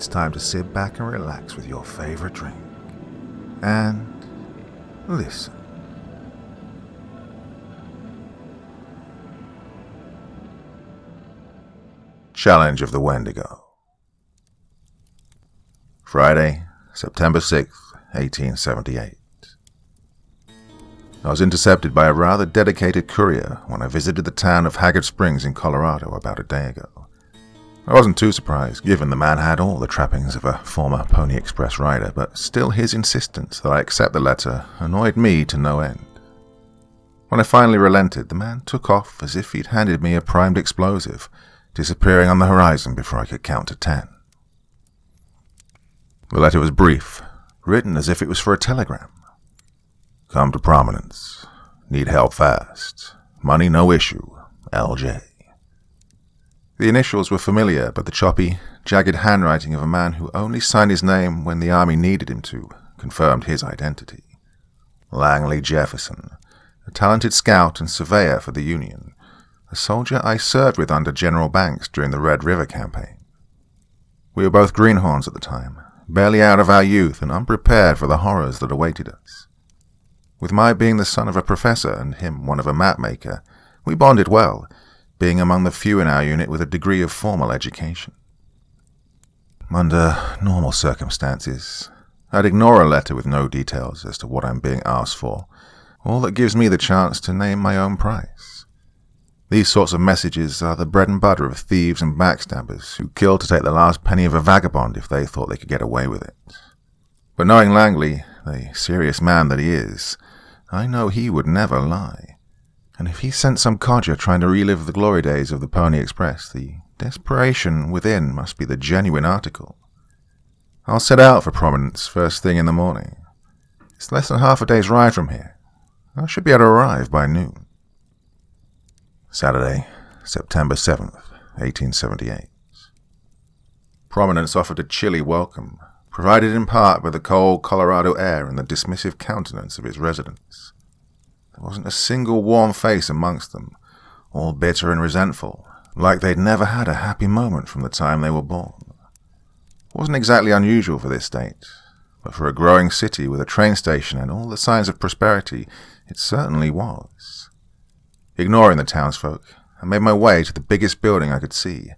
it's time to sit back and relax with your favorite drink. And listen. Challenge of the Wendigo. Friday, September 6th, 1878. I was intercepted by a rather dedicated courier when I visited the town of Haggard Springs in Colorado about a day ago. I wasn't too surprised, given the man had all the trappings of a former Pony Express rider, but still his insistence that I accept the letter annoyed me to no end. When I finally relented, the man took off as if he'd handed me a primed explosive, disappearing on the horizon before I could count to 10. The letter was brief, written as if it was for a telegram. Come to prominence. Need help fast. Money no issue. LJ. The initials were familiar, but the choppy, jagged handwriting of a man who only signed his name when the army needed him to confirmed his identity. Langley Jefferson, a talented scout and surveyor for the Union, a soldier I served with under General Banks during the Red River campaign. We were both greenhorns at the time, barely out of our youth and unprepared for the horrors that awaited us. With my being the son of a professor and him one of a mapmaker, we bonded well, being among the few in our unit with a degree of formal education. Under normal circumstances, I'd ignore a letter with no details as to what I'm being asked for, all that gives me the chance to name my own price. These sorts of messages are the bread and butter of thieves and backstabbers who kill to take the last penny of a vagabond if they thought they could get away with it. But knowing Langley, the serious man that he is, I know he would never lie. And if he sent some codger trying to relive the glory days of the Pony Express, the desperation within must be the genuine article. I'll set out for Prominence first thing in the morning. It's less than half a day's ride from here. I should be able to arrive by noon. Saturday, September 7th, 1878. Prominence offered a chilly welcome, provided in part by the cold Colorado air and the dismissive countenance of its residents. There wasn't a single warm face amongst them, all bitter and resentful, like they'd never had a happy moment from the time they were born. It wasn't exactly unusual for this state, but for a growing city with a train station and all the signs of prosperity, it certainly was. Ignoring the townsfolk, I made my way to the biggest building I could see,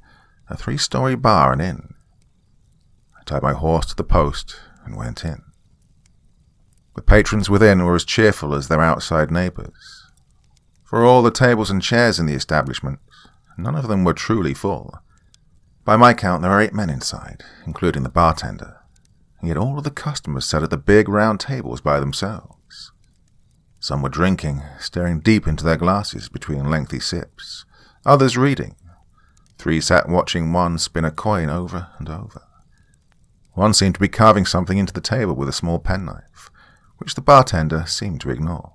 a 3-story bar and inn. I tied my horse to the post and went in. The patrons within were as cheerful as their outside neighbours. For all the tables and chairs in the establishment, none of them were truly full. By my count, there were 8 men inside, including the bartender, and yet all of the customers sat at the big round tables by themselves. Some were drinking, staring deep into their glasses between lengthy sips, others reading. 3 sat watching one spin a coin over and over. One seemed to be carving something into the table with a small penknife, which the bartender seemed to ignore.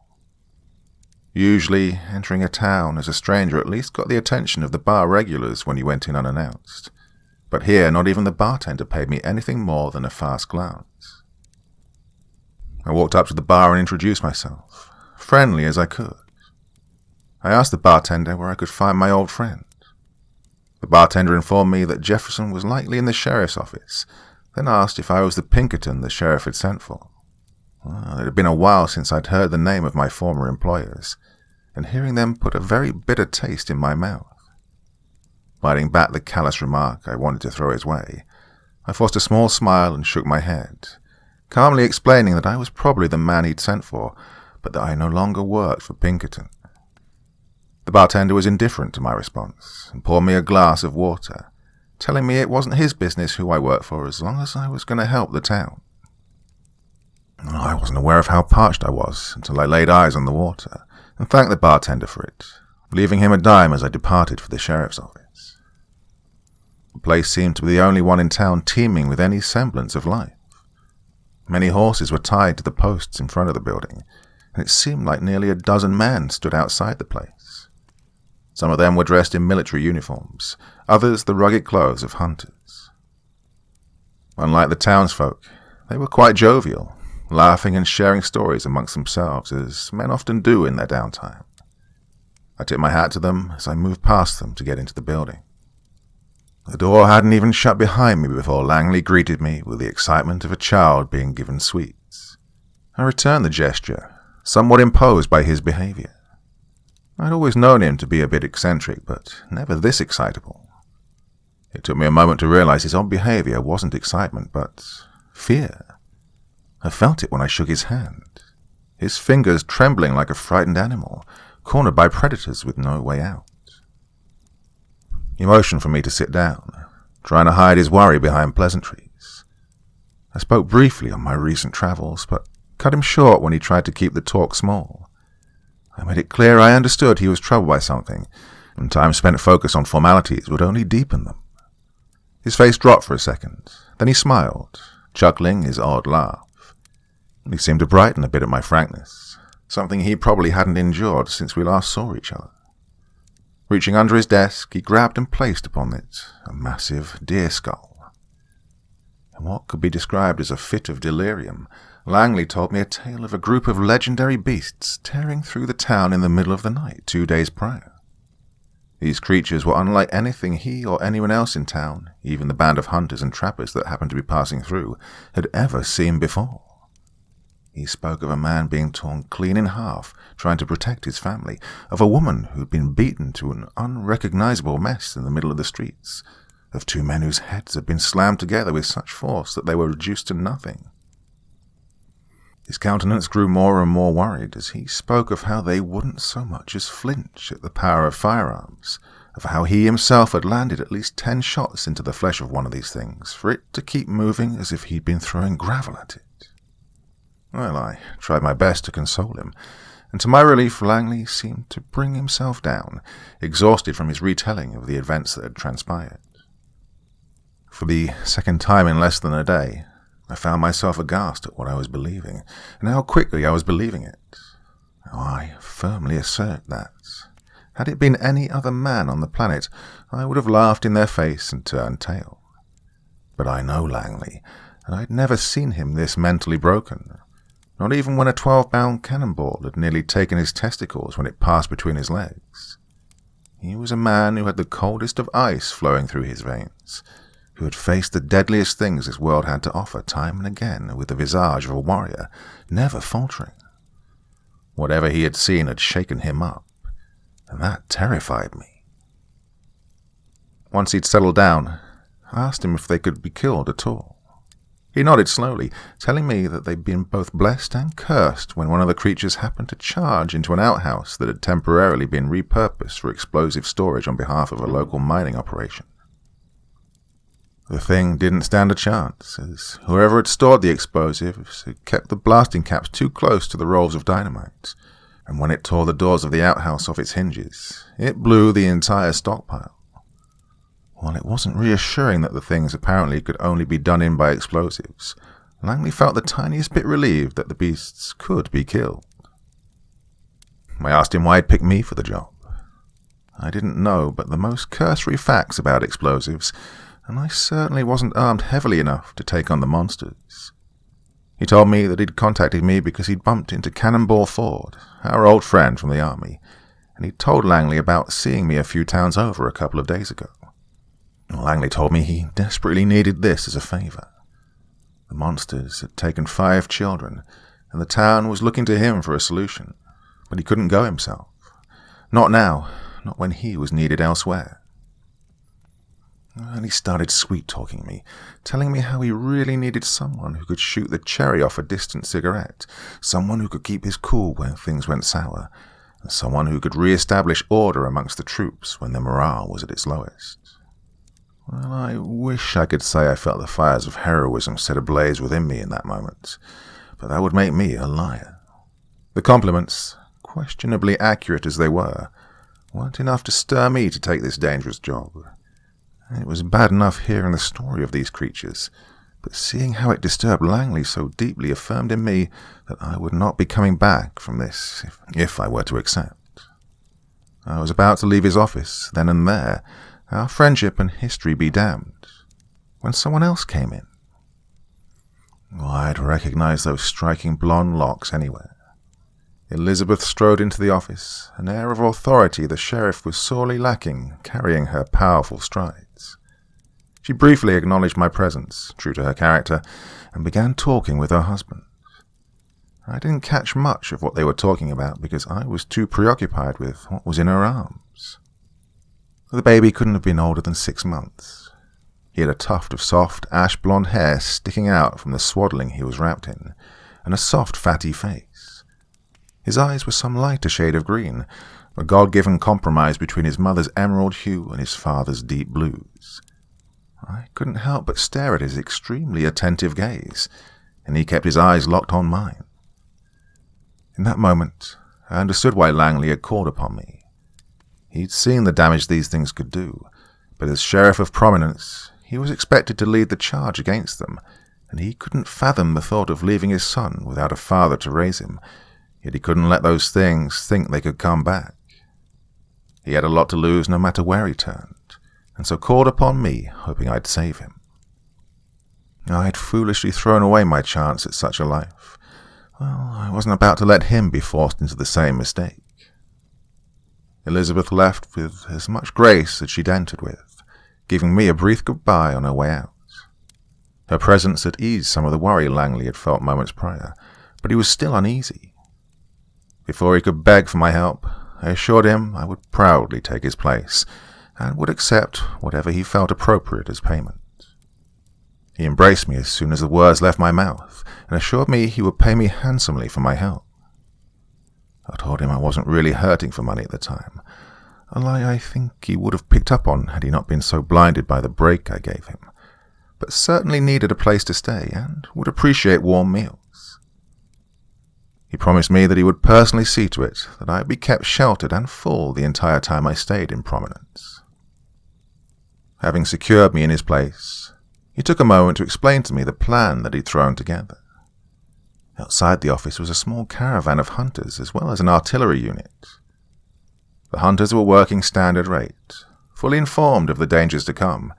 Usually, entering a town as a stranger at least got the attention of the bar regulars when you went in unannounced, but here not even the bartender paid me anything more than a fast glance. I walked up to the bar and introduced myself, friendly as I could. I asked the bartender where I could find my old friend. The bartender informed me that Jefferson was likely in the sheriff's office, then asked if I was the Pinkerton the sheriff had sent for. Well, it had been a while since I'd heard the name of my former employers, and hearing them put a very bitter taste in my mouth. Biting back the callous remark I wanted to throw his way, I forced a small smile and shook my head, calmly explaining that I was probably the man he'd sent for, but that I no longer worked for Pinkerton. The bartender was indifferent to my response, and poured me a glass of water, telling me it wasn't his business who I worked for as long as I was going to help the town. I wasn't aware of how parched I was until I laid eyes on the water, and thanked the bartender for it, leaving him a dime as I departed for the sheriff's office. The place seemed to be the only one in town teeming with any semblance of life. Many horses were tied to the posts in front of the building, and it seemed like nearly a dozen men stood outside the place. Some of them were dressed in military uniforms, others the rugged clothes of hunters. Unlike the townsfolk, they were quite jovial, laughing and sharing stories amongst themselves, as men often do in their downtime. I tipped my hat to them as I moved past them to get into the building. The door hadn't even shut behind me before Langley greeted me with the excitement of a child being given sweets. I returned the gesture, somewhat imposed by his behavior. I'd always known him to be a bit eccentric, but never this excitable. It took me a moment to realize his odd behavior wasn't excitement, but fear. I felt it when I shook his hand, his fingers trembling like a frightened animal, cornered by predators with no way out. He motioned for me to sit down, trying to hide his worry behind pleasantries. I spoke briefly on my recent travels, but cut him short when he tried to keep the talk small. I made it clear I understood he was troubled by something, and time spent focused on formalities would only deepen them. His face dropped for a second, then he smiled, chuckling his odd laugh. He seemed to brighten a bit at my frankness, something he probably hadn't endured since we last saw each other. Reaching under his desk, he grabbed and placed upon it a massive deer skull. In what could be described as a fit of delirium, Langley told me a tale of a group of legendary beasts tearing through the town in the middle of the night 2 days prior. These creatures were unlike anything he or anyone else in town, even the band of hunters and trappers that happened to be passing through, had ever seen before. He spoke of a man being torn clean in half, trying to protect his family, of a woman who'd been beaten to an unrecognizable mess in the middle of the streets, of 2 men whose heads had been slammed together with such force that they were reduced to nothing. His countenance grew more and more worried as he spoke of how they wouldn't so much as flinch at the power of firearms, of how he himself had landed at least 10 shots into the flesh of one of these things, for it to keep moving as if he'd been throwing gravel at it. Well, I tried my best to console him, and to my relief Langley seemed to bring himself down, exhausted from his retelling of the events that had transpired. For the second time in less than a day, I found myself aghast at what I was believing, and how quickly I was believing it. I firmly assert that, had it been any other man on the planet, I would have laughed in their face and turned tail. But I know Langley, and I'd never seen him this mentally broken. Not even when a 12-pound cannonball had nearly taken his testicles when it passed between his legs. He was a man who had the coldest of ice flowing through his veins, who had faced the deadliest things this world had to offer time and again with the visage of a warrior, never faltering. Whatever he had seen had shaken him up, and that terrified me. Once he'd settled down, I asked him if they could be killed at all. He nodded slowly, telling me that they'd been both blessed and cursed when one of the creatures happened to charge into an outhouse that had temporarily been repurposed for explosive storage on behalf of a local mining operation. The thing didn't stand a chance, as whoever had stored the explosives had kept the blasting caps too close to the rolls of dynamite, and when it tore the doors of the outhouse off its hinges, it blew the entire stockpile. While it wasn't reassuring that the things apparently could only be done in by explosives, Langley felt the tiniest bit relieved that the beasts could be killed. I asked him why he'd picked me for the job. I didn't know but the most cursory facts about explosives, and I certainly wasn't armed heavily enough to take on the monsters. He told me that he'd contacted me because he'd bumped into Cannonball Ford, our old friend from the army, and he'd told Langley about seeing me a few towns over a couple of days ago. Langley told me he desperately needed this as a favor. The monsters had taken 5 children, and the town was looking to him for a solution, but he couldn't go himself. Not now, not when he was needed elsewhere. And he started sweet-talking me, telling me how he really needed someone who could shoot the cherry off a distant cigarette, someone who could keep his cool when things went sour, and someone who could re-establish order amongst the troops when their morale was at its lowest. Well, I wish I could say I felt the fires of heroism set ablaze within me in that moment, but that would make me a liar. The compliments, questionably accurate as they were, weren't enough to stir me to take this dangerous job. It was bad enough hearing the story of these creatures, but seeing how it disturbed Langley so deeply affirmed in me that I would not be coming back from this if I were to accept. I was about to leave his office then and there, our friendship and history be damned, when someone else came in. I'd recognized those striking blonde locks anywhere. Elizabeth strode into the office, an air of authority the sheriff was sorely lacking, carrying her powerful strides. She briefly acknowledged my presence, true to her character, and began talking with her husband. I didn't catch much of what they were talking about because I was too preoccupied with what was in her arms. The baby couldn't have been older than 6 months. He had a tuft of soft, ash-blonde hair sticking out from the swaddling he was wrapped in, and a soft, fatty face. His eyes were some lighter shade of green, a God-given compromise between his mother's emerald hue and his father's deep blues. I couldn't help but stare at his extremely attentive gaze, and he kept his eyes locked on mine. In that moment, I understood why Langley had called upon me. He'd seen the damage these things could do, but as sheriff of prominence, he was expected to lead the charge against them, and he couldn't fathom the thought of leaving his son without a father to raise him, yet he couldn't let those things think they could come back. He had a lot to lose no matter where he turned, and so called upon me, hoping I'd save him. I had foolishly thrown away my chance at such a life. Well, I wasn't about to let him be forced into the same mistake. Elizabeth left with as much grace as she'd entered with, giving me a brief goodbye on her way out. Her presence had eased some of the worry Langley had felt moments prior, but he was still uneasy. Before he could beg for my help, I assured him I would proudly take his place, and would accept whatever he felt appropriate as payment. He embraced me as soon as the words left my mouth, and assured me he would pay me handsomely for my help. I told him I wasn't really hurting for money at the time, a lie I think he would have picked up on had he not been so blinded by the break I gave him, but certainly needed a place to stay and would appreciate warm meals. He promised me that he would personally see to it that I would be kept sheltered and full the entire time I stayed in Prominence. Having secured me in his place, he took a moment to explain to me the plan that he'd thrown together. Outside the office was a small caravan of hunters as well as an artillery unit. The hunters were working standard rate, fully informed of the dangers to come,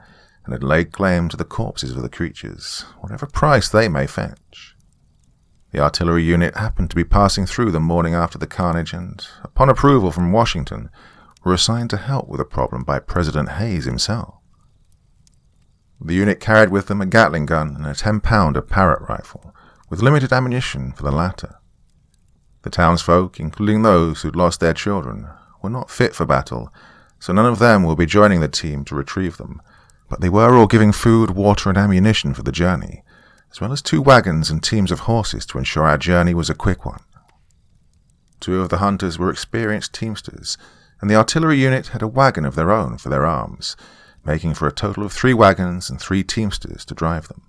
and had laid claim to the corpses of the creatures, whatever price they may fetch. The artillery unit happened to be passing through the morning after the carnage and, upon approval from Washington, were assigned to help with the problem by President Hayes himself. The unit carried with them a Gatling gun and a 10-pounder Parrott rifle, with limited ammunition for the latter. The townsfolk, including those who'd lost their children, were not fit for battle, so none of them will be joining the team to retrieve them, but they were all giving food, water, and ammunition for the journey, as well as 2 wagons and teams of horses to ensure our journey was a quick one. 2 of the hunters were experienced teamsters, and the artillery unit had a wagon of their own for their arms, making for a total of 3 wagons and 3 teamsters to drive them.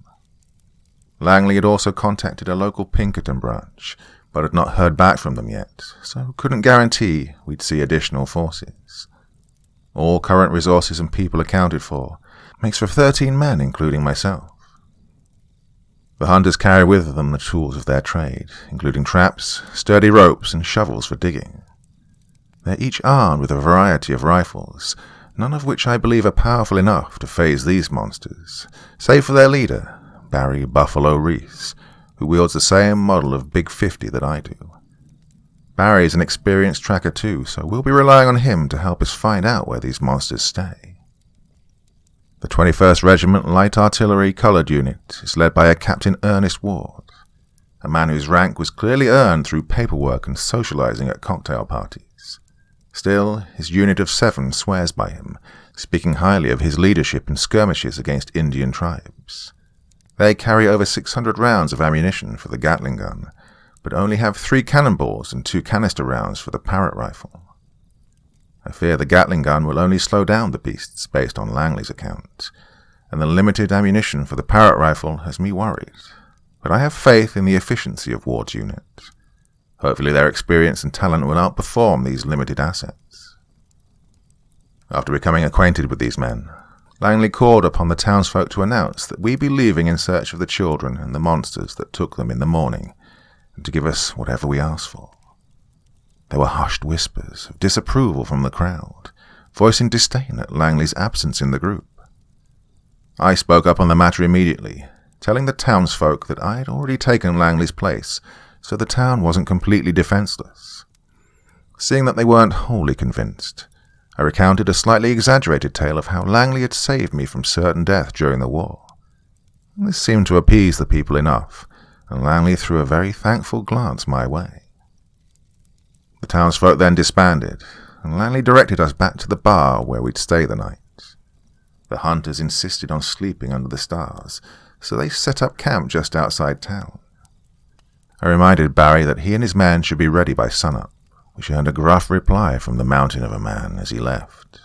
Langley had also contacted a local Pinkerton branch, but had not heard back from them yet, so couldn't guarantee we'd see additional forces. All current resources and people accounted for, makes for 13 men, including myself. The hunters carried with them the tools of their trade, including traps, sturdy ropes, and shovels for digging. They're each armed with a variety of rifles, none of which I believe are powerful enough to faze these monsters, save for their leader, Barry Buffalo Reese, who wields the same model of Big 50 that I do. Barry's an experienced tracker too, so we'll be relying on him to help us find out where these monsters stay. The 21st Regiment Light Artillery Coloured Unit is led by a Captain Ernest Ward, a man whose rank was clearly earned through paperwork and socializing at cocktail parties. Still, his unit of 7 swears by him, speaking highly of his leadership in skirmishes against Indian tribes. They carry over 600 rounds of ammunition for the Gatling gun, but only have 3 cannonballs and 2 canister rounds for the Parrott rifle. I fear the Gatling gun will only slow down the beasts based on Langley's account, and the limited ammunition for the Parrott rifle has me worried, but I have faith in the efficiency of Ward's unit. Hopefully their experience and talent will outperform these limited assets. After becoming acquainted with these men, Langley called upon the townsfolk to announce that we be leaving in search of the children and the monsters that took them in the morning, and to give us whatever we asked for. There were hushed whispers of disapproval from the crowd, voicing disdain at Langley's absence in the group. I spoke up on the matter immediately, telling the townsfolk that I had already taken Langley's place, so the town wasn't completely defenseless. Seeing that they weren't wholly convinced, I recounted a slightly exaggerated tale of how Langley had saved me from certain death during the war. This seemed to appease the people enough, and Langley threw a very thankful glance my way. The townsfolk then disbanded, and Langley directed us back to the bar where we'd stay the night. The hunters insisted on sleeping under the stars, so they set up camp just outside town. I reminded Barry that he and his men should be ready by sunup, which earned a gruff reply from the mountain of a man as he left.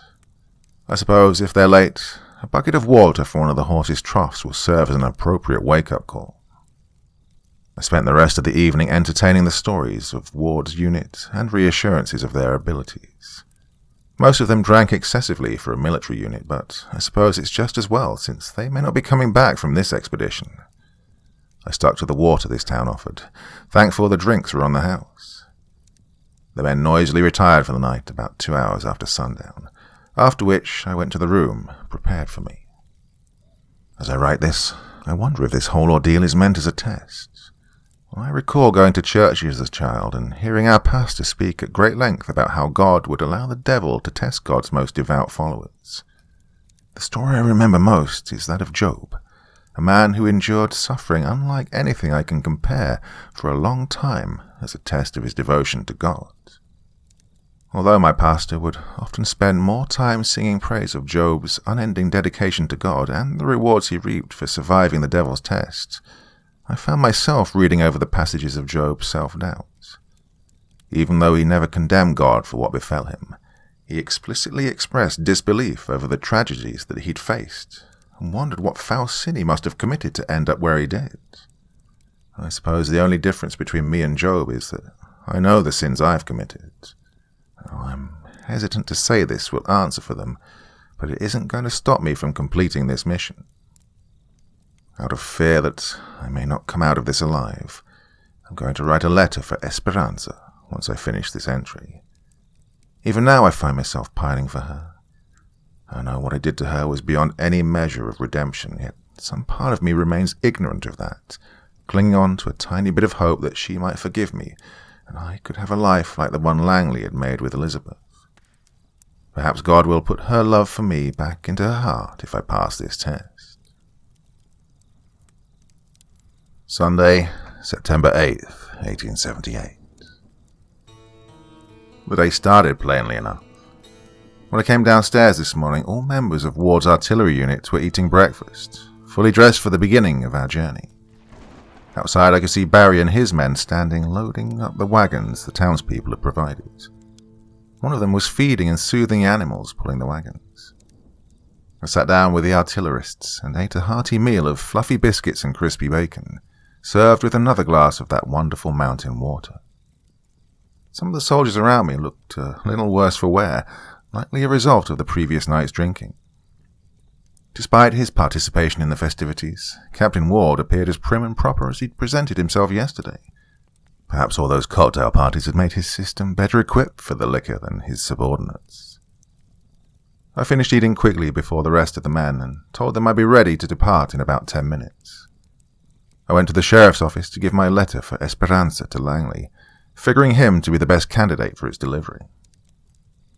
I suppose if they're late, a bucket of water for one of the horses' troughs will serve as an appropriate wake-up call. I spent the rest of the evening entertaining the stories of Ward's unit and reassurances of their abilities. Most of them drank excessively for a military unit, but I suppose it's just as well, since they may not be coming back from this expedition. I stuck to the water this town offered, thankful the drinks were on the house. The men noisily retired for the night about 2 hours after sundown, after which I went to the room prepared for me. As I write this, I wonder if this whole ordeal is meant as a test. I recall going to church as a child and hearing our pastor speak at great length about how God would allow the devil to test God's most devout followers. The story I remember most is that of Job, a man who endured suffering unlike anything I can compare for a long time as a test of his devotion to God. Although my pastor would often spend more time singing praise of Job's unending dedication to God and the rewards he reaped for surviving the devil's test, I found myself reading over the passages of Job's self-doubt. Even though he never condemned God for what befell him, he explicitly expressed disbelief over the tragedies that he'd faced, and wondered what foul sin he must have committed to end up where he did. I suppose the only difference between me and Job is that I know the sins I've committed. I'm hesitant to say this will answer for them, but it isn't going to stop me from completing this mission. Out of fear that I may not come out of this alive, I'm going to write a letter for Esperanza once I finish this entry. Even now I find myself pining for her. I know what I did to her was beyond any measure of redemption, yet some part of me remains ignorant of that, clinging on to a tiny bit of hope that she might forgive me, and I could have a life like the one Langley had made with Elizabeth. Perhaps God will put her love for me back into her heart if I pass this test. Sunday, September 8th, 1878. The day started plainly enough. When I came downstairs this morning, all members of Ward's artillery unit were eating breakfast, fully dressed for the beginning of our journey. Outside I could see Barry and his men standing loading up the wagons the townspeople had provided. One of them was feeding and soothing the animals pulling the wagons. I sat down with the artillerists and ate a hearty meal of fluffy biscuits and crispy bacon, served with another glass of that wonderful mountain water. Some of the soldiers around me looked a little worse for wear, likely a result of the previous night's drinking. Despite his participation in the festivities, Captain Ward appeared as prim and proper as he'd presented himself yesterday. Perhaps all those cocktail parties had made his system better equipped for the liquor than his subordinates. I finished eating quickly before the rest of the men and told them I'd be ready to depart in about 10 minutes. I went to the sheriff's office to give my letter for Esperanza to Langley, figuring him to be the best candidate for its delivery.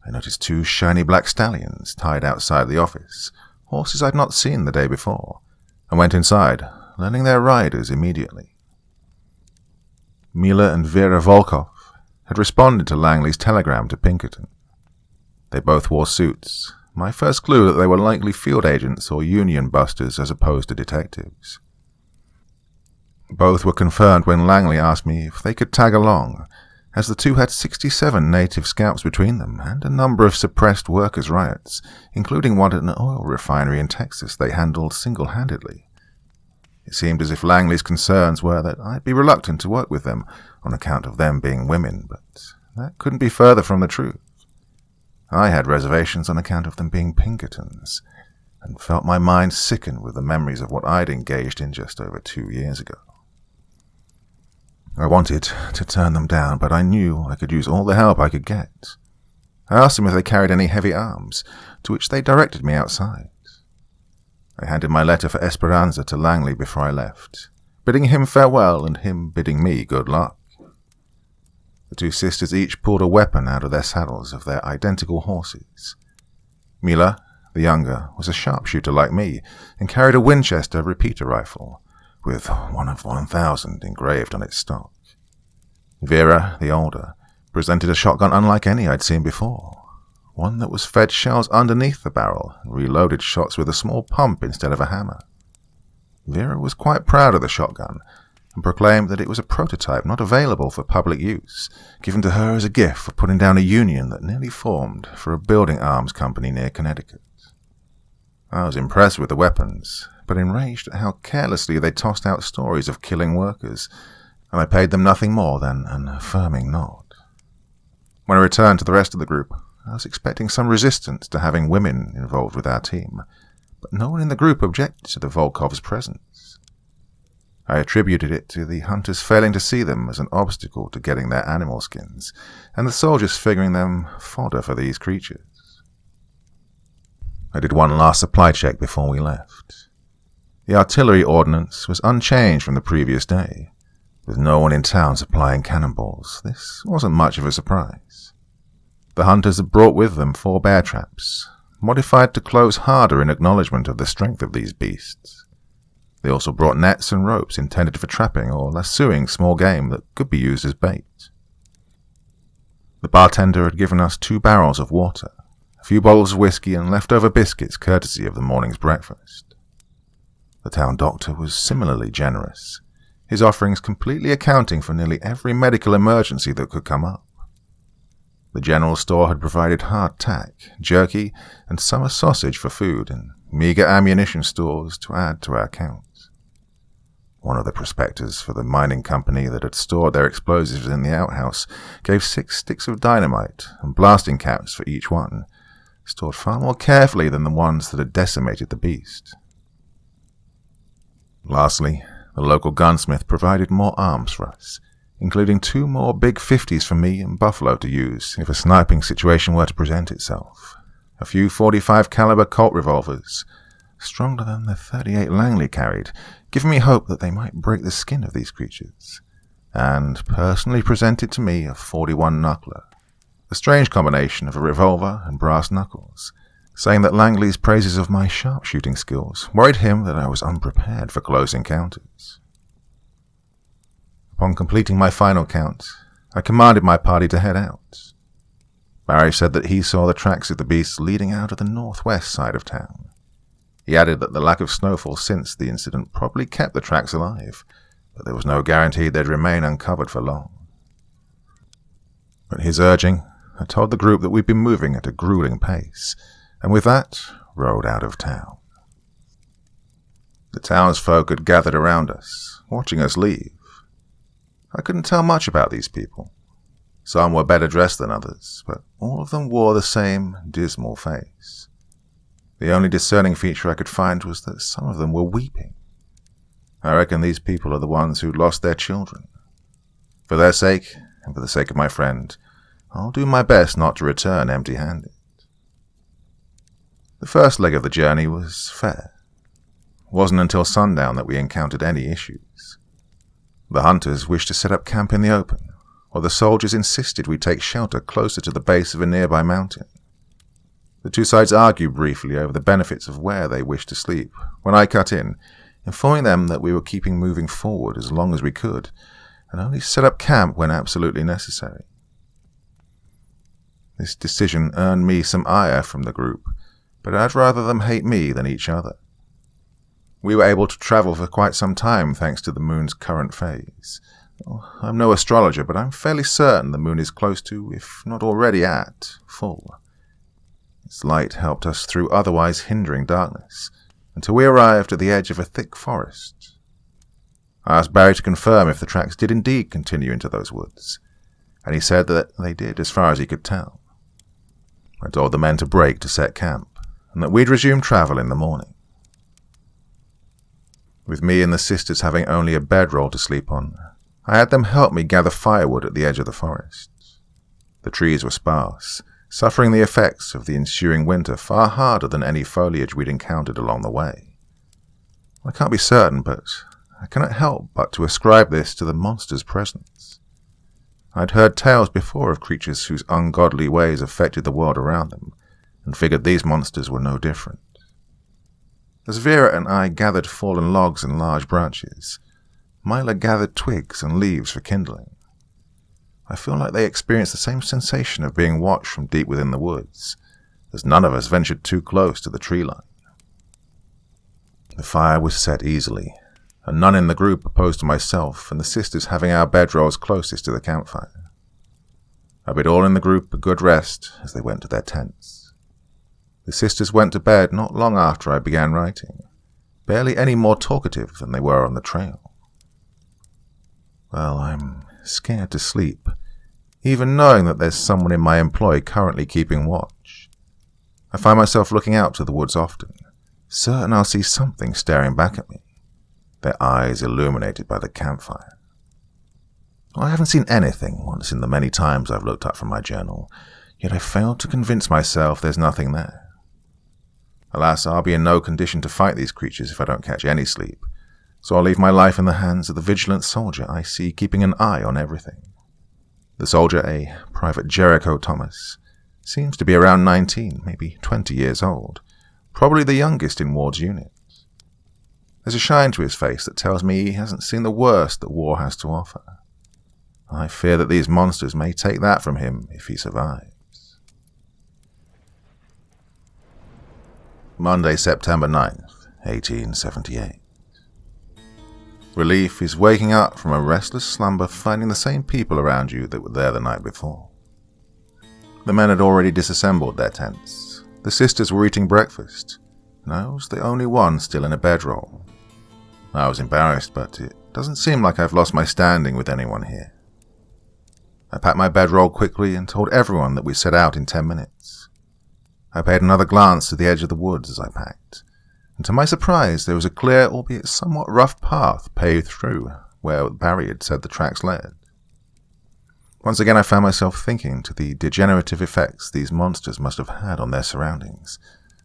I noticed 2 shiny black stallions tied outside the office, horses I'd not seen the day before, and went inside, learning their riders immediately. Mila and Vera Volkov had responded to Langley's telegram to Pinkerton. They both wore suits, my first clue that they were likely field agents or union busters as opposed to detectives. Both were confirmed when Langley asked me if they could tag along, as the two had 67 native scalps between them and a number of suppressed workers' riots, including one at an oil refinery in Texas they handled single-handedly. It seemed as if Langley's concerns were that I'd be reluctant to work with them on account of them being women, but that couldn't be further from the truth. I had reservations on account of them being Pinkertons, and felt my mind sicken with the memories of what I'd engaged in just over 2 years ago. I wanted to turn them down, but I knew I could use all the help I could get. I asked them if they carried any heavy arms, to which they directed me outside. I handed my letter for Esperanza to Langley before I left, bidding him farewell and him bidding me good luck. The 2 sisters each pulled a weapon out of their saddles of their identical horses, Mila, the younger, was a sharpshooter like me and carried a Winchester repeater rifle, with 1 of 1,000 engraved on its stock. Vera, the older, presented a shotgun unlike any I'd seen before, one that was fed shells underneath the barrel and reloaded shots with a small pump instead of a hammer. Vera was quite proud of the shotgun and proclaimed that it was a prototype not available for public use, given to her as a gift for putting down a union that nearly formed for a building arms company near Connecticut. I was impressed with the weapons, but enraged at how carelessly they tossed out stories of killing workers, and I paid them nothing more than an affirming nod. When I returned to the rest of the group, I was expecting some resistance to having women involved with our team, but no one in the group objected to the Volkovs' presence. I attributed it to the hunters failing to see them as an obstacle to getting their animal skins, and the soldiers figuring them fodder for these creatures. I did one last supply check before we left. The artillery ordnance was unchanged from the previous day. With no one in town supplying cannonballs, this wasn't much of a surprise. The hunters had brought with them 4 bear traps, modified to close harder in acknowledgement of the strength of these beasts. They also brought nets and ropes intended for trapping or lassoing small game that could be used as bait. The bartender had given us 2 barrels of water, a few bottles of whiskey and leftover biscuits courtesy of the morning's breakfast. The town doctor was similarly generous, his offerings completely accounting for nearly every medical emergency that could come up. The general store had provided hardtack, jerky, and summer sausage for food, and meager ammunition stores to add to our count. One of the prospectors for the mining company that had stored their explosives in the outhouse gave 6 sticks of dynamite and blasting caps for each one, stored far more carefully than the ones that had decimated the beast. Lastly, the local gunsmith provided more arms for us, including 2 more big 50s for me and Buffalo to use if a sniping situation were to present itself, a few 45 caliber Colt revolvers, stronger than the 38 Langley carried, giving me hope that they might break the skin of these creatures, and personally presented to me a 41 knuckler, a strange combination of a revolver and brass knuckles, saying that Langley's praises of my sharpshooting skills worried him that I was unprepared for close encounters. Upon completing my final count, I commanded my party to head out. Barry said that he saw the tracks of the beasts leading out of the northwest side of town. He added that the lack of snowfall since the incident probably kept the tracks alive, but there was no guarantee they'd remain uncovered for long. At his urging, I told the group that we'd been moving at a grueling pace, and with that, rode out of town. The townsfolk had gathered around us, watching us leave. I couldn't tell much about these people. Some were better dressed than others, but all of them wore the same dismal face. The only discerning feature I could find was that some of them were weeping. I reckon these people are the ones who'd lost their children. For their sake, and for the sake of my friend, I'll do my best not to return empty-handed. The first leg of the journey was fair. It wasn't until sundown that we encountered any issues. The hunters wished to set up camp in the open, while the soldiers insisted we take shelter closer to the base of a nearby mountain. The 2 sides argued briefly over the benefits of where they wished to sleep, when I cut in, informing them that we were keeping moving forward as long as we could, and only set up camp when absolutely necessary. This decision earned me some ire from the group, but I'd rather them hate me than each other. We were able to travel for quite some time thanks to the moon's current phase. I'm no astrologer, but I'm fairly certain the moon is close to, if not already at, full. Its light helped us through otherwise hindering darkness, until we arrived at the edge of a thick forest. I asked Barry to confirm if the tracks did indeed continue into those woods, and he said that they did as far as he could tell. I told the men to break to set camp, and that we'd resume travel in the morning. With me and the sisters having only a bedroll to sleep on, I had them help me gather firewood at the edge of the forest. The trees were sparse, suffering the effects of the ensuing winter far harder than any foliage we'd encountered along the way. I can't be certain, but I cannot help but to ascribe this to the monster's presence. I'd heard tales before of creatures whose ungodly ways affected the world around them, and figured these monsters were no different. As Vera and I gathered fallen logs and large branches, Myla gathered twigs and leaves for kindling. I feel like they experienced the same sensation of being watched from deep within the woods, as none of us ventured too close to the tree line. The fire was set easily, and none in the group opposed to myself and the sisters having our bedrolls closest to the campfire. I bid all in the group a good rest as they went to their tents. The sisters went to bed not long after I began writing, barely any more talkative than they were on the trail. Well, I'm scared to sleep, even knowing that there's someone in my employ currently keeping watch. I find myself looking out to the woods often, certain I'll see something staring back at me, their eyes illuminated by the campfire. I haven't seen anything once in the many times I've looked up from my journal, yet I failed to convince myself there's nothing there. Alas, I'll be in no condition to fight these creatures if I don't catch any sleep, so I'll leave my life in the hands of the vigilant soldier I see keeping an eye on everything. The soldier, a Private Jericho Thomas, seems to be around 19, maybe 20 years old, probably the youngest in Ward's unit. There's a shine to his face that tells me he hasn't seen the worst that war has to offer. I fear that these monsters may take that from him if he survives. Monday, September 9th, 1878. Relief is waking up from a restless slumber finding the same people around you that were there the night before. The men had already disassembled their tents. The sisters were eating breakfast, and I was the only one still in a bedroll. I was embarrassed, but it doesn't seem like I've lost my standing with anyone here. I packed my bedroll quickly and told everyone that we set out in 10 minutes. I paid another glance to the edge of the woods as I packed, and to my surprise there was a clear, albeit somewhat rough path paved through where Barry had said the tracks led. Once again I found myself thinking to the degenerative effects these monsters must have had on their surroundings,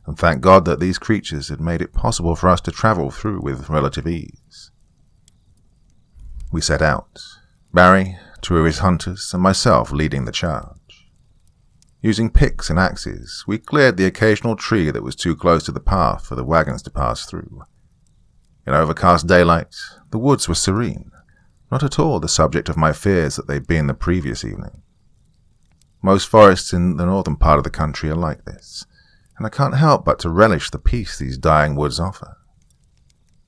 and thank God that these creatures had made it possible for us to travel through with relative ease. We set out, Barry, 2 of his hunters, and myself leading the charge. Using picks and axes, we cleared the occasional tree that was too close to the path for the wagons to pass through. In overcast daylight, the woods were serene, not at all the subject of my fears that they'd been the previous evening. Most forests in the northern part of the country are like this, and I can't help but to relish the peace these dying woods offer.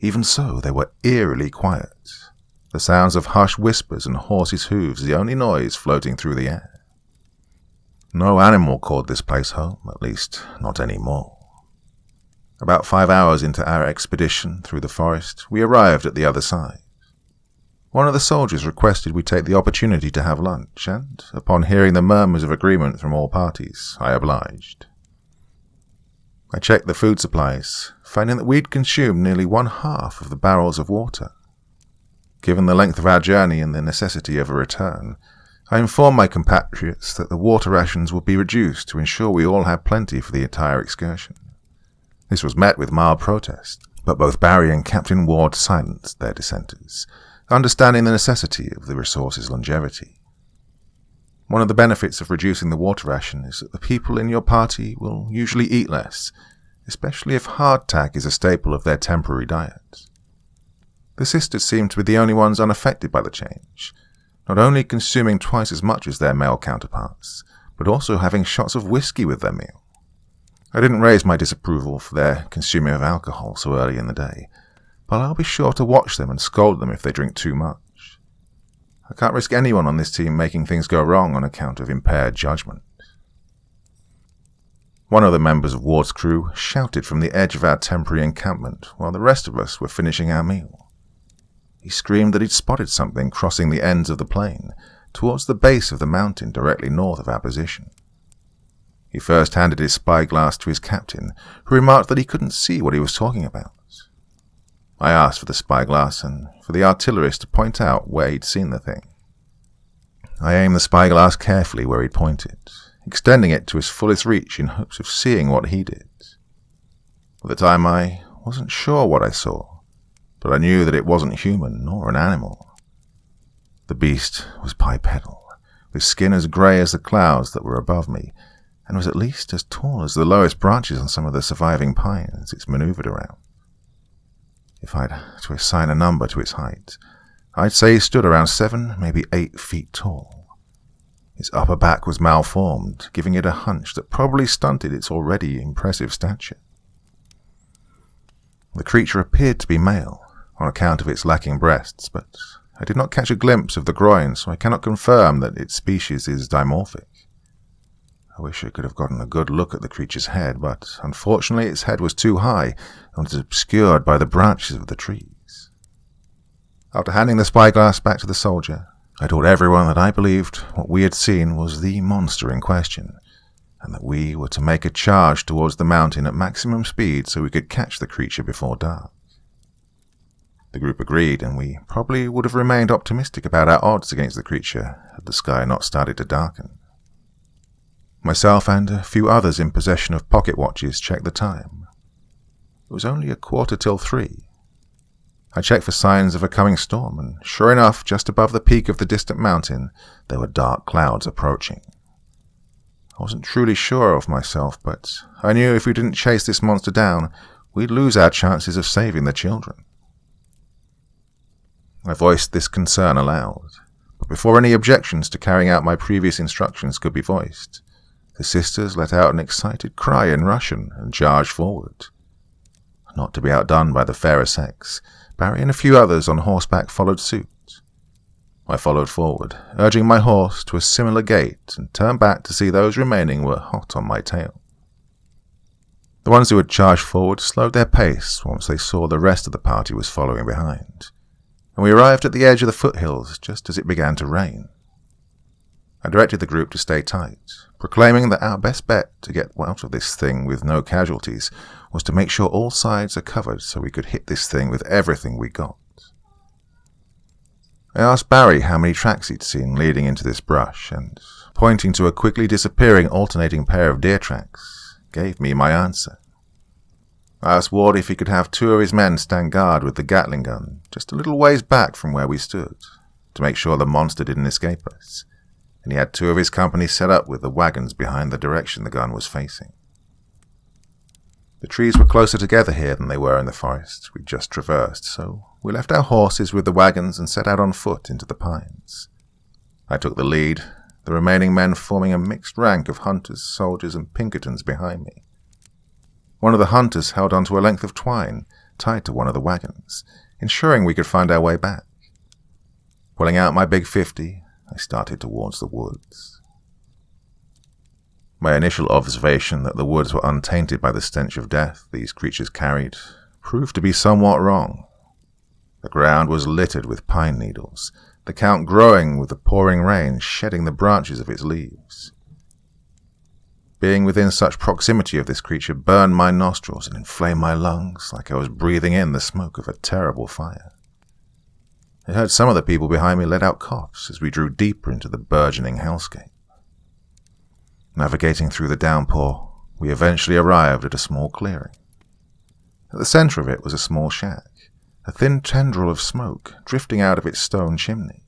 Even so, they were eerily quiet, the sounds of hushed whispers and horses' hooves the only noise floating through the air. No animal called this place home, at least not anymore. About 5 hours into our expedition through the forest, we arrived at the other side. One of the soldiers requested we take the opportunity to have lunch, and, upon hearing the murmurs of agreement from all parties, I obliged. I checked the food supplies, finding that we'd consumed nearly 1/2 of the barrels of water. Given the length of our journey and the necessity of a return, I informed my compatriots that the water rations would be reduced to ensure we all had plenty for the entire excursion. This was met with mild protest, but both Barry and Captain Ward silenced their dissenters, understanding the necessity of the resource's longevity. One of the benefits of reducing the water ration is that the people in your party will usually eat less, especially if hardtack is a staple of their temporary diet. The sisters seemed to be the only ones unaffected by the change, not only consuming twice as much as their male counterparts, but also having shots of whiskey with their meal. I didn't raise my disapproval for their consuming of alcohol so early in the day, but I'll be sure to watch them and scold them if they drink too much. I can't risk anyone on this team making things go wrong on account of impaired judgment. One of the members of Ward's crew shouted from the edge of our temporary encampment while the rest of us were finishing our meal. He screamed that he'd spotted something crossing the ends of the plain towards the base of the mountain directly north of our position. He first handed his spyglass to his captain, who remarked that he couldn't see what he was talking about. I asked for the spyglass and for the artillerist to point out where he'd seen the thing. I aimed the spyglass carefully where he'd pointed, extending it to its fullest reach in hopes of seeing what he did. At the time I wasn't sure what I saw, but I knew that it wasn't human nor an animal. The beast was bipedal, with skin as grey as the clouds that were above me, and was at least as tall as the lowest branches on some of the surviving pines it's maneuvered around. If I had to assign a number to its height, I'd say he stood around 7, maybe 8 feet tall. Its upper back was malformed, giving it a hunch that probably stunted its already impressive stature. The creature appeared to be male, on account of its lacking breasts, but I did not catch a glimpse of the groin, so I cannot confirm that its species is dimorphic. I wish I could have gotten a good look at the creature's head, but unfortunately its head was too high and was obscured by the branches of the trees. After handing the spyglass back to the soldier, I told everyone that I believed what we had seen was the monster in question, and that we were to make a charge towards the mountain at maximum speed so we could catch the creature before dark. The group agreed, and we probably would have remained optimistic about our odds against the creature had the sky not started to darken. Myself and a few others in possession of pocket watches checked the time. It was only 3:15. I checked for signs of a coming storm, and sure enough, just above the peak of the distant mountain, there were dark clouds approaching. I wasn't truly sure of myself, but I knew if we didn't chase this monster down, we'd lose our chances of saving the children. I voiced this concern aloud, but before any objections to carrying out my previous instructions could be voiced, the sisters let out an excited cry in Russian and charged forward. Not to be outdone by the fairer sex, Barry and a few others on horseback followed suit. I followed forward, urging my horse to a similar gait, and turned back to see those remaining were hot on my tail. The ones who had charged forward slowed their pace once they saw the rest of the party was following behind, and we arrived at the edge of the foothills just as it began to rain. I directed the group to stay tight, proclaiming that our best bet to get out of this thing with no casualties was to make sure all sides are covered so we could hit this thing with everything we got. I asked Barry how many tracks he'd seen leading into this brush, and, pointing to a quickly disappearing alternating pair of deer tracks, gave me my answer. I asked Ward if he could have 2 of his men stand guard with the Gatling gun just a little ways back from where we stood, to make sure the monster didn't escape us, and he had 2 of his company set up with the wagons behind the direction the gun was facing. The trees were closer together here than they were in the forest we'd just traversed, so we left our horses with the wagons and set out on foot into the pines. I took the lead, the remaining men forming a mixed rank of hunters, soldiers, and Pinkertons behind me. One of the hunters held onto a length of twine tied to one of the wagons, ensuring we could find our way back. Pulling out my big 50, I started towards the woods. My initial observation that the woods were untainted by the stench of death these creatures carried proved to be somewhat wrong. The ground was littered with pine needles, the count growing with the pouring rain shedding the branches of its leaves. Being within such proximity of this creature burned my nostrils and inflamed my lungs like I was breathing in the smoke of a terrible fire. I heard some of the people behind me let out coughs as we drew deeper into the burgeoning hellscape. Navigating through the downpour, we eventually arrived at a small clearing. At the center of it was a small shack, a thin tendril of smoke drifting out of its stone chimney.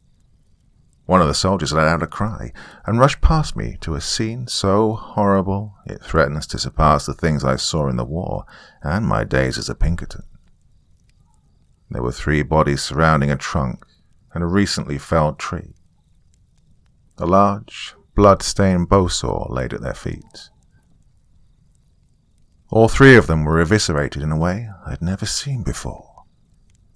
One of the soldiers let out a cry and rushed past me to a scene so horrible it threatens to surpass the things I saw in the war and my days as a Pinkerton. There were 3 bodies surrounding a trunk and a recently felled tree. A large, blood-stained bowsaw laid at their feet. All 3 of them were eviscerated in a way I'd never seen before.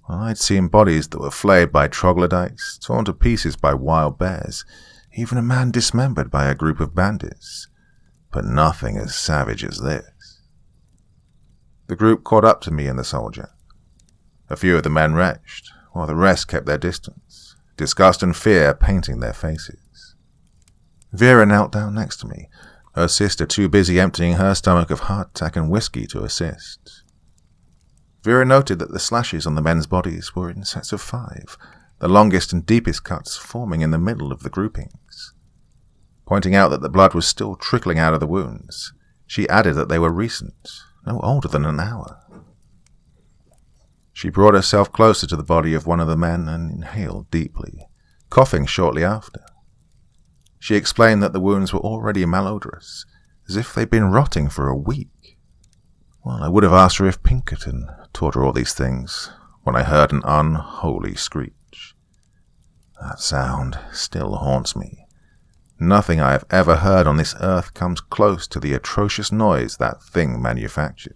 I'd seen bodies that were flayed by troglodytes, torn to pieces by wild bears, even a man dismembered by a group of bandits, but nothing as savage as this. The group caught up to me and the soldier. A few of the men retched, while the rest kept their distance, disgust and fear painting their faces. Vera knelt down next to me, her sister too busy emptying her stomach of hardtack and whiskey to assist. Vera noted that the slashes on the men's bodies were in sets of 5, the longest and deepest cuts forming in the middle of the groupings. Pointing out that the blood was still trickling out of the wounds, she added that they were recent, no older than an hour. She brought herself closer to the body of one of the men and inhaled deeply, coughing shortly after. She explained that the wounds were already malodorous, as if they'd been rotting for a week. Well, I would have asked her if Pinkerton taught her all these things when I heard an unholy screech. That sound still haunts me. Nothing I have ever heard on this earth comes close to the atrocious noise that thing manufactured.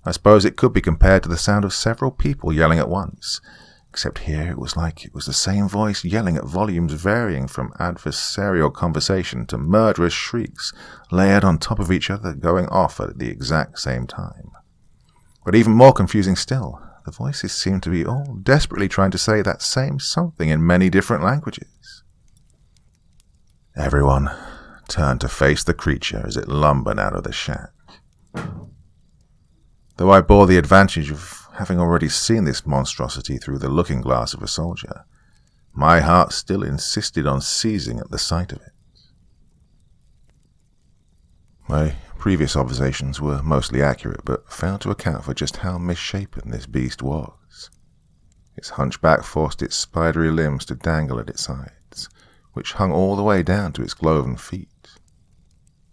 I suppose it could be compared to the sound of several people yelling at once, except here it was like it was the same voice yelling at volumes varying from adversarial conversation to murderous shrieks layered on top of each other going off at the exact same time. But even more confusing still, the voices seemed to be all desperately trying to say that same something in many different languages. Everyone turned to face the creature as it lumbered out of the shack. Though I bore the advantage of having already seen this monstrosity through the looking glass of a soldier, my heart still insisted on seizing at the sight of it. My previous observations were mostly accurate, but failed to account for just how misshapen this beast was. Its hunchback forced its spidery limbs to dangle at its sides, which hung all the way down to its cloven feet.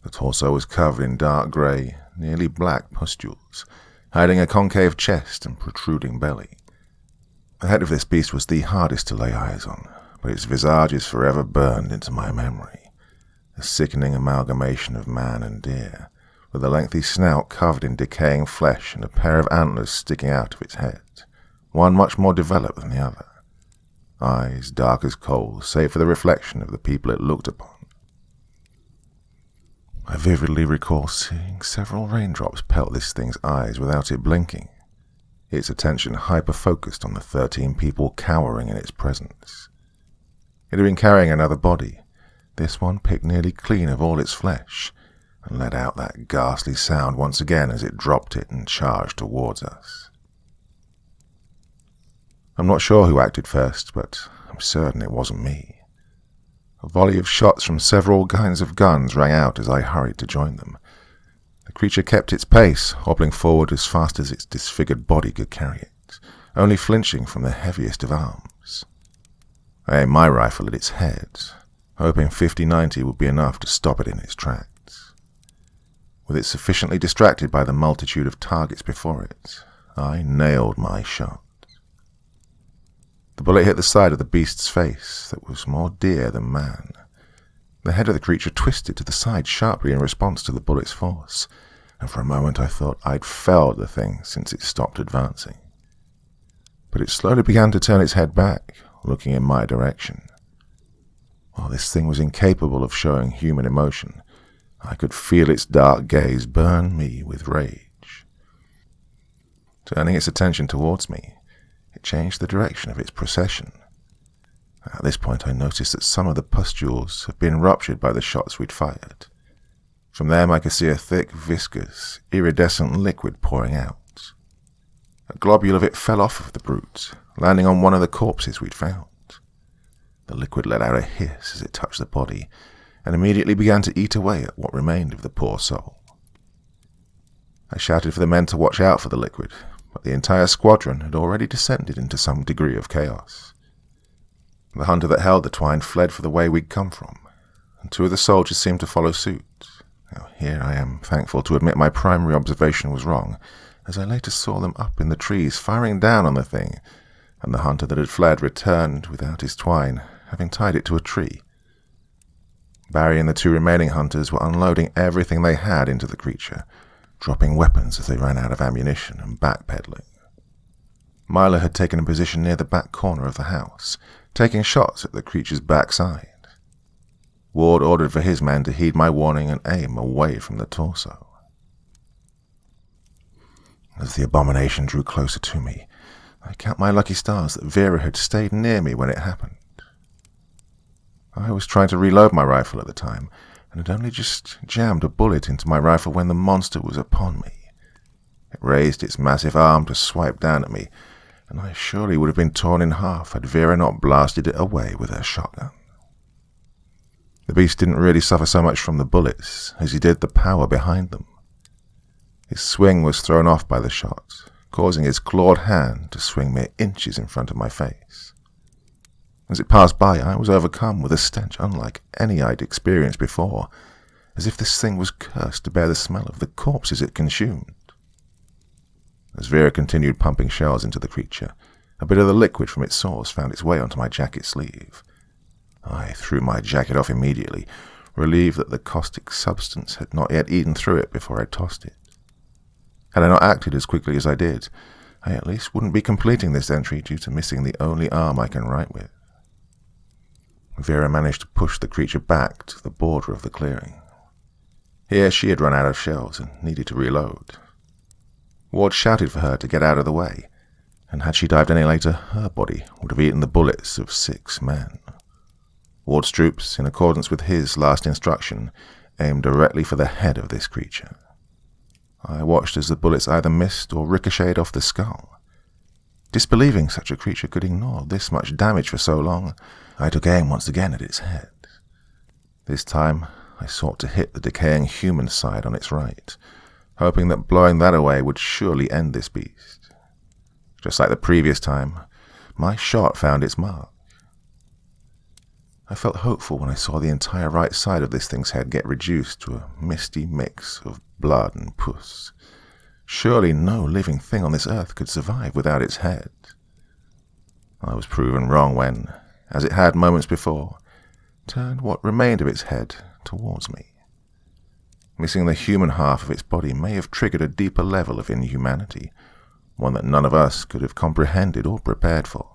The torso was covered in dark grey, nearly black pustules, hiding a concave chest and protruding belly. The head of this beast was the hardest to lay eyes on, but its visage is forever burned into my memory, a sickening amalgamation of man and deer, with a lengthy snout covered in decaying flesh and a pair of antlers sticking out of its head, one much more developed than the other. Eyes dark as coal, save for the reflection of the people it looked upon. I vividly recall seeing several raindrops pelt this thing's eyes without it blinking, its attention hyper-focused on the 13 people cowering in its presence. It had been carrying another body, this one picked nearly clean of all its flesh, and let out that ghastly sound once again as it dropped it and charged towards us. I'm not sure who acted first, but I'm certain it wasn't me. A volley of shots from several kinds of guns rang out as I hurried to join them. The creature kept its pace, hobbling forward as fast as its disfigured body could carry it, only flinching from the heaviest of arms. I aimed my rifle at its head, hoping 50-90 would be enough to stop it in its tracks. With it sufficiently distracted by the multitude of targets before it, I nailed my shot. The bullet hit the side of the beast's face that was more deer than man. The head of the creature twisted to the side sharply in response to the bullet's force, and for a moment I thought I'd felled the thing since it stopped advancing. But it slowly began to turn its head back, looking in my direction. While this thing was incapable of showing human emotion, I could feel its dark gaze burn me with rage. Turning its attention towards me, it changed the direction of its procession. At this point I noticed that some of the pustules had been ruptured by the shots we'd fired. From them I could see a thick, viscous, iridescent liquid pouring out. A globule of it fell off of the brute, landing on one of the corpses we'd found. The liquid let out a hiss as it touched the body, and immediately began to eat away at what remained of the poor soul. I shouted for the men to watch out for the liquid, but the entire squadron had already descended into some degree of chaos. The hunter that held the twine fled for the way we'd come from, and 2 of the soldiers seemed to follow suit. Now, here I am thankful to admit my primary observation was wrong, as I later saw them up in the trees firing down on the thing, and the hunter that had fled returned without his twine, having tied it to a tree. Barry and the 2 remaining hunters were unloading everything they had into the creature, dropping weapons as they ran out of ammunition and backpedaling. Myla had taken a position near the back corner of the house, taking shots at the creature's backside. Ward ordered for his men to heed my warning and aim away from the torso. As the abomination drew closer to me, I count my lucky stars that Vera had stayed near me when it happened. I was trying to reload my rifle at the time, and had only just jammed a bullet into my rifle when the monster was upon me. It raised its massive arm to swipe down at me, and I surely would have been torn in half had Vera not blasted it away with her shotgun. The beast didn't really suffer so much from the bullets as he did the power behind them. His swing was thrown off by the shot, causing his clawed hand to swing mere inches in front of my face. As it passed by, I was overcome with a stench unlike any I'd experienced before, as if this thing was cursed to bear the smell of the corpses it consumed. As Vera continued pumping shells into the creature, a bit of the liquid from its source found its way onto my jacket sleeve. I threw my jacket off immediately, relieved that the caustic substance had not yet eaten through it before I tossed it. Had I not acted as quickly as I did, I at least wouldn't be completing this entry due to missing the only arm I can write with. Vera managed to push the creature back to the border of the clearing. Here she had run out of shells and needed to reload. Ward shouted for her to get out of the way, and had she dived any later, her body would have eaten the bullets of 6 men. Ward's troops, in accordance with his last instruction, aimed directly for the head of this creature. I watched as the bullets either missed or ricocheted off the skull. Disbelieving such a creature could ignore this much damage for so long, I took aim once again at its head. This time, I sought to hit the decaying human side on its right, hoping that blowing that away would surely end this beast. Just like the previous time, my shot found its mark. I felt hopeful when I saw the entire right side of this thing's head get reduced to a misty mix of blood and pus. Surely no living thing on this earth could survive without its head. I was proven wrong when, as it had moments before, turned what remained of its head towards me. Missing the human half of its body may have triggered a deeper level of inhumanity, one that none of us could have comprehended or prepared for.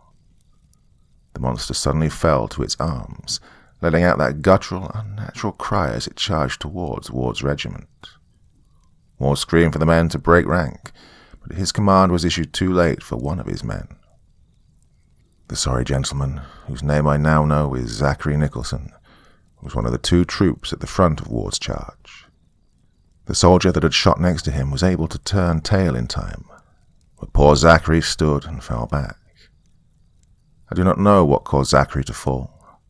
The monster suddenly fell to its arms, letting out that guttural, unnatural cry as it charged towards Ward's regiment. Ward screamed for the men to break rank, but his command was issued too late for one of his men. The sorry gentleman, whose name I now know is Zachary Nicholson, was one of the 2 troops at the front of Ward's charge. The soldier that had shot next to him was able to turn tail in time, but poor Zachary stood and fell back. I do not know what caused Zachary to fall,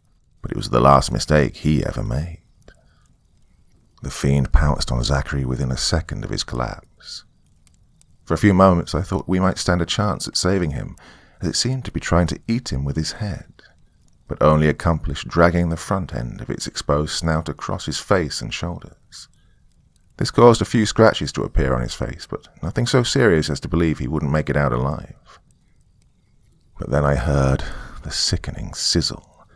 but it was the last mistake he ever made. The fiend pounced on Zachary within a second of his collapse. For a few moments I thought we might stand a chance at saving him, as it seemed to be trying to eat him with his head, but only accomplished dragging the front end of its exposed snout across his face and shoulders. This caused a few scratches to appear on his face, but nothing so serious as to believe he wouldn't make it out alive. But then I heard the sickening sizzle,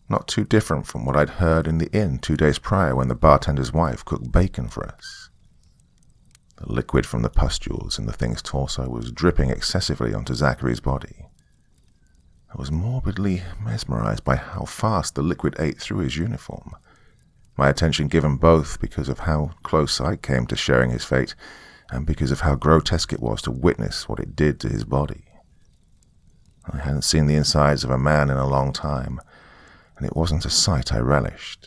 not too different from what I'd heard in the inn 2 days prior when the bartender's wife cooked bacon for us. The liquid from the pustules in the thing's torso was dripping excessively onto Zachary's body. I was morbidly mesmerized by how fast the liquid ate through his uniform, my attention given both because of how close I came to sharing his fate and because of how grotesque it was to witness what it did to his body. I hadn't seen the insides of a man in a long time, and it wasn't a sight I relished.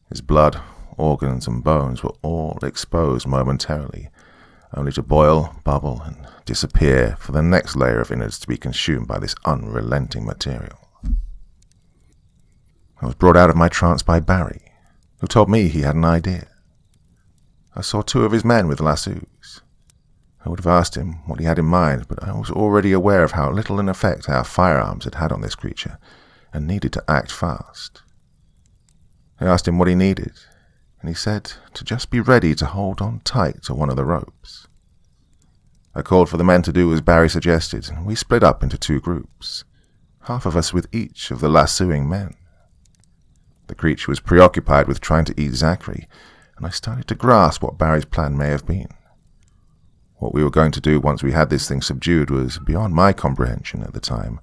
His blood, organs, and bones were all exposed momentarily, only to boil, bubble, and disappear for the next layer of innards to be consumed by this unrelenting material. I was brought out of my trance by Barry, who told me he had an idea. I saw 2 of his men with lassos. I would have asked him what he had in mind, but I was already aware of how little an effect our firearms had had on this creature, and needed to act fast. I asked him what he needed, and he said to just be ready to hold on tight to one of the ropes. I called for the men to do as Barry suggested, and we split up into 2 groups, half of us with each of the lassoing men. The creature was preoccupied with trying to eat Zachary, and I started to grasp what Barry's plan may have been. What we were going to do once we had this thing subdued was beyond my comprehension at the time,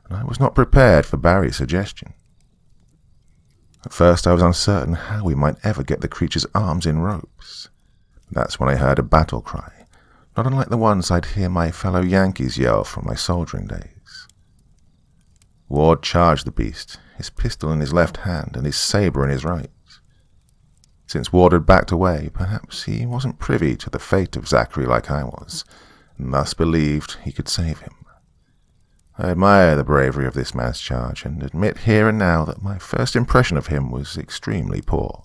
and I was not prepared for Barry's suggestion. At first I was uncertain how we might ever get the creature's arms in ropes. That's when I heard a battle cry, not unlike the ones I'd hear my fellow Yankees yell from my soldiering days. Ward charged the beast, his pistol in his left hand and his saber in his right. Since Ward had backed away, perhaps he wasn't privy to the fate of Zachary like I was, and thus believed he could save him. I admire the bravery of this man's charge, and admit here and now that my first impression of him was extremely poor.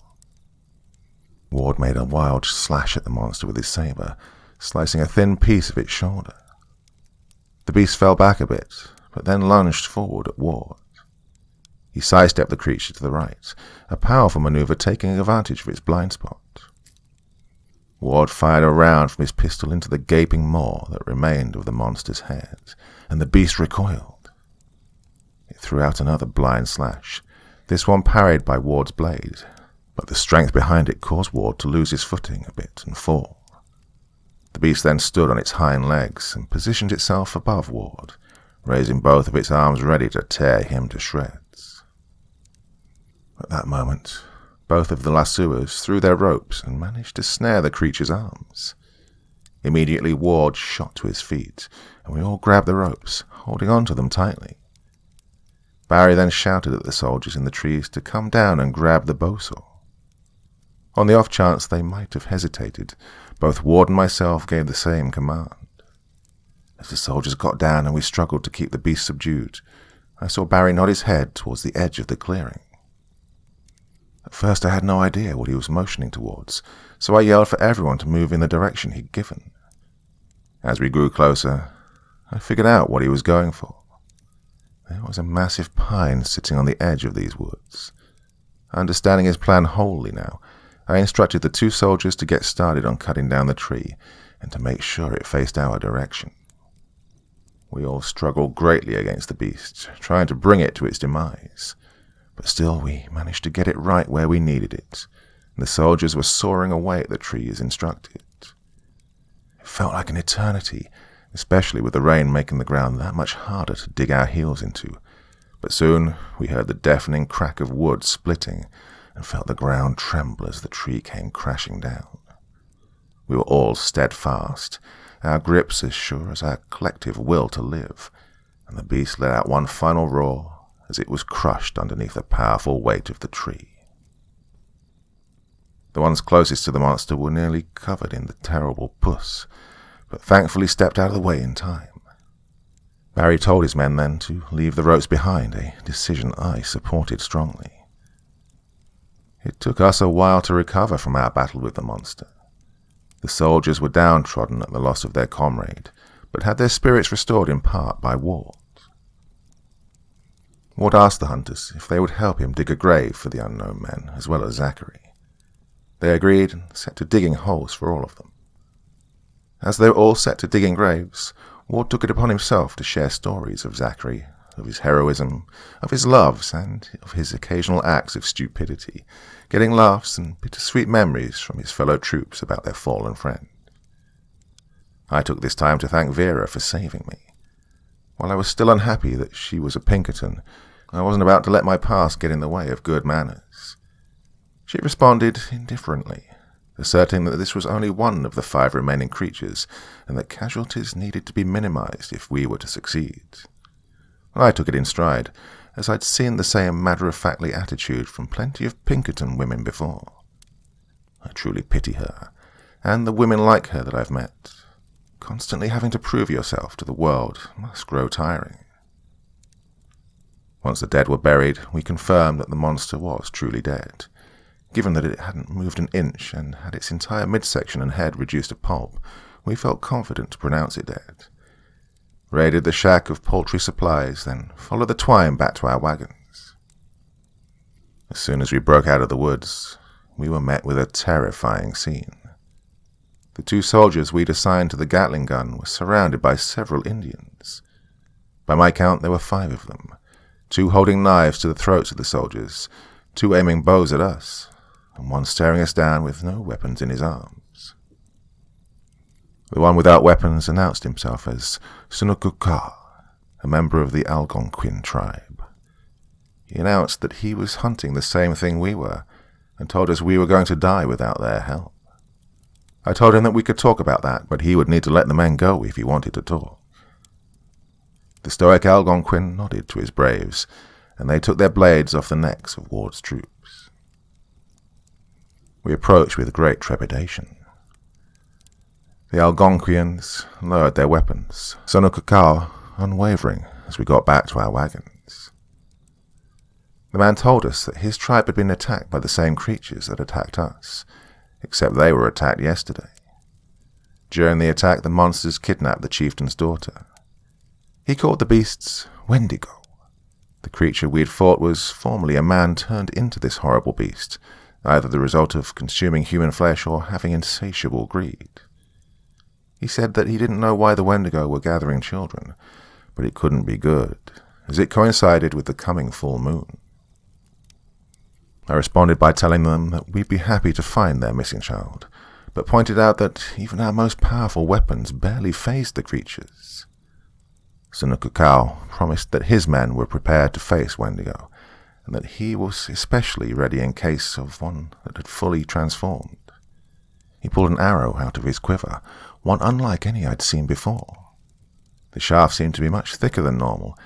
Ward made a wild slash at the monster with his saber, slicing a thin piece of its shoulder. The beast fell back a bit, but then lunged forward at Ward. He sidestepped the creature to the right, a powerful maneuver taking advantage of its blind spot. Ward fired a round from his pistol into the gaping maw that remained of the monster's head, and the beast recoiled. It threw out another blind slash, this one parried by Ward's blade, but the strength behind it caused Ward to lose his footing a bit and fall. The beast then stood on its hind legs and positioned itself above Ward, raising both of its arms ready to tear him to shreds. At that moment, both of the lassoers threw their ropes and managed to snare the creature's arms. Immediately Ward shot to his feet, and we all grabbed the ropes, holding on to them tightly. Barry then shouted at the soldiers in the trees to come down and grab the bowsaw. On the off chance they might have hesitated, both Ward and myself gave the same command. As the soldiers got down and we struggled to keep the beast subdued, I saw Barry nod his head towards the edge of the clearing. At first I had no idea what he was motioning towards, so I yelled for everyone to move in the direction he'd given. As we grew closer, I figured out what he was going for. There was a massive pine sitting on the edge of these woods. Understanding his plan wholly now, I instructed the two soldiers to get started on cutting down the tree and to make sure it faced our direction. We all struggled greatly against the beast, trying to bring it to its demise. But still we managed to get it right where we needed it, and the soldiers were sawing away at the tree as instructed. It felt like an eternity, especially with the rain making the ground that much harder to dig our heels into, but soon we heard the deafening crack of wood splitting and felt the ground tremble as the tree came crashing down. We were all steadfast, our grips as sure as our collective will to live, and the beast let out one final roar as it was crushed underneath the powerful weight of the tree. The ones closest to the monster were nearly covered in the terrible pus, but thankfully stepped out of the way in time. Barry told his men then to leave the ropes behind, a decision I supported strongly. It took us a while to recover from our battle with the monster. The soldiers were downtrodden at the loss of their comrade, but had their spirits restored in part by Ward. Ward asked the hunters if they would help him dig a grave for the unknown men, as well as Zachary. They agreed and set to digging holes for all of them. As they were all set to digging graves, Ward took it upon himself to share stories of Zachary, of his heroism, of his loves, and of his occasional acts of stupidity, getting laughs and bittersweet memories from his fellow troops about their fallen friend. I took this time to thank Vera for saving me. While I was still unhappy that she was a Pinkerton, I wasn't about to let my past get in the way of good manners. She responded indifferently, asserting that this was only one of the 5 remaining creatures, and that casualties needed to be minimized if we were to succeed. I took it in stride, as I'd seen the same matter-of-factly attitude from plenty of Pinkerton women before. I truly pity her, and the women like her that I've met. Constantly having to prove yourself to the world must grow tiring. Once the dead were buried, we confirmed that the monster was truly dead. Given that it hadn't moved an inch and had its entire midsection and head reduced to pulp, we felt confident to pronounce it dead. Raided the shack of poultry supplies, then followed the twine back to our wagons. As soon as we broke out of the woods, we were met with a terrifying scene. The 2 soldiers we'd assigned to the Gatling gun were surrounded by several Indians. By my count, there were 5 of them, 2 holding knives to the throats of the soldiers, 2 aiming bows at us, and 1 staring us down with no weapons in his arms. The one without weapons announced himself as Sunukuka, a member of the Algonquin tribe. He announced that he was hunting the same thing we were, and told us we were going to die without their help. I told him that we could talk about that, but he would need to let the men go if he wanted to talk. The stoic Algonquin nodded to his braves, and they took their blades off the necks of Ward's troops. We approached with great trepidation. The Algonquians lowered their weapons, Sonokakawa unwavering as we got back to our wagons. The man told us that his tribe had been attacked by the same creatures that attacked us, except they were attacked yesterday. During the attack, the monsters kidnapped the chieftain's daughter. He called the beasts Wendigo. The creature we had thought was formerly a man turned into this horrible beast, either the result of consuming human flesh or having insatiable greed. He said that he didn't know why the Wendigo were gathering children, but it couldn't be good, as it coincided with the coming full moon. I responded by telling them that we'd be happy to find their missing child, but pointed out that even our most powerful weapons barely fazed the creatures. Sunukukau promised that his men were prepared to face Wendigo, and that he was especially ready in case of one that had fully transformed. He pulled an arrow out of his quiver, one unlike any I'd seen before. The shaft seemed to be much thicker than normal,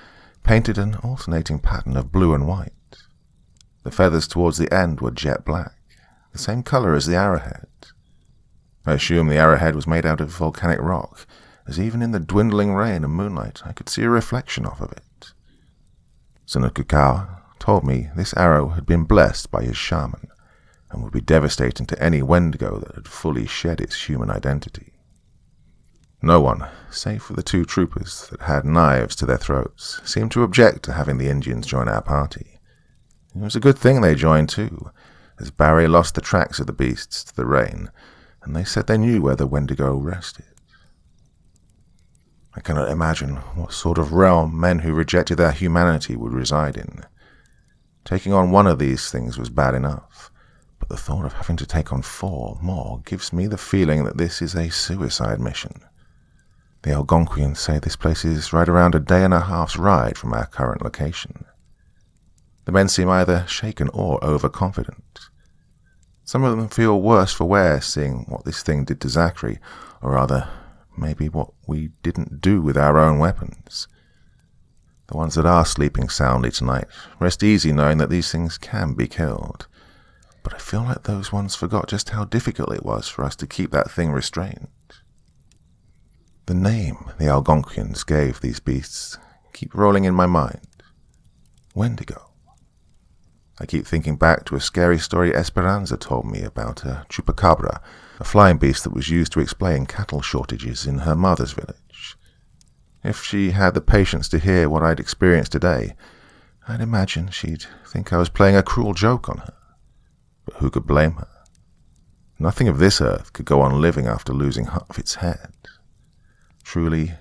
painted an alternating pattern of blue and white. The feathers towards the end were jet black, the same color as the arrowhead. I assumed the arrowhead was made out of volcanic rock, as even in the dwindling rain and moonlight I could see a reflection off of it. Sunukukau told me this arrow had been blessed by his shaman, and would be devastating to any Wendigo that had fully shed its human identity. No one, save for the two troopers that had knives to their throats, seemed to object to having the Indians join our party. It was a good thing they joined too, as Barry lost the tracks of the beasts to the rain, and they said they knew where the Wendigo rested. I cannot imagine what sort of realm men who rejected their humanity would reside in. Taking on one of these things was bad enough, but the thought of having to take on 4 more gives me the feeling that this is a suicide mission. The Algonquians say this place is right around a day and a half's ride from our current location. The men seem either shaken or overconfident. Some of them feel worse for wear seeing what this thing did to Zachary, or rather, maybe what we didn't do with our own weapons. The ones that are sleeping soundly tonight rest easy knowing that these things can be killed. But I feel like those ones forgot just how difficult it was for us to keep that thing restrained. The name the Algonquians gave these beasts keep rolling in my mind. Wendigo. I keep thinking back to a scary story Esperanza told me about a chupacabra, a flying beast that was used to explain cattle shortages in her mother's village. If she had the patience to hear what I'd experienced today, I'd imagine she'd think I was playing a cruel joke on her. But who could blame her? Nothing of this earth could go on living after losing half its head. Truly,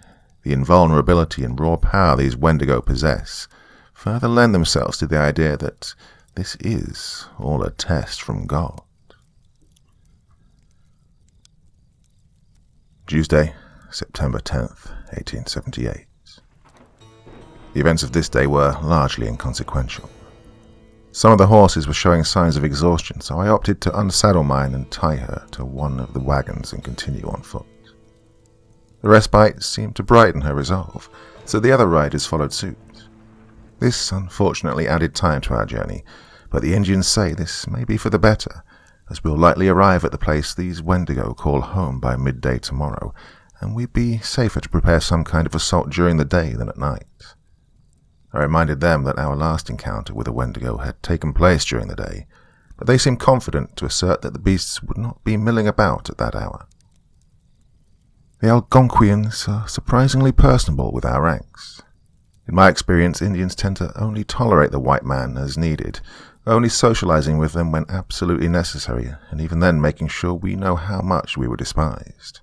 the invulnerability and raw power these Wendigo possess further lend themselves to the idea that this is all a test from God. Tuesday, September 10th, 1878. The events of this day were largely inconsequential. Some of the horses were showing signs of exhaustion, so I opted to unsaddle mine and tie her to one of the wagons and continue on foot. The respite seemed to brighten her resolve, so the other riders followed suit. This unfortunately added time to our journey, but the Indians say this may be for the better, as we'll likely arrive at the place these Wendigo call home by midday tomorrow, and we'd be safer to prepare some kind of assault during the day than at night. I reminded them that our last encounter with a Wendigo had taken place during the day, but they seemed confident to assert that the beasts would not be milling about at that hour. The Algonquians are surprisingly personable with our ranks. In my experience, Indians tend to only tolerate the white man as needed, only socializing with them when absolutely necessary, and even then making sure we know how much we were despised.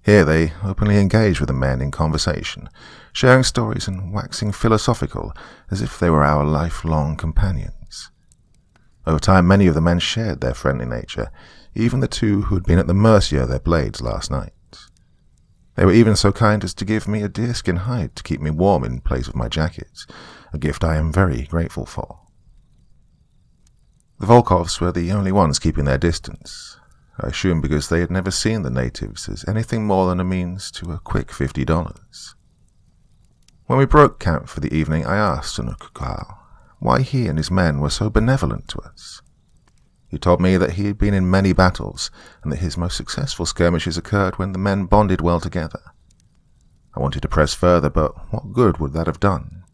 Here they openly engage with the men in conversation, sharing stories and waxing philosophical as if they were our lifelong companions. Over time, many of the men shared their friendly nature, even the two who had been at the mercy of their blades last night. They were even so kind as to give me a deerskin hide to keep me warm in place of my jacket, a gift I am very grateful for. The Volkovs were the only ones keeping their distance, I assume because they had never seen the natives as anything more than a means to a quick $50. When we broke camp for the evening, I asked Sunukukau why he and his men were so benevolent to us. He told me that he had been in many battles, and that his most successful skirmishes occurred when the men bonded well together. I wanted to press further, but what good would that have done?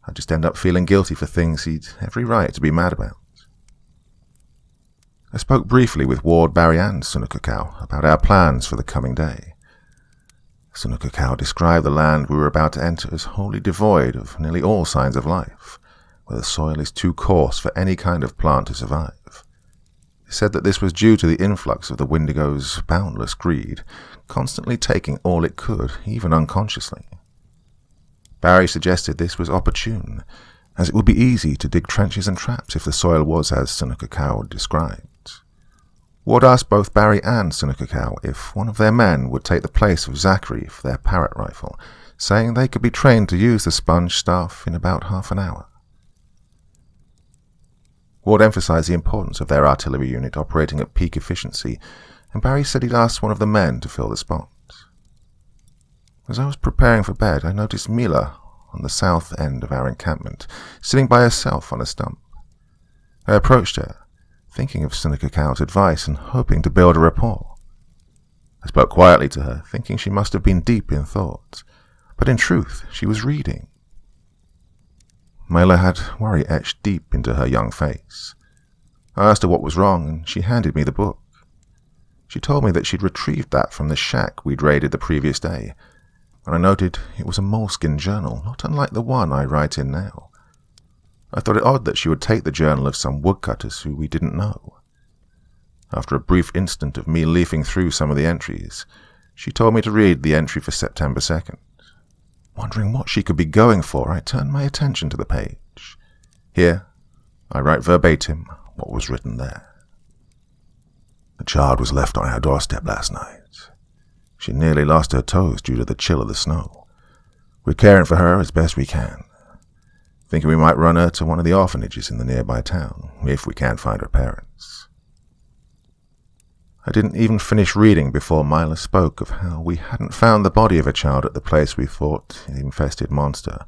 I'd just end up feeling guilty for things he'd every right to be mad about. I spoke briefly with Ward, Barry, and Sunukukau about our plans for the coming day. Seneca Cow described the land we were about to enter as wholly devoid of nearly all signs of life, where the soil is too coarse for any kind of plant to survive. He said that this was due to the influx of the Wendigo's boundless greed, constantly taking all it could, even unconsciously. Barry suggested this was opportune, as it would be easy to dig trenches and traps if the soil was as Seneca Cow described. Ward asked both Barry and Seneca Cow if one of their men would take the place of Zachary for their parrot rifle, saying they could be trained to use the sponge staff in about half an hour. Ward emphasized the importance of their artillery unit operating at peak efficiency, and Barry said he'd asked one of the men to fill the spot. As I was preparing for bed, I noticed Mila on the south end of our encampment, sitting by herself on a stump. I approached her, thinking of Seneca Cow's advice and hoping to build a rapport. I spoke quietly to her, thinking she must have been deep in thought, but in truth she was reading. Mila had worry etched deep into her young face. I asked her what was wrong, and she handed me the book. She told me that she'd retrieved that from the shack we'd raided the previous day, and I noted it was a moleskin journal, not unlike the one I write in now. I thought it odd that she would take the journal of some woodcutters who we didn't know. After a brief instant of me leafing through some of the entries, she told me to read the entry for September 2nd. Wondering what she could be going for, I turned my attention to the page. Here, I write verbatim what was written there. The child was left on our doorstep last night. She nearly lost her toes due to the chill of the snow. We're caring for her as best we can, thinking we might run her to one of the orphanages in the nearby town, if we can't find her parents. I didn't even finish reading before Mila spoke of how we hadn't found the body of a child at the place we thought the infested monster.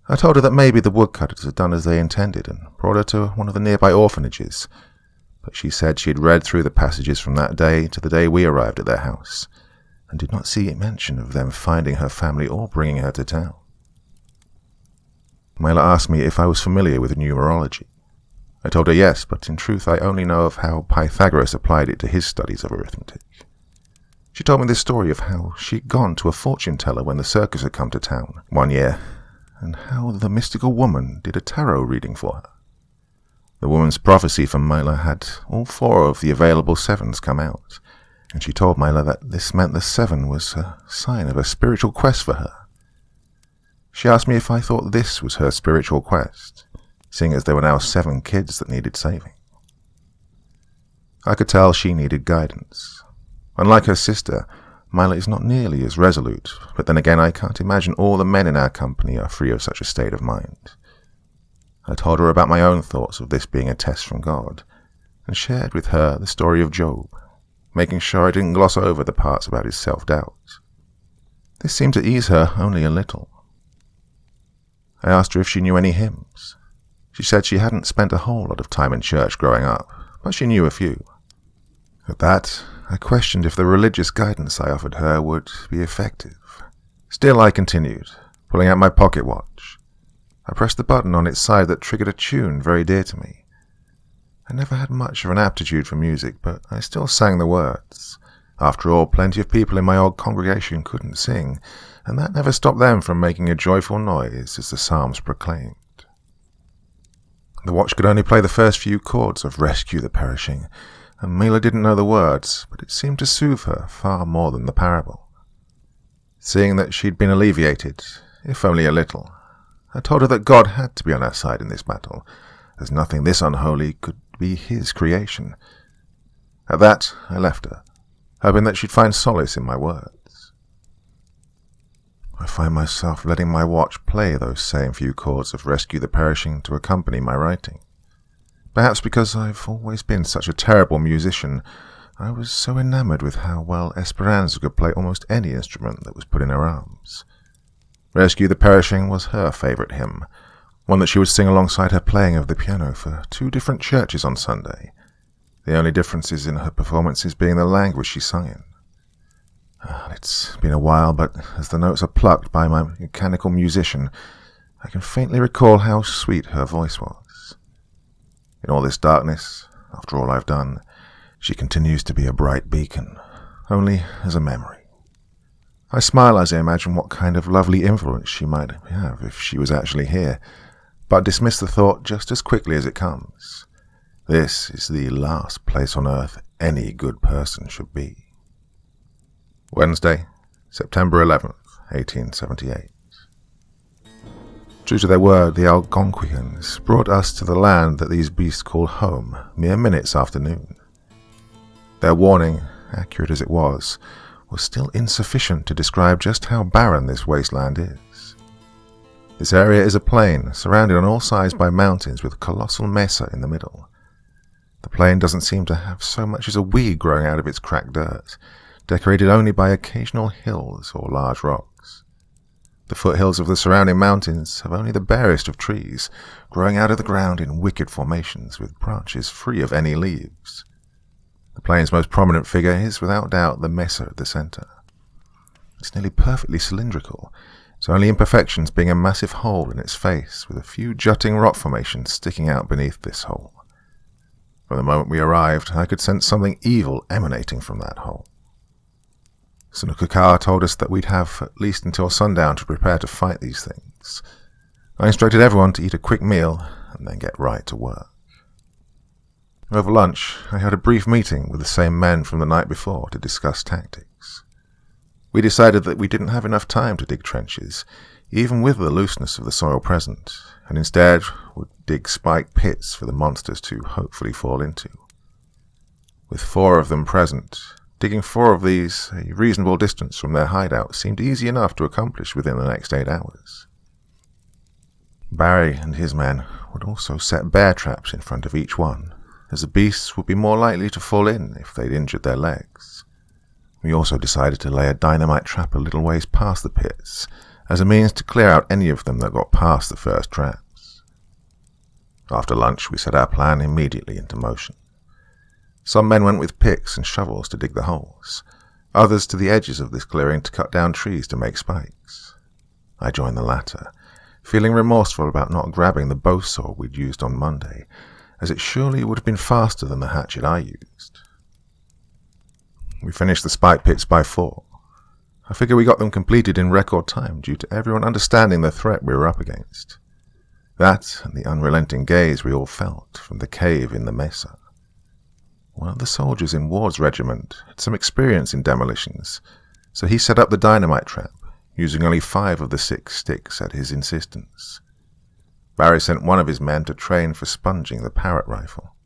I told her that maybe the woodcutters had done as they intended and brought her to one of the nearby orphanages, but she said she had read through the passages from that day to the day we arrived at their house, and did not see mention of them finding her family or bringing her to town. Mila asked me if I was familiar with numerology. I told her yes, but in truth I only know of how Pythagoras applied it to his studies of arithmetic. She told me this story of how she'd gone to a fortune-teller when the circus had come to town one year, and how the mystical woman did a tarot reading for her. The woman's prophecy from Mila had all 4 of the available 7s come out, and she told Mila that this meant the 7 was a sign of a spiritual quest for her. She asked me if I thought this was her spiritual quest, seeing as there were now 7 kids that needed saving. I could tell she needed guidance. Unlike her sister, Mila is not nearly as resolute, but then again I can't imagine all the men in our company are free of such a state of mind. I told her about my own thoughts of this being a test from God, and shared with her the story of Job, making sure I didn't gloss over the parts about his self-doubt. This seemed to ease her only a little. I asked her if she knew any hymns. She said she hadn't spent a whole lot of time in church growing up, but she knew a few. At that, I questioned if the religious guidance I offered her would be effective. Still, I continued, pulling out my pocket watch. I pressed the button on its side that triggered a tune very dear to me. I never had much of an aptitude for music, but I still sang the words. After all, plenty of people in my old congregation couldn't sing, and that never stopped them from making a joyful noise as the psalms proclaimed. The watch could only play the first few chords of Rescue the Perishing, and Mila didn't know the words, but it seemed to soothe her far more than the parable. Seeing that she'd been alleviated, if only a little, I told her that God had to be on our side in this battle, as nothing this unholy could be his creation. At that, I left her, hoping that she'd find solace in my words. I find myself letting my watch play those same few chords of Rescue the Perishing to accompany my writing. Perhaps because I've always been such a terrible musician, I was so enamored with how well Esperanza could play almost any instrument that was put in her arms. Rescue the Perishing was her favourite hymn, one that she would sing alongside her playing of the piano for 2 different churches on Sunday, the only differences in her performances being the language she sung in. It's been a while, but as the notes are plucked by my mechanical musician, I can faintly recall how sweet her voice was. In all this darkness, after all I've done, she continues to be a bright beacon, only as a memory. I smile as I imagine what kind of lovely influence she might have if she was actually here, but dismiss the thought just as quickly as it comes. This is the last place on earth any good person should be. Wednesday, September 11th, 1878. True to their word, the Algonquians brought us to the land that these beasts call home mere minutes after noon. Their warning, accurate as it was still insufficient to describe just how barren this wasteland is. This area is a plain, surrounded on all sides by mountains with a colossal mesa in the middle. The plain doesn't seem to have so much as a weed growing out of its cracked dirt, decorated only by occasional hills or large rocks. The foothills of the surrounding mountains have only the barest of trees, growing out of the ground in wicked formations with branches free of any leaves. The plain's most prominent figure is, without doubt, the mesa at the center. It's nearly perfectly cylindrical, its only imperfections being a massive hole in its face, with a few jutting rock formations sticking out beneath this hole. From the moment we arrived, I could sense something evil emanating from that hole. Sunukakawa told us that we'd have at least until sundown to prepare to fight these things. I instructed everyone to eat a quick meal and then get right to work. Over lunch, I had a brief meeting with the same men from the night before to discuss tactics. We decided that we didn't have enough time to dig trenches, even with the looseness of the soil present, and instead would dig spiked pits for the monsters to hopefully fall into. With 4 of them present, digging 4 of these a reasonable distance from their hideout seemed easy enough to accomplish within the next 8 hours. Barry and his men would also set bear traps in front of each one, as the beasts would be more likely to fall in if they'd injured their legs. We also decided to lay a dynamite trap a little ways past the pits, as a means to clear out any of them that got past the first traps. After lunch, we set our plan immediately into motion. Some men went with picks and shovels to dig the holes, others to the edges of this clearing to cut down trees to make spikes. I joined the latter, feeling remorseful about not grabbing the bow saw we'd used on Monday, as it surely would have been faster than the hatchet I used. We finished the spike pits by 4. I figure we got them completed in record time due to everyone understanding the threat we were up against. That and the unrelenting gaze we all felt from the cave in the mesa. One of the soldiers in Ward's regiment had some experience in demolitions, so he set up the dynamite trap, using only 5 of the 6 sticks at his insistence. Barry sent one of his men to train for sponging the parrot rifle.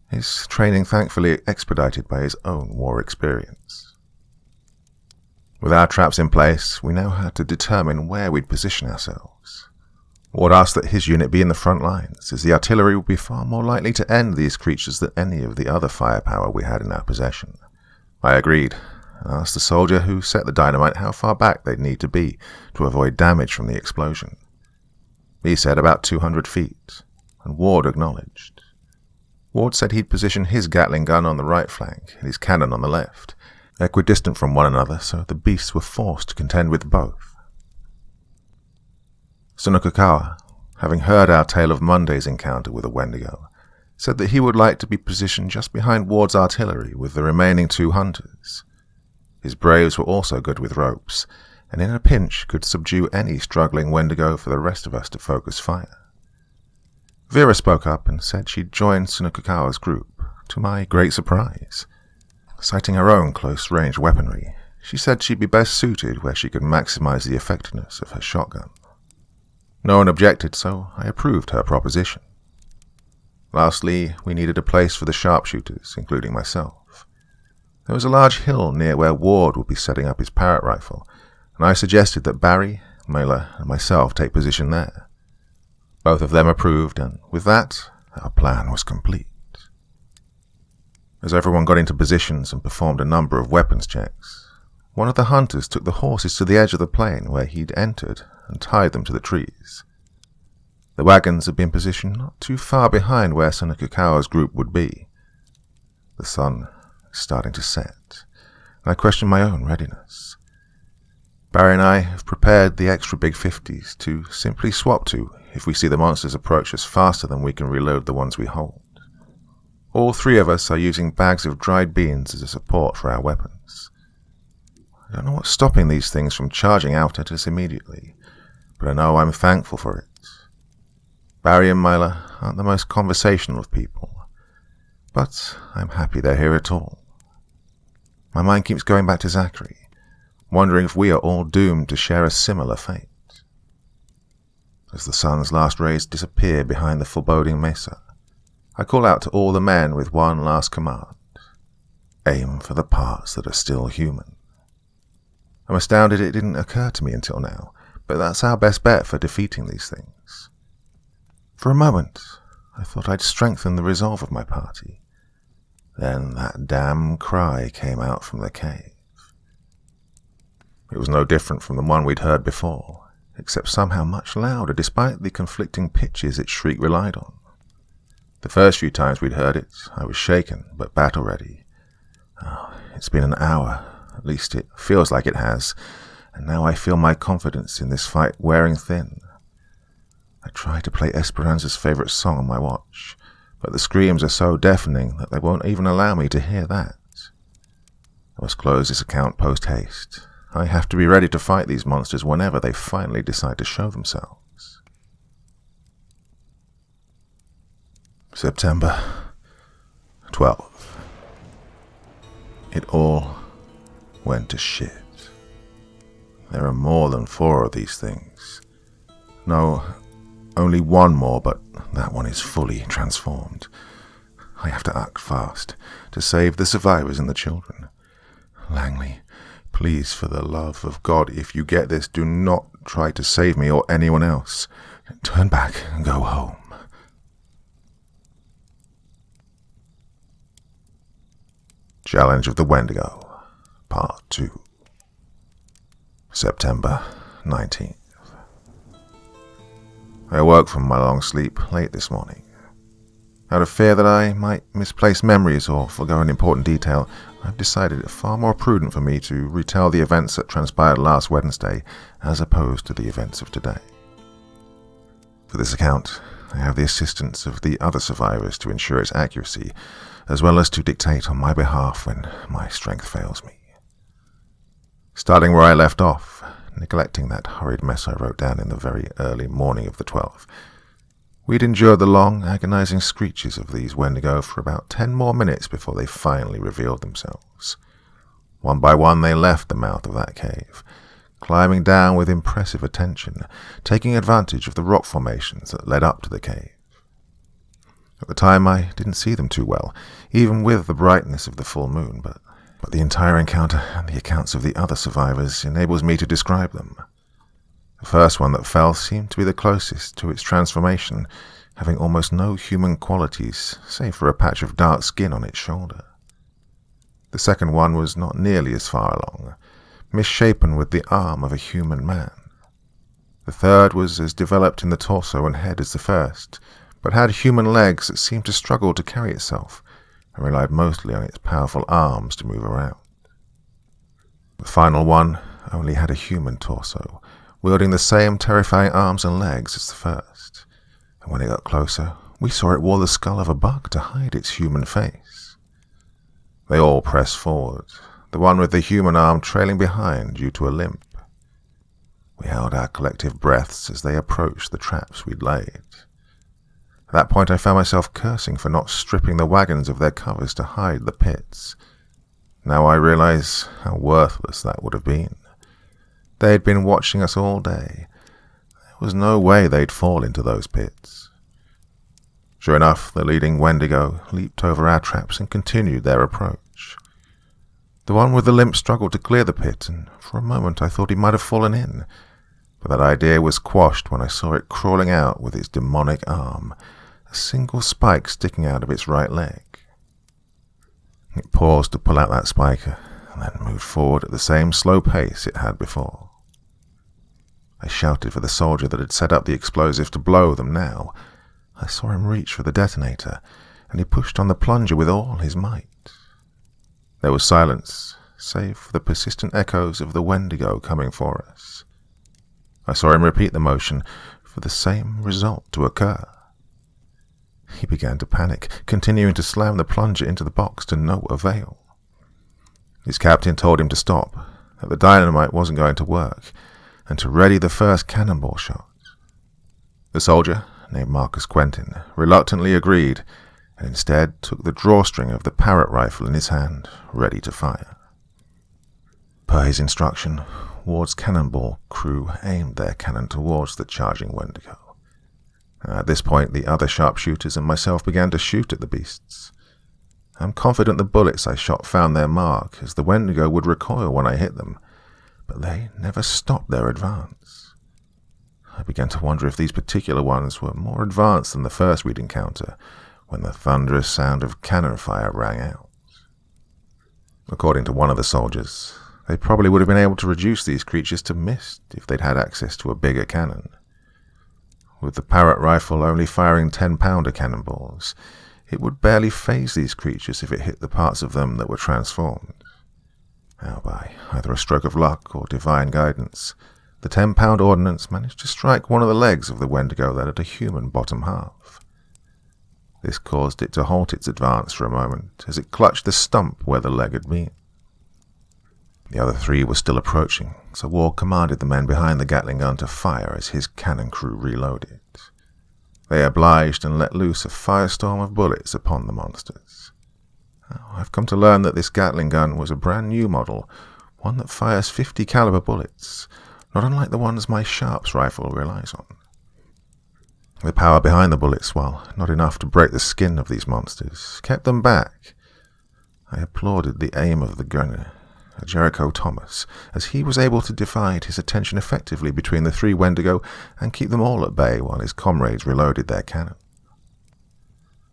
His training thankfully expedited by his own war experience. With our traps in place, we now had to determine where we'd position ourselves. Ward asked that his unit be in the front lines, as the artillery would be far more likely to end these creatures than any of the other firepower we had in our possession. I agreed, and asked the soldier who set the dynamite how far back they'd need to be to avoid damage from the explosion. He said about 200 feet, and Ward acknowledged. Ward said he'd position his Gatling gun on the right flank and his cannon on the left, equidistant from one another, so the beasts were forced to contend with both. Sunukakawa, having heard our tale of Monday's encounter with a Wendigo, said that he would like to be positioned just behind Ward's artillery with the remaining 2 hunters. His braves were also good with ropes, and in a pinch could subdue any struggling Wendigo for the rest of us to focus fire. Vera spoke up and said she'd joined Sunukakawa's group, to my great surprise. Citing her own close-range weaponry, she said she'd be best suited where she could maximize the effectiveness of her shotgun. No one objected, so I approved her proposition. Lastly, we needed a place for the sharpshooters, including myself. There was a large hill near where Ward would be setting up his parrot rifle, and I suggested that Barry, Mela, and myself take position there. Both of them approved, and with that, our plan was complete. As everyone got into positions and performed a number of weapons checks, one of the hunters took the horses to the edge of the plain where he'd entered and tied them to the trees. The wagons had been positioned not too far behind where Sunukakawa's group would be. The sun was starting to set, and I questioned my own readiness. Barry and I have prepared the extra big 50s to simply swap to if we see the monsters approach us faster than we can reload the ones we hold. All 3 of us are using bags of dried beans as a support for our weapons. I don't know what's stopping these things from charging out at us immediately, but I know I'm thankful for it. Barry and Myla aren't the most conversational of people, but I'm happy they're here at all. My mind keeps going back to Zachary, wondering if we are all doomed to share a similar fate. As the sun's last rays disappear behind the foreboding mesa, I call out to all the men with one last command: aim for the parts that are still human. I'm astounded it didn't occur to me until now, but that's our best bet for defeating these things. For a moment, I thought I'd strengthen the resolve of my party. Then that damn cry came out from the cave. It was no different from the one we'd heard before, except somehow much louder despite the conflicting pitches its shriek relied on. The first few times we'd heard it, I was shaken but battle-ready. It's been an hour, at least it feels like it has, and now I feel my confidence in this fight wearing thin. I try to play Esperanza's favorite song on my watch, but the screams are so deafening that they won't even allow me to hear that. I must close this account post-haste. I have to be ready to fight these monsters whenever they finally decide to show themselves. September 12th. It all went to shit. There are more than 4 of these things. No, only one more, but that one is fully transformed. I have to act fast to save the survivors and the children. Langley, please, for the love of God, if you get this, do not try to save me or anyone else. Turn back and go home. Challenge of the Wendigo, Part 2. September 19th. I awoke from my long sleep late this morning. Out of fear that I might misplace memories or forgo an important detail, I've decided it far more prudent for me to retell the events that transpired last Wednesday as opposed to the events of today. For this account, I have the assistance of the other survivors to ensure its accuracy, as well as to dictate on my behalf when my strength fails me. Starting where I left off, neglecting that hurried mess I wrote down in the very early morning of the 12th, we'd endured the long, agonizing screeches of these Wendigo for about 10 more minutes before they finally revealed themselves. One by one they left the mouth of that cave, climbing down with impressive attention, taking advantage of the rock formations that led up to the cave. At the time I didn't see them too well, even with the brightness of the full moon, but the entire encounter and the accounts of the other survivors enables me to describe them. The first one that fell seemed to be the closest to its transformation, having almost no human qualities, save for a patch of dark skin on its shoulder. The second one was not nearly as far along, misshapen with the arm of a human man. The third was as developed in the torso and head as the first, but had human legs that seemed to struggle to carry itself, and relied mostly on its powerful arms to move around. The final one only had a human torso, wielding the same terrifying arms and legs as the first, and when it got closer, we saw it wore the skull of a bug to hide its human face. They all pressed forward, the one with the human arm trailing behind due to a limp. We held our collective breaths as they approached the traps we'd laid. At that point I found myself cursing for not stripping the wagons of their covers to hide the pits. Now I realize how worthless that would have been. They had been watching us all day. There was no way they'd fall into those pits. Sure enough, the leading Wendigo leaped over our traps and continued their approach. The one with the limp struggled to clear the pit, and for a moment I thought he might have fallen in, but that idea was quashed when I saw it crawling out with its demonic arm, a single spike sticking out of its right leg. It paused to pull out that spike, and then moved forward at the same slow pace it had before. I shouted for the soldier that had set up the explosive to blow them now. I saw him reach for the detonator, and he pushed on the plunger with all his might. There was silence, save for the persistent echoes of the Wendigo coming for us. I saw him repeat the motion for the same result to occur. He began to panic, continuing to slam the plunger into the box to no avail. His captain told him to stop, that the dynamite wasn't going to work, and to ready the first cannonball shot. The soldier, named Marcus Quentin, reluctantly agreed, and instead took the drawstring of the parrot rifle in his hand, ready to fire. Per his instruction, Ward's cannonball crew aimed their cannon towards the charging Wendigo. At this point, the other sharpshooters and myself began to shoot at the beasts. I'm confident the bullets I shot found their mark, as the Wendigo would recoil when I hit them, but they never stopped their advance. I began to wonder if these particular ones were more advanced than the first we'd encounter, when the thunderous sound of cannon fire rang out. According to one of the soldiers, they probably would have been able to reduce these creatures to mist if they'd had access to a bigger cannon. With the parrot rifle only firing 10-pounder cannonballs, it would barely faze these creatures if it hit the parts of them that were transformed. Now, by either a stroke of luck or divine guidance, the 10-pound ordnance managed to strike one of the legs of the Wendigo that had a human bottom half. This caused it to halt its advance for a moment, as it clutched the stump where the leg had been. The other three were still approaching, so Ward commanded the men behind the Gatling gun to fire as his cannon crew reloaded. They obliged and let loose a firestorm of bullets upon the monsters. Now, I've come to learn that this Gatling gun was a brand new model, one that fires 50 caliber bullets, not unlike the ones my Sharps rifle relies on. The power behind the bullets, while not enough to break the skin of these monsters, kept them back. I applauded the aim of the gunner, Jericho Thomas, as he was able to divide his attention effectively between the three Wendigo and keep them all at bay while his comrades reloaded their cannon.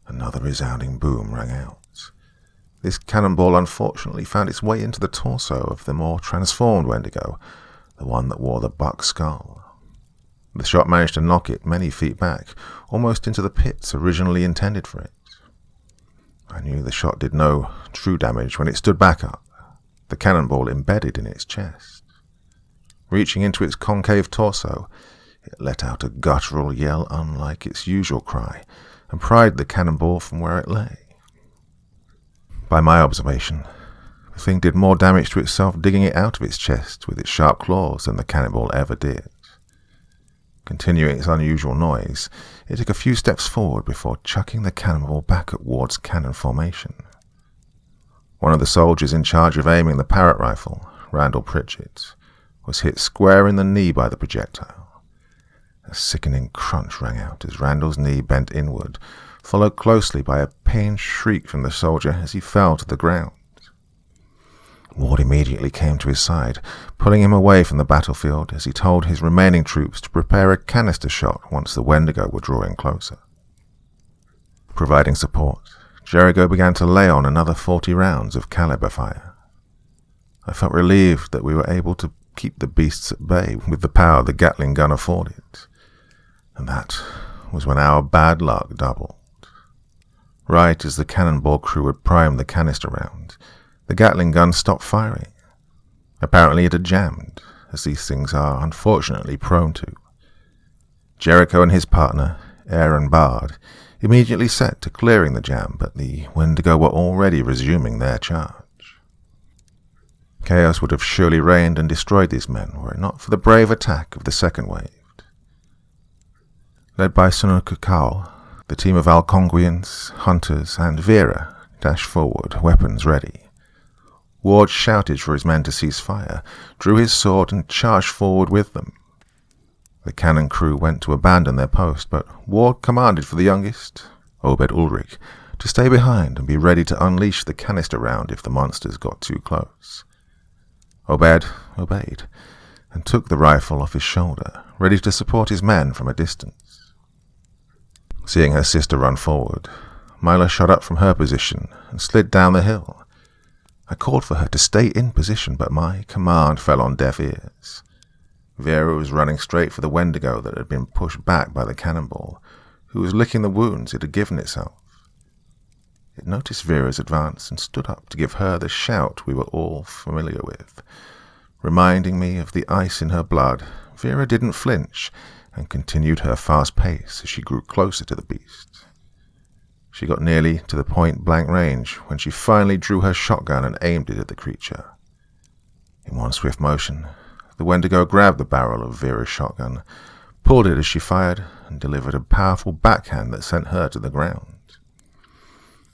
Another resounding boom rang out. This cannonball unfortunately found its way into the torso of the more transformed Wendigo, the one that wore the buck skull. The shot managed to knock it many feet back, almost into the pits originally intended for it. I knew the shot did no true damage when it stood back up, the cannonball embedded in its chest. Reaching into its concave torso, it let out a guttural yell unlike its usual cry, and pried the cannonball from where it lay. By my observation, the thing did more damage to itself digging it out of its chest with its sharp claws than the cannonball ever did. Continuing its unusual noise, it took a few steps forward before chucking the cannonball back at Ward's cannon formation. One of the soldiers in charge of aiming the parrot rifle, Randall Pritchett, was hit square in the knee by the projectile. A sickening crunch rang out as Randall's knee bent inward, followed closely by a pained shriek from the soldier as he fell to the ground. Ward immediately came to his side, pulling him away from the battlefield as he told his remaining troops to prepare a canister shot once the Wendigo were drawing closer. Providing support, Jericho began to lay on another 40 rounds of caliber fire. I felt relieved that we were able to keep the beasts at bay with the power the Gatling gun afforded, and that was when our bad luck doubled. Right as the cannonball crew had primed the canister round, the Gatling gun stopped firing. Apparently it had jammed, as these things are unfortunately prone to. Jericho and his partner, Aaron Bard, immediately set to clearing the jam, but the Wendigo were already resuming their charge. Chaos would have surely reigned and destroyed these men were it not for the brave attack of the second wave. Led by Sunukakao, the team of Algonquians, hunters, and Vera dashed forward, weapons ready. Ward shouted for his men to cease fire, drew his sword, and charged forward with them. The cannon crew went to abandon their post, but Ward commanded for the youngest, Obed Ulrich, to stay behind and be ready to unleash the canister round if the monsters got too close. Obed obeyed, and took the rifle off his shoulder, ready to support his men from a distance. Seeing her sister run forward, Mila shot up from her position and slid down the hill. I called for her to stay in position, but my command fell on deaf ears. Vera was running straight for the Wendigo that had been pushed back by the cannonball, who was licking the wounds it had given itself. It noticed Vera's advance and stood up to give her the shout we were all familiar with. Reminding me of the ice in her blood, Vera didn't flinch and continued her fast pace as she grew closer to the beast. She got nearly to the point-blank range when she finally drew her shotgun and aimed it at the creature. In one swift motion, the Wendigo grabbed the barrel of Vera's shotgun, pulled it as she fired, and delivered a powerful backhand that sent her to the ground.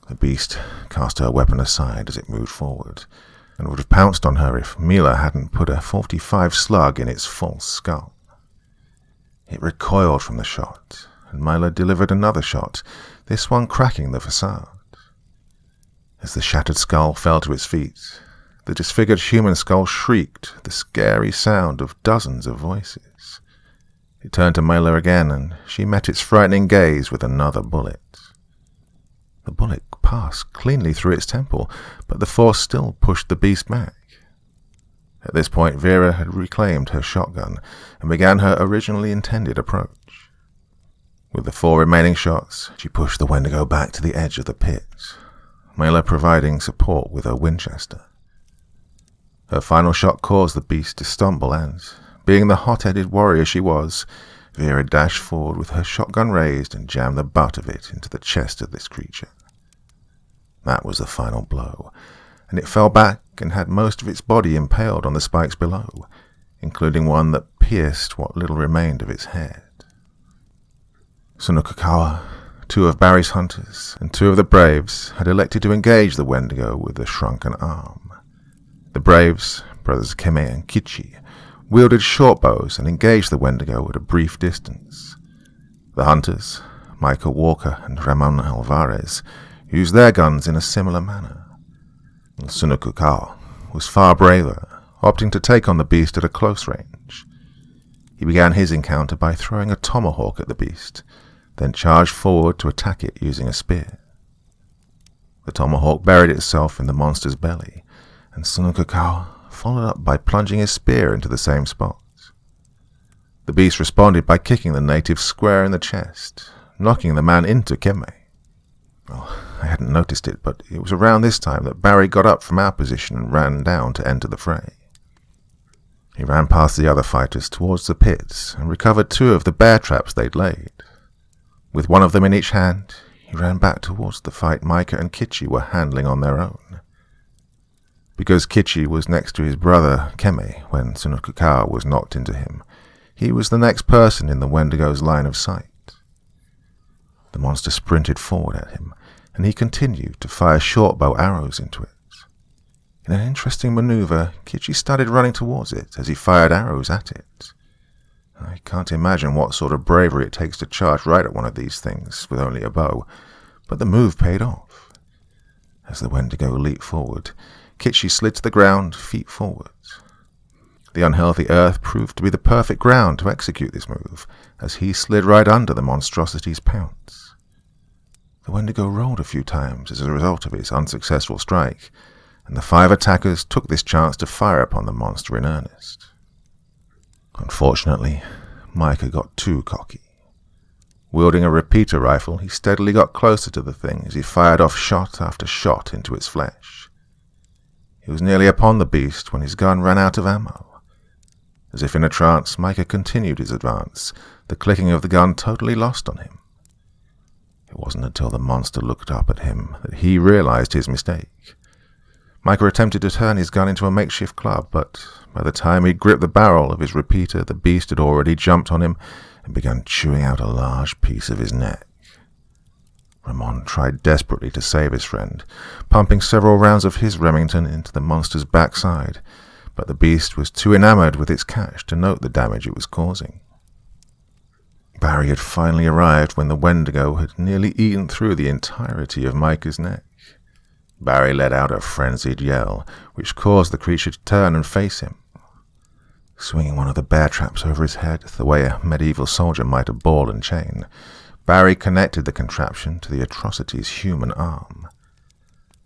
The beast cast her weapon aside as it moved forward, and would have pounced on her if Mila hadn't put a 45 slug in its false skull. It recoiled from the shot, and Mila delivered another shot, this one cracking the facade. As the shattered skull fell to its feet, the disfigured human skull shrieked the scary sound of dozens of voices. It turned to Mila again, and she met its frightening gaze with another bullet. The bullet passed cleanly through its temple, but the force still pushed the beast back. At this point, Vera had reclaimed her shotgun and began her originally intended approach. With the 4 remaining shots, she pushed the Wendigo back to the edge of the pit, Mila providing support with her Winchester. Her final shot caused the beast to stumble and, being the hot-headed warrior she was, Vera dashed forward with her shotgun raised and jammed the butt of it into the chest of this creature. That was the final blow, and it fell back and had most of its body impaled on the spikes below, including one that pierced what little remained of its head. Sunukakawa, 2 of Barry's hunters, and 2 of the Braves had elected to engage the Wendigo with a shrunken arm. The Braves, brothers Keme and Kichi, wielded short bows and engaged the Wendigo at a brief distance. The hunters, Michael Walker and Ramon Alvarez, used their guns in a similar manner. Sunukakawa was far braver, opting to take on the beast at a close range. He began his encounter by throwing a tomahawk at the beast, then charged forward to attack it using a spear. The tomahawk buried itself in the monster's belly, and Sunukakawa followed up by plunging his spear into the same spot. The beast responded by kicking the native square in the chest, knocking the man into Keme. Well, I hadn't noticed it, but it was around this time that Barry got up from our position and ran down to enter the fray. He ran past the other fighters towards the pits and recovered 2 of the bear traps they'd laid. With one of them in each hand, he ran back towards the fight Micah and Kichi were handling on their own. Because Kichi was next to his brother Keme when Sunukakawa was knocked into him, he was the next person in the Wendigo's line of sight. The monster sprinted forward at him, and he continued to fire short-bow arrows into it. In an interesting maneuver, Kichi started running towards it as he fired arrows at it. I can't imagine what sort of bravery it takes to charge right at one of these things with only a bow, but the move paid off. As the Wendigo leaped forward, Kichi slid to the ground, feet forward. The unhealthy earth proved to be the perfect ground to execute this move, as he slid right under the monstrosity's pounce. The Wendigo rolled a few times as a result of its unsuccessful strike, and the 5 attackers took this chance to fire upon the monster in earnest. Unfortunately, Micah got too cocky. Wielding a repeater rifle, he steadily got closer to the thing as he fired off shot after shot into its flesh. He was nearly upon the beast when his gun ran out of ammo. As if in a trance, Micah continued his advance, the clicking of the gun totally lost on him. It wasn't until the monster looked up at him that he realized his mistake. Micah attempted to turn his gun into a makeshift club, but by the time he'd gripped the barrel of his repeater, the beast had already jumped on him and begun chewing out a large piece of his neck. Ramon tried desperately to save his friend, pumping several rounds of his Remington into the monster's backside, but the beast was too enamored with its catch to note the damage it was causing. Barry had finally arrived when the Wendigo had nearly eaten through the entirety of Micah's neck. Barry let out a frenzied yell, which caused the creature to turn and face him. Swinging one of the bear traps over his head the way a medieval soldier might a ball and chain, Barry connected the contraption to the atrocity's human arm.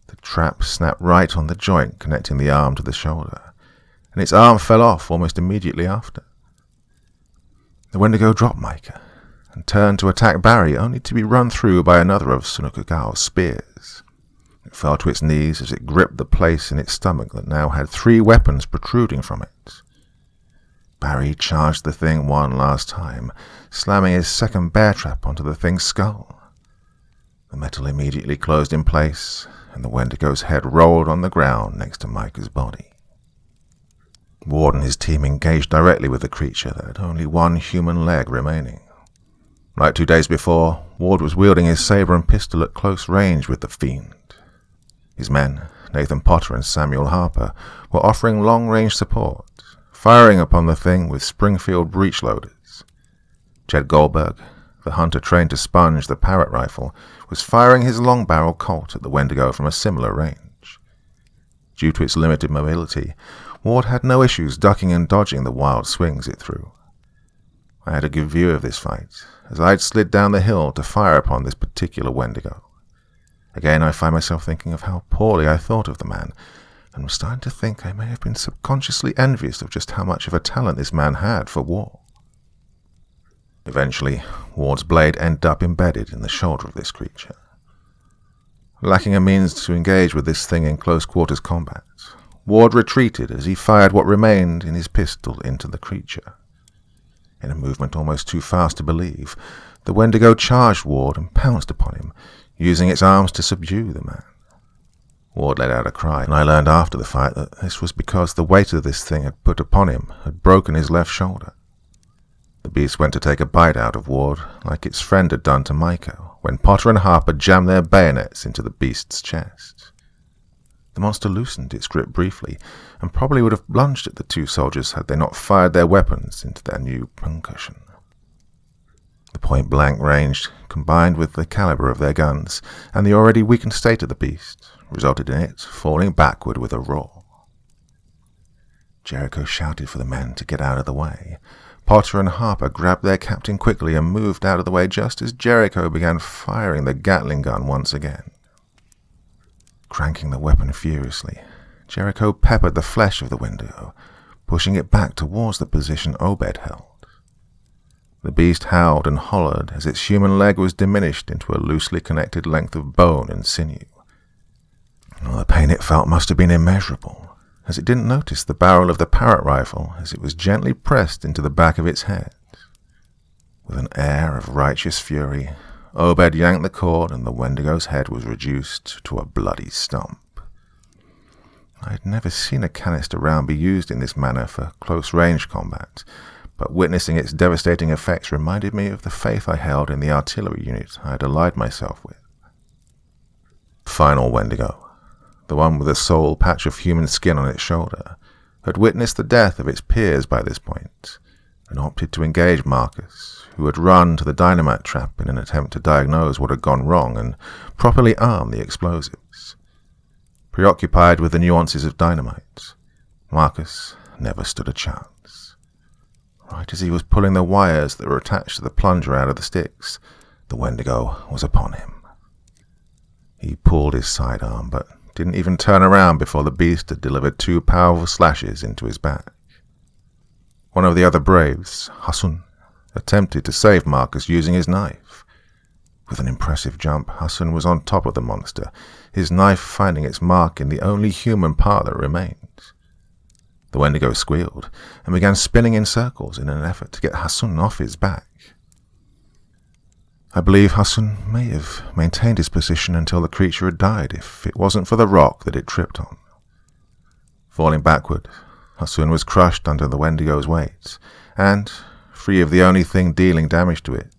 The trap snapped right on the joint connecting the arm to the shoulder, and its arm fell off almost immediately after. The Wendigo dropped Micah and turned to attack Barry, only to be run through by another of Sunukakawa's spears. It fell to its knees as it gripped the place in its stomach that now had 3 weapons protruding from it. Barry charged the thing one last time, slamming his second bear trap onto the thing's skull. The metal immediately closed in place, and the Wendigo's head rolled on the ground next to Micah's body. Ward and his team engaged directly with the creature that had only one human leg remaining. Like 2 days before, Ward was wielding his saber and pistol at close range with the fiend. His men, Nathan Potter and Samuel Harper, were offering long-range support, firing upon the thing with Springfield breech-loaders. Jed Goldberg, the hunter trained to sponge the Parrott rifle, was firing his long-barrel Colt at the Wendigo from a similar range. Due to its limited mobility, Ward had no issues ducking and dodging the wild swings it threw. I had a good view of this fight, as I had slid down the hill to fire upon this particular Wendigo. Again, I find myself thinking of how poorly I thought of the man, and was starting to think I may have been subconsciously envious of just how much of a talent this man had for war. Eventually, Ward's blade ended up embedded in the shoulder of this creature. Lacking a means to engage with this thing in close-quarters combat, Ward retreated as he fired what remained in his pistol into the creature. In a movement almost too fast to believe, the Wendigo charged Ward and pounced upon him, using its arms to subdue the man. Ward let out a cry, and I learned after the fight that this was because the weight of this thing had put upon him had broken his left shoulder. The beast went to take a bite out of Ward, like its friend had done to Micah, when Potter and Harper jammed their bayonets into the beast's chest. The monster loosened its grip briefly, and probably would have lunged at the 2 soldiers had they not fired their weapons into their new pincushion. The point-blank range, combined with the caliber of their guns, and the already weakened state of the beast, resulted in it falling backward with a roar. Jericho shouted for the men to get out of the way. Potter and Harper grabbed their captain quickly and moved out of the way just as Jericho began firing the Gatling gun once again. Cranking the weapon furiously, Jericho peppered the flesh of the Wendigo, pushing it back towards the position Obed held. The beast howled and hollered as its human leg was diminished into a loosely connected length of bone and sinew. The pain it felt must have been immeasurable, as it didn't notice the barrel of the Parrott rifle as it was gently pressed into the back of its head. With an air of righteous fury, Obed yanked the cord and the Wendigo's head was reduced to a bloody stump. I had never seen a canister round be used in this manner for close-range combat, but witnessing its devastating effects reminded me of the faith I held in the artillery unit I had allied myself with. Final Wendigo, the one with a sole patch of human skin on its shoulder, had witnessed the death of its peers by this point, and opted to engage Marcus, who had run to the dynamite trap in an attempt to diagnose what had gone wrong and properly arm the explosives. Preoccupied with the nuances of dynamite, Marcus never stood a chance. Right as he was pulling the wires that were attached to the plunger out of the sticks, the Wendigo was upon him. He pulled his sidearm, but didn't even turn around before the beast had delivered 2 powerful slashes into his back. One of the other braves, Hassan, attempted to save Marcus using his knife. With an impressive jump, Hassan was on top of the monster, his knife finding its mark in the only human part that remained. The Wendigo squealed and began spinning in circles in an effort to get Hassan off his back. I believe Hassan may have maintained his position until the creature had died if it wasn't for the rock that it tripped on. Falling backward, Hassan was crushed under the Wendigo's weight, and, free of the only thing dealing damage to it,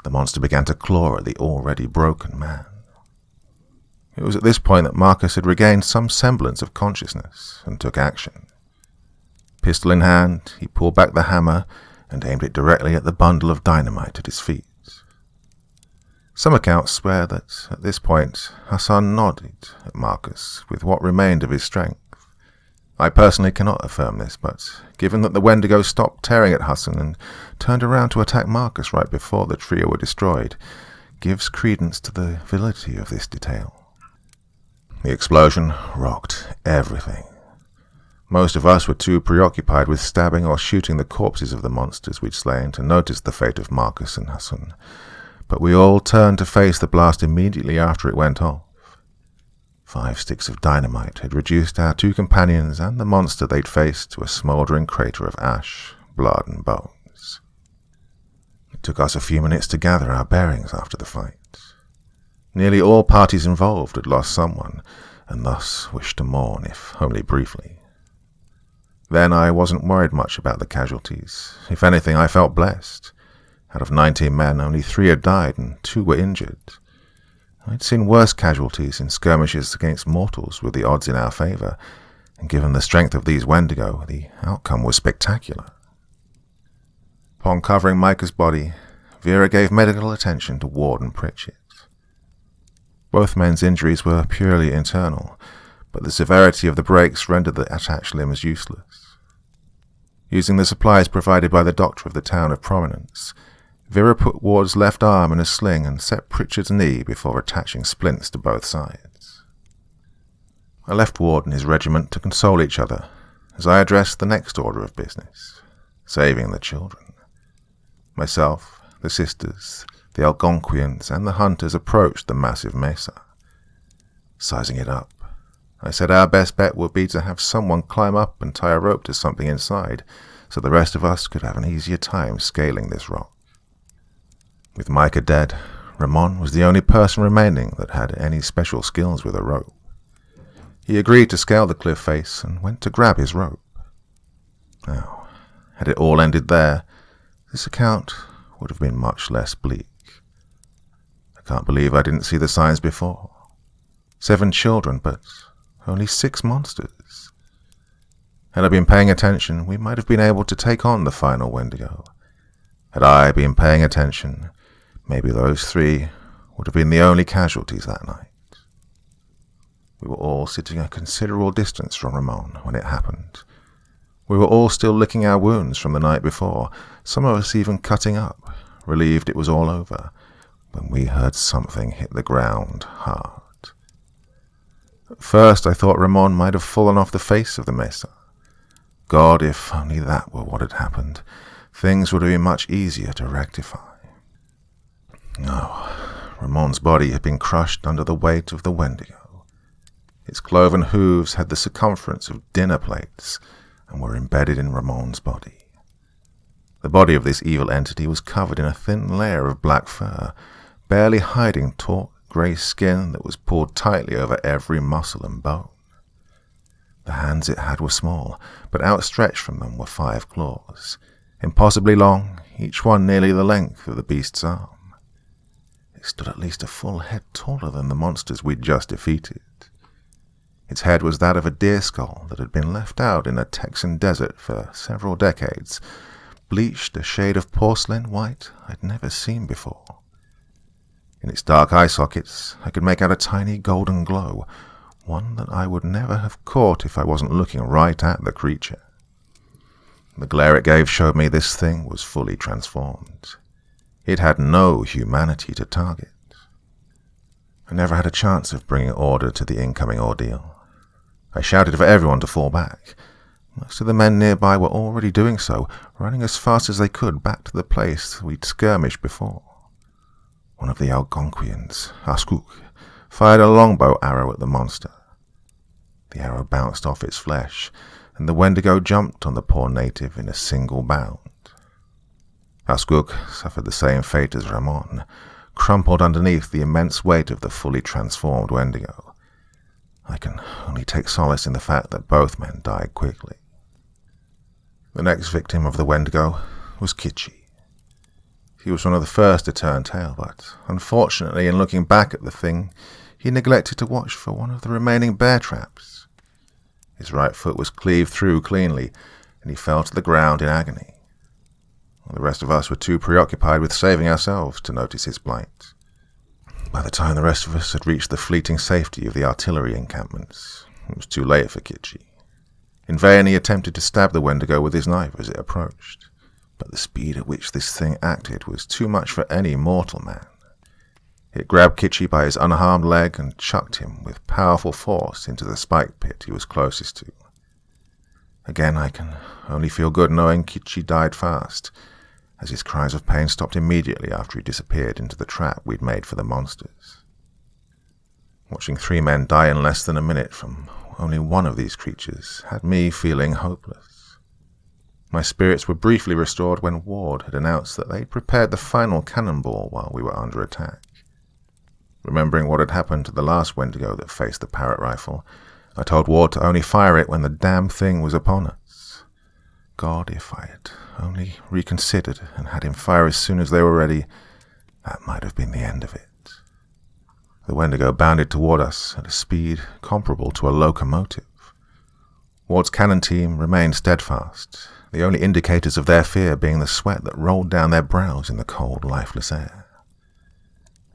the monster began to claw at the already broken man. It was at this point that Marcus had regained some semblance of consciousness and took action. Pistol in hand, he pulled back the hammer and aimed it directly at the bundle of dynamite at his feet. Some accounts swear that, at this point, Hassan nodded at Marcus with what remained of his strength. I personally cannot affirm this, but given that the Wendigo stopped tearing at Hassan and turned around to attack Marcus right before the trio were destroyed, gives credence to the validity of this detail. The explosion rocked everything. Most of us were too preoccupied with stabbing or shooting the corpses of the monsters we'd slain to notice the fate of Marcus and Hassan, but we all turned to face the blast immediately after it went off. 5 sticks of dynamite had reduced our 2 companions and the monster they'd faced to a smouldering crater of ash, blood, and bones. It took us a few minutes to gather our bearings after the fight. Nearly all parties involved had lost someone, and thus wished to mourn, if only briefly. Then I wasn't worried much about the casualties. If anything, I felt blessed. Out of 19 men, only 3 had died and 2 were injured. I'd seen worse casualties in skirmishes against mortals with the odds in our favour, and given the strength of these Wendigo, the outcome was spectacular. Upon covering Micah's body, Vera gave medical attention to Ward and Pritchett. Both men's injuries were purely internal, but the severity of the breaks rendered the attached limbs useless. Using the supplies provided by the doctor of the town of Prominence, Vera put Ward's left arm in a sling and set Pritchard's knee before attaching splints to both sides. I left Ward and his regiment to console each other as I addressed the next order of business, saving the children. Myself, the sisters, the Algonquians, and the hunters approached the massive mesa. Sizing it up, I said our best bet would be to have someone climb up and tie a rope to something inside, so the rest of us could have an easier time scaling this rock. With Micah dead, Ramon was the only person remaining that had any special skills with a rope. He agreed to scale the cliff face and went to grab his rope. Now, had it all ended there, this account would have been much less bleak. I can't believe I didn't see the signs before. 7 children, but only 6 monsters. Had I been paying attention, we might have been able to take on the final Wendigo. Had I been paying attention, maybe those 3 would have been the only casualties that night. We were all sitting a considerable distance from Ramon when it happened. We were all still licking our wounds from the night before, some of us even cutting up, relieved it was all over, when we heard something hit the ground hard. At first I thought Ramon might have fallen off the face of the mesa. God, if only that were what had happened, things would have been much easier to rectify. No, Ramon's body had been crushed under the weight of the Wendigo. Its cloven hooves had the circumference of dinner plates and were embedded in Ramon's body. The body of this evil entity was covered in a thin layer of black fur, barely hiding taut grey skin that was pulled tightly over every muscle and bone. The hands it had were small, but outstretched from them were 5 claws, impossibly long, each one nearly the length of the beast's arm. It stood at least a full head taller than the monsters we'd just defeated. Its head was that of a deer skull that had been left out in a Texan desert for several decades, bleached a shade of porcelain white I'd never seen before. In its dark eye sockets, I could make out a tiny golden glow, one that I would never have caught if I wasn't looking right at the creature. The glare it gave showed me this thing was fully transformed. It had no humanity to target. I never had a chance of bringing order to the incoming ordeal. I shouted for everyone to fall back. Most of the men nearby were already doing so, running as fast as they could back to the place we'd skirmished before. One of the Algonquians, Askuk, fired a longbow arrow at the monster. The arrow bounced off its flesh, and the Wendigo jumped on the poor native in a single bound. Askuk suffered the same fate as Ramon, crumpled underneath the immense weight of the fully transformed Wendigo. I can only take solace in the fact that both men died quickly. The next victim of the Wendigo was Kitchi. He was one of the first to turn tail, but unfortunately, in looking back at the thing, he neglected to watch for one of the remaining bear traps. His right foot was cleaved through cleanly, and he fell to the ground in agony. The rest of us were too preoccupied with saving ourselves to notice his plight. By the time the rest of us had reached the fleeting safety of the artillery encampments, it was too late for Kitchi. In vain he attempted to stab the Wendigo with his knife as it approached, but the speed at which this thing acted was too much for any mortal man. It grabbed Kitchi by his unharmed leg and chucked him with powerful force into the spike pit he was closest to. Again, I can only feel good knowing Kitchi died fast, as his cries of pain stopped immediately after he disappeared into the trap we'd made for the monsters. Watching 3 men die in less than a minute from only one of these creatures had me feeling hopeless. My spirits were briefly restored when Ward had announced that they'd prepared the final cannonball while we were under attack. Remembering what had happened to the last Wendigo that faced the parrot rifle, I told Ward to only fire it when the damn thing was upon us. God, if I had only reconsidered and had him fire as soon as they were ready, that might have been the end of it. The Wendigo bounded toward us at a speed comparable to a locomotive. Ward's cannon team remained steadfast, the only indicators of their fear being the sweat that rolled down their brows in the cold, lifeless air.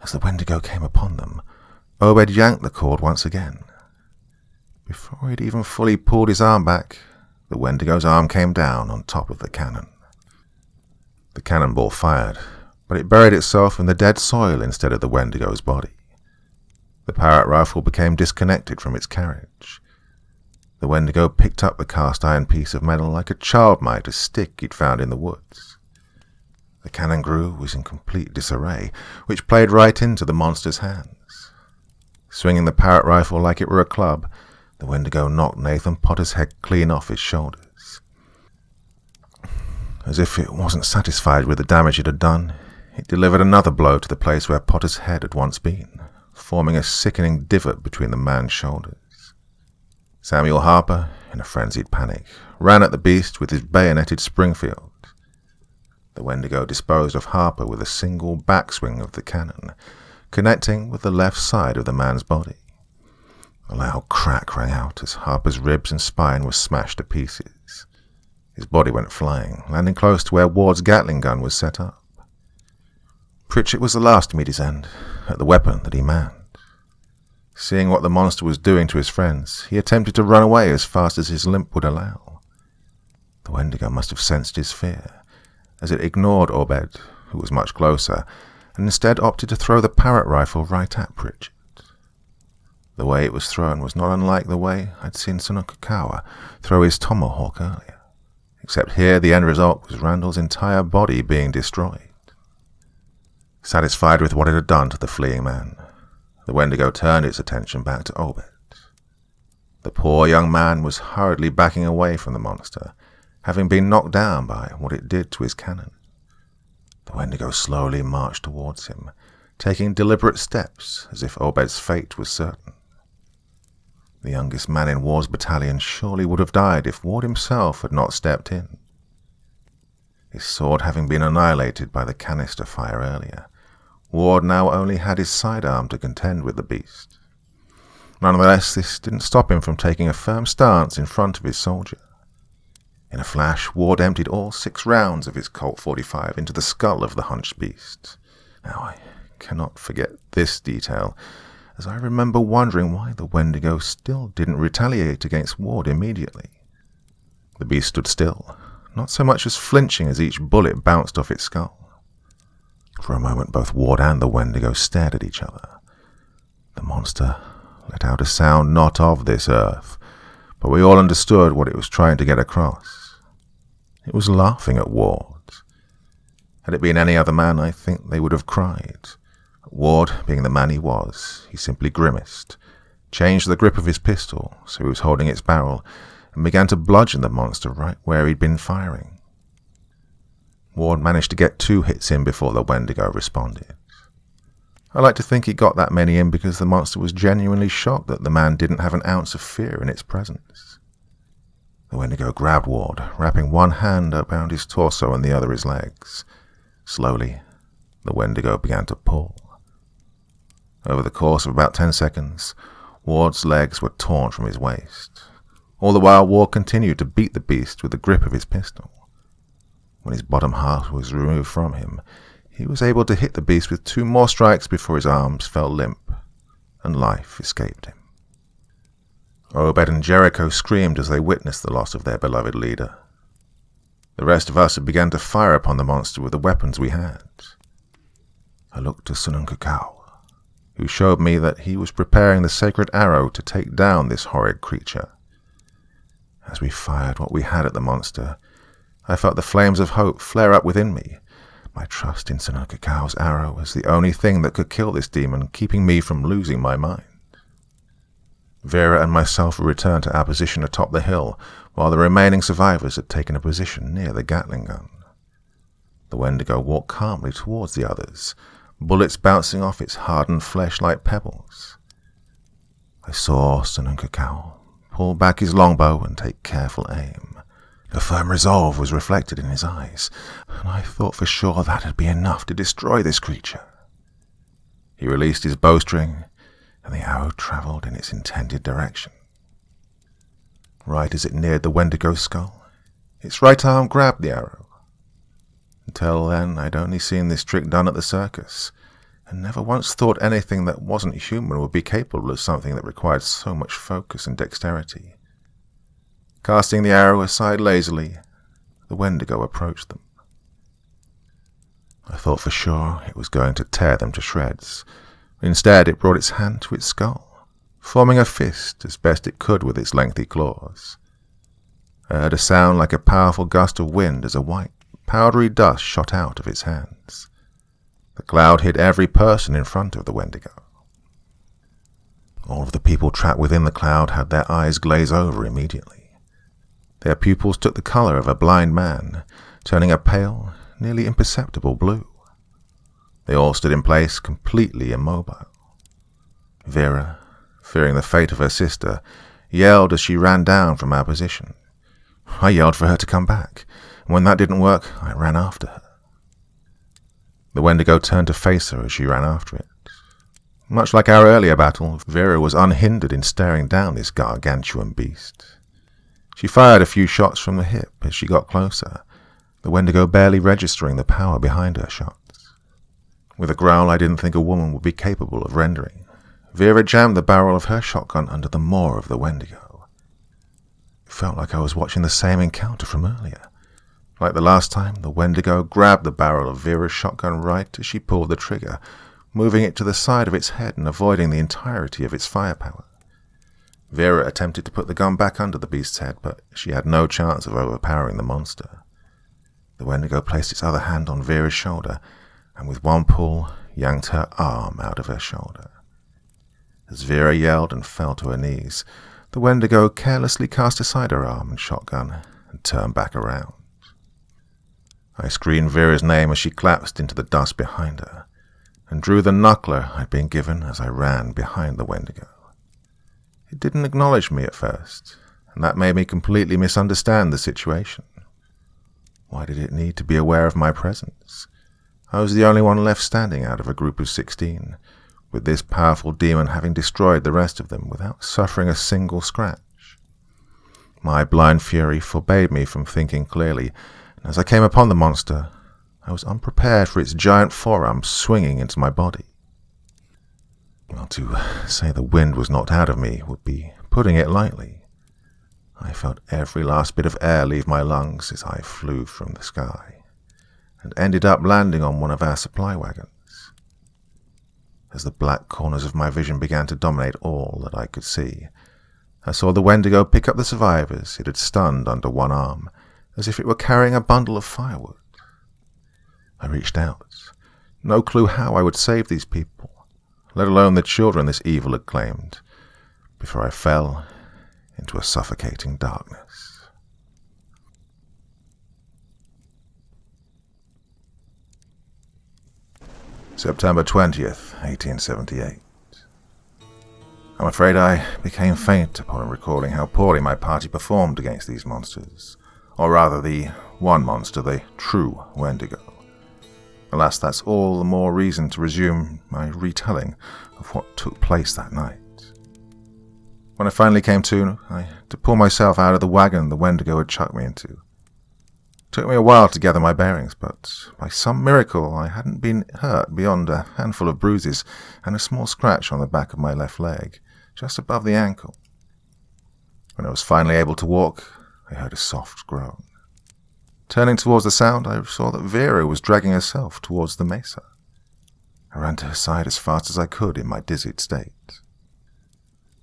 As the Wendigo came upon them, Obed yanked the cord once again. Before he'd even fully pulled his arm back, the Wendigo's arm came down on top of the cannon. The cannonball fired, but it buried itself in the dead soil instead of the Wendigo's body. The parrot rifle became disconnected from its carriage. The Wendigo picked up the cast-iron piece of metal like a child might a stick he'd found in the woods. The cannon grew was in complete disarray, which played right into the monster's hands. Swinging the parrot rifle like it were a club, the Wendigo knocked Nathan Potter's head clean off his shoulders. As if it wasn't satisfied with the damage it had done, it delivered another blow to the place where Potter's head had once been, forming a sickening divot between the man's shoulders. Samuel Harper, in a frenzied panic, ran at the beast with his bayoneted Springfield. The Wendigo disposed of Harper with a single backswing of the cannon, connecting with the left side of the man's body. A loud crack rang out as Harper's ribs and spine were smashed to pieces. His body went flying, landing close to where Ward's Gatling gun was set up. Pritchett was the last to meet his end, at the weapon that he manned. Seeing what the monster was doing to his friends, he attempted to run away as fast as his limp would allow. The Wendigo must have sensed his fear, as it ignored Obed, who was much closer, and instead opted to throw the parrot rifle right at Pritchett. The way it was thrown was not unlike the way I'd seen Sunukakawa throw his tomahawk earlier, except here the end result was Randall's entire body being destroyed. Satisfied with what it had done to the fleeing man, the Wendigo turned its attention back to Obed. The poor young man was hurriedly backing away from the monster, having been knocked down by what it did to his cannon. The Wendigo slowly marched towards him, taking deliberate steps as if Obed's fate was certain. The youngest man in Ward's battalion surely would have died if Ward himself had not stepped in. His sword having been annihilated by the canister fire earlier, Ward now only had his sidearm to contend with the beast. Nonetheless, this didn't stop him from taking a firm stance in front of his soldier. In a flash, Ward emptied all 6 rounds of his Colt 45 into the skull of the hunched beast. Now, I cannot forget this detail, as I remember wondering why the Wendigo still didn't retaliate against Ward immediately. The beast stood still, not so much as flinching as each bullet bounced off its skull. For a moment both Ward and the Wendigo stared at each other. The monster let out a sound not of this earth, but we all understood what it was trying to get across. It was laughing at Ward. Had it been any other man, I think they would have cried. Ward, being the man he was, he simply grimaced, changed the grip of his pistol so he was holding its barrel, and began to bludgeon the monster right where he'd been firing. Ward managed to get 2 hits in before the Wendigo responded. I like to think he got that many in because the monster was genuinely shocked that the man didn't have an ounce of fear in its presence. The Wendigo grabbed Ward, wrapping one hand around his torso and the other his legs. Slowly, the Wendigo began to pull. Over the course of about 10 seconds, Ward's legs were torn from his waist. All the while, Ward continued to beat the beast with the grip of his pistol. When his bottom half was removed from him, he was able to hit the beast with 2 more strikes before his arms fell limp, and life escaped him. Obed and Jericho screamed as they witnessed the loss of their beloved leader. The rest of us had begun to fire upon the monster with the weapons we had. I looked to Sununkakawa, who showed me that he was preparing the sacred arrow to take down this horrid creature. As we fired what we had at the monster, I felt the flames of hope flare up within me. My trust in Sununkakawa's arrow was the only thing that could kill this demon, keeping me from losing my mind. Vera and myself returned to our position atop the hill, while the remaining survivors had taken a position near the Gatling gun. The Wendigo walked calmly towards the others, bullets bouncing off its hardened flesh like pebbles. I saw Sununkakawa pull back his longbow and take careful aim, A firm resolve was reflected in his eyes, and I thought for sure that'd be enough to destroy this creature. He released his bowstring, and the arrow travelled in its intended direction. Right as it neared the Wendigo's skull, its right arm grabbed the arrow. Until then, I'd only seen this trick done at the circus, and never once thought anything that wasn't human would be capable of something that required so much focus and dexterity. Casting the arrow aside lazily, the Wendigo approached them. I thought for sure it was going to tear them to shreds. Instead, it brought its hand to its skull, forming a fist as best it could with its lengthy claws. I heard a sound like a powerful gust of wind as a white, powdery dust shot out of its hands. The cloud hid every person in front of the Wendigo. All of the people trapped within the cloud had their eyes glaze over immediately. Their pupils took the colour of a blind man, turning a pale, nearly imperceptible blue. They all stood in place, completely immobile. Vera, fearing the fate of her sister, yelled as she ran down from our position. I yelled for her to come back, and when that didn't work, I ran after her. The Wendigo turned to face her as she ran after it. Much like our earlier battle, Vera was unhindered in staring down this gargantuan beast. She fired a few shots from the hip as she got closer, the Wendigo barely registering the power behind her shots. With a growl I didn't think a woman would be capable of rendering, Vera jammed the barrel of her shotgun under the maw of the Wendigo. It felt like I was watching the same encounter from earlier. Like the last time, the Wendigo grabbed the barrel of Vera's shotgun right as she pulled the trigger, moving it to the side of its head and avoiding the entirety of its firepower. Vera attempted to put the gun back under the beast's head, but she had no chance of overpowering the monster. The Wendigo placed its other hand on Vera's shoulder, and with one pull, yanked her arm out of her shoulder. As Vera yelled and fell to her knees, the Wendigo carelessly cast aside her arm and shotgun and turned back around. I screamed Vera's name as she collapsed into the dust behind her, and drew the knuckler I'd been given as I ran behind the Wendigo. It didn't acknowledge me at first, and that made me completely misunderstand the situation. Why did it need to be aware of my presence? I was the only one left standing out of a group of 16, with this powerful demon having destroyed the rest of them without suffering a single scratch. My blind fury forbade me from thinking clearly, and as I came upon the monster, I was unprepared for its giant forearm swinging into my body. Well, to say the wind was knocked out of me would be putting it lightly. I felt every last bit of air leave my lungs as I flew from the sky, and ended up landing on one of our supply wagons. As the black corners of my vision began to dominate all that I could see, I saw the Wendigo pick up the survivors it had stunned under one arm, as if it were carrying a bundle of firewood. I reached out, no clue how I would save these people, let alone the children this evil had claimed, before I fell into a suffocating darkness. September 20th, 1878. I'm afraid I became faint upon recalling how poorly my party performed against these monsters, or rather the one monster, the true Wendigo. Alas, that's all the more reason to resume my retelling of what took place that night. When I finally came to, I had to pull myself out of the wagon the Wendigo had chucked me into. It took me a while to gather my bearings, but by some miracle I hadn't been hurt beyond a handful of bruises and a small scratch on the back of my left leg, just above the ankle. When I was finally able to walk, I heard a soft groan. Turning towards the sound, I saw that Vera was dragging herself towards the mesa. I ran to her side as fast as I could in my dizzied state.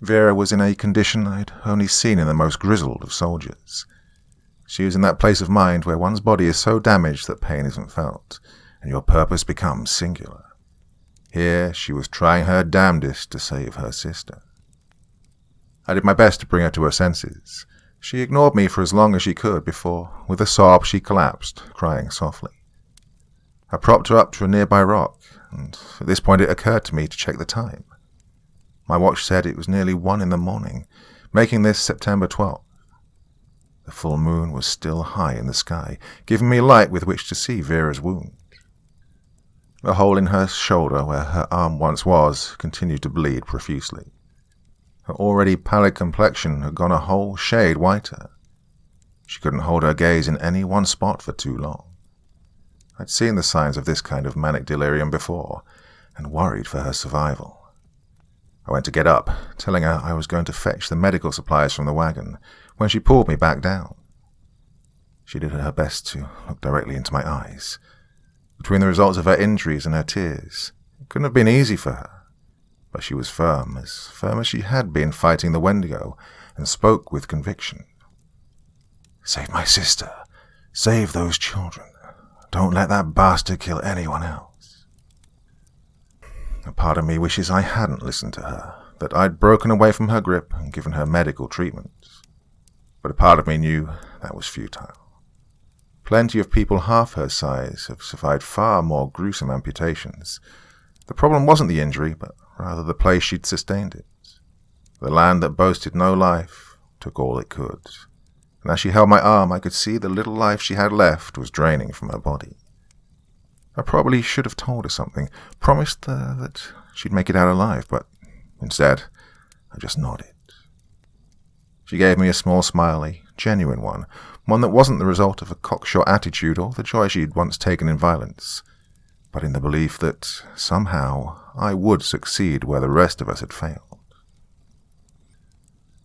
Vera was in a condition I'd only seen in the most grizzled of soldiers. She was in that place of mind where one's body is so damaged that pain isn't felt, and your purpose becomes singular. Here she was trying her damnedest to save her sister. I did my best to bring her to her senses. She ignored me for as long as she could before, with a sob, she collapsed, crying softly. I propped her up to a nearby rock, and at this point it occurred to me to check the time. My watch said it was nearly 1 a.m, making this September 12th. The full moon was still high in the sky, giving me light with which to see Vera's wound. The hole in her shoulder where her arm once was continued to bleed profusely. Her already pallid complexion had gone a whole shade whiter. She couldn't hold her gaze in any one spot for too long. I'd seen the signs of this kind of manic delirium before, and worried for her survival. I went to get up, telling her I was going to fetch the medical supplies from the wagon, when she pulled me back down. She did her best to look directly into my eyes. Between the results of her injuries and her tears, it couldn't have been easy for her, but she was firm as she had been fighting the Wendigo, and spoke with conviction. "Save my sister. Save those children. Don't let that bastard kill anyone else." A part of me wishes I hadn't listened to her, that I'd broken away from her grip and given her medical treatments. But a part of me knew that was futile. Plenty of people half her size have survived far more gruesome amputations. The problem wasn't the injury, but rather the place she'd sustained it. The land that boasted no life took all it could, and as she held my arm I could see the little life she had left was draining from her body. I probably should have told her something, promised her that she'd make it out alive, but instead I just nodded. She gave me a small smile, a genuine one that wasn't the result of a cocksure attitude or the joy she'd once taken in violence, but in the belief that somehow I would succeed where the rest of us had failed.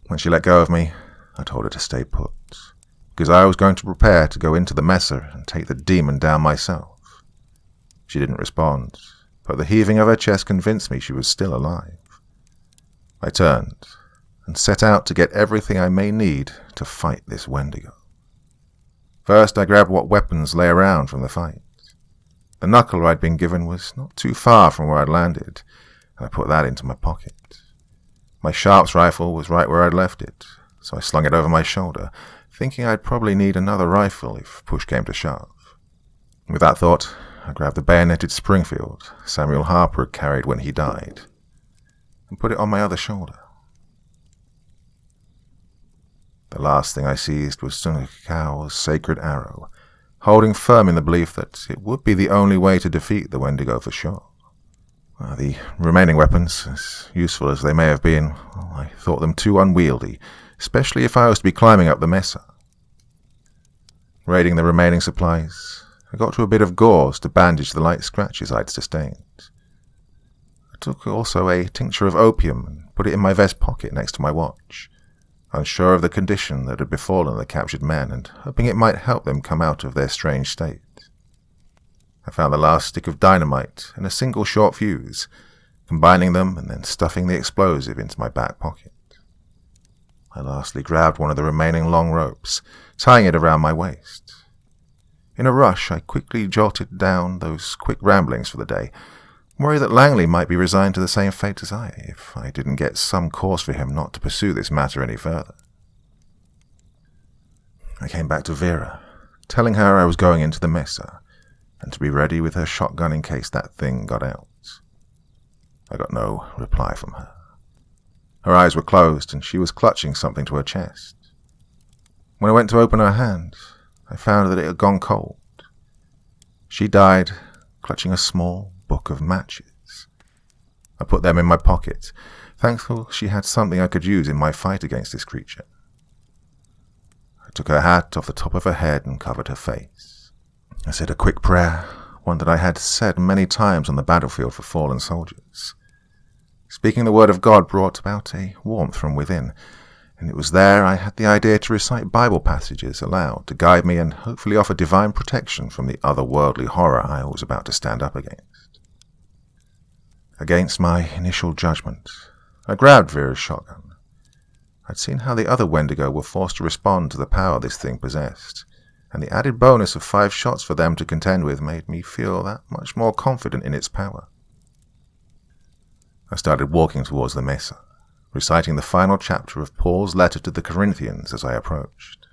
When she let go of me, I told her to stay put, because I was going to prepare to go into the messer and take the demon down myself. She didn't respond, but the heaving of her chest convinced me she was still alive. I turned and set out to get everything I may need to fight this Wendigo. First, I grabbed what weapons lay around from the fight. The knuckle I'd been given was not too far from where I'd landed, and I put that into my pocket. My sharps rifle was right where I'd left it, so I slung it over my shoulder, thinking I'd probably need another rifle if push came to shove. With that thought, I grabbed the bayoneted Springfield Samuel Harper had carried when he died, and put it on my other shoulder. The last thing I seized was Sunakakao's sacred arrow, holding firm in the belief that it would be the only way to defeat the Wendigo for sure. The remaining weapons, as useful as they may have been, I thought them too unwieldy, especially if I was to be climbing up the mesa. Raiding the remaining supplies, I got to a bit of gauze to bandage the light scratches I'd sustained. I took also a tincture of opium and put it in my vest pocket next to my watch, unsure of the condition that had befallen the captured men and hoping it might help them come out of their strange state. I found the last stick of dynamite and a single short fuse, combining them and then stuffing the explosive into my back pocket. I lastly grabbed one of the remaining long ropes, tying it around my waist. In a rush, I quickly jotted down those quick ramblings for the day, worried that Langley might be resigned to the same fate as I, if I didn't get some cause for him not to pursue this matter any further. I came back to Vera, telling her I was going into the mesa, and to be ready with her shotgun in case that thing got out. I got no reply from her. Her eyes were closed, and she was clutching something to her chest. When I went to open her hand, I found that it had gone cold. She died clutching a small book of matches. I put them in my pocket, thankful she had something I could use in my fight against this creature. I took her hat off the top of her head and covered her face. I said a quick prayer, one that I had said many times on the battlefield for fallen soldiers. Speaking the word of God brought about a warmth from within, and it was there I had the idea to recite Bible passages aloud to guide me and hopefully offer divine protection from the otherworldly horror I was about to stand up against. Against my initial judgment, I grabbed Vera's shotgun. I'd seen how the other Wendigo were forced to respond to the power this thing possessed, and the added bonus of 5 shots for them to contend with made me feel that much more confident in its power. I started walking towards the mesa, reciting the final chapter of Paul's letter to the Corinthians as I approached.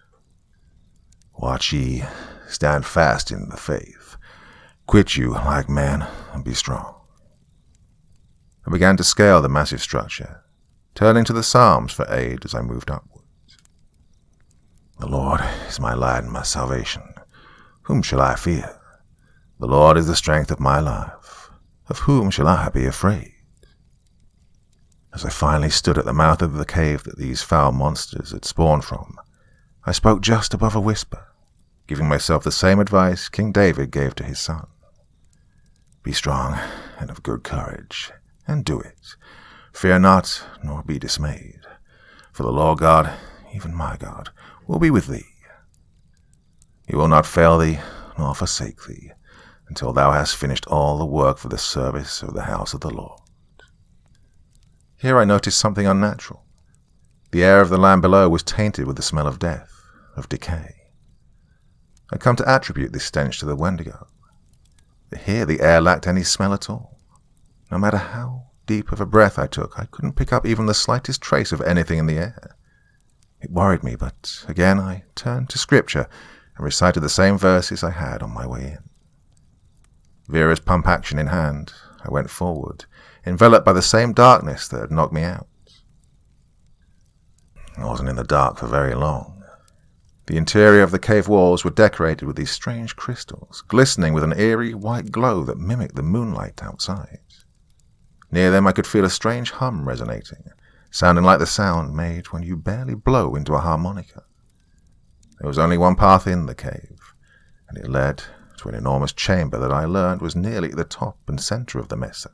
Watch ye, stand fast in the faith. Quit you like men, and be strong. I began to scale the massive structure, turning to the Psalms for aid as I moved upwards. The Lord is my light and my salvation. Whom shall I fear? The Lord is the strength of my life. Of whom shall I be afraid? As I finally stood at the mouth of the cave that these foul monsters had spawned from, I spoke just above a whisper, giving myself the same advice King David gave to his son. Be strong and of good courage, and do it. Fear not, nor be dismayed. For the Lord God, even my God, will be with thee. He will not fail thee, nor forsake thee, until thou hast finished all the work for the service of the house of the Lord. Here I noticed something unnatural. The air of the land below was tainted with the smell of death, of decay. I come to attribute this stench to the Wendigo. But here the air lacked any smell at all. No matter how deep of a breath I took, I couldn't pick up even the slightest trace of anything in the air. It worried me, but again I turned to Scripture and recited the same verses I had on my way in. Vera's pump action in hand, I went forward, enveloped by the same darkness that had knocked me out. I wasn't in the dark for very long. The interior of the cave walls were decorated with these strange crystals, glistening with an eerie white glow that mimicked the moonlight outside. Near them I could feel a strange hum resonating, sounding like the sound made when you barely blow into a harmonica. There was only one path in the cave, and it led to an enormous chamber that I learned was nearly at the top and center of the mesa.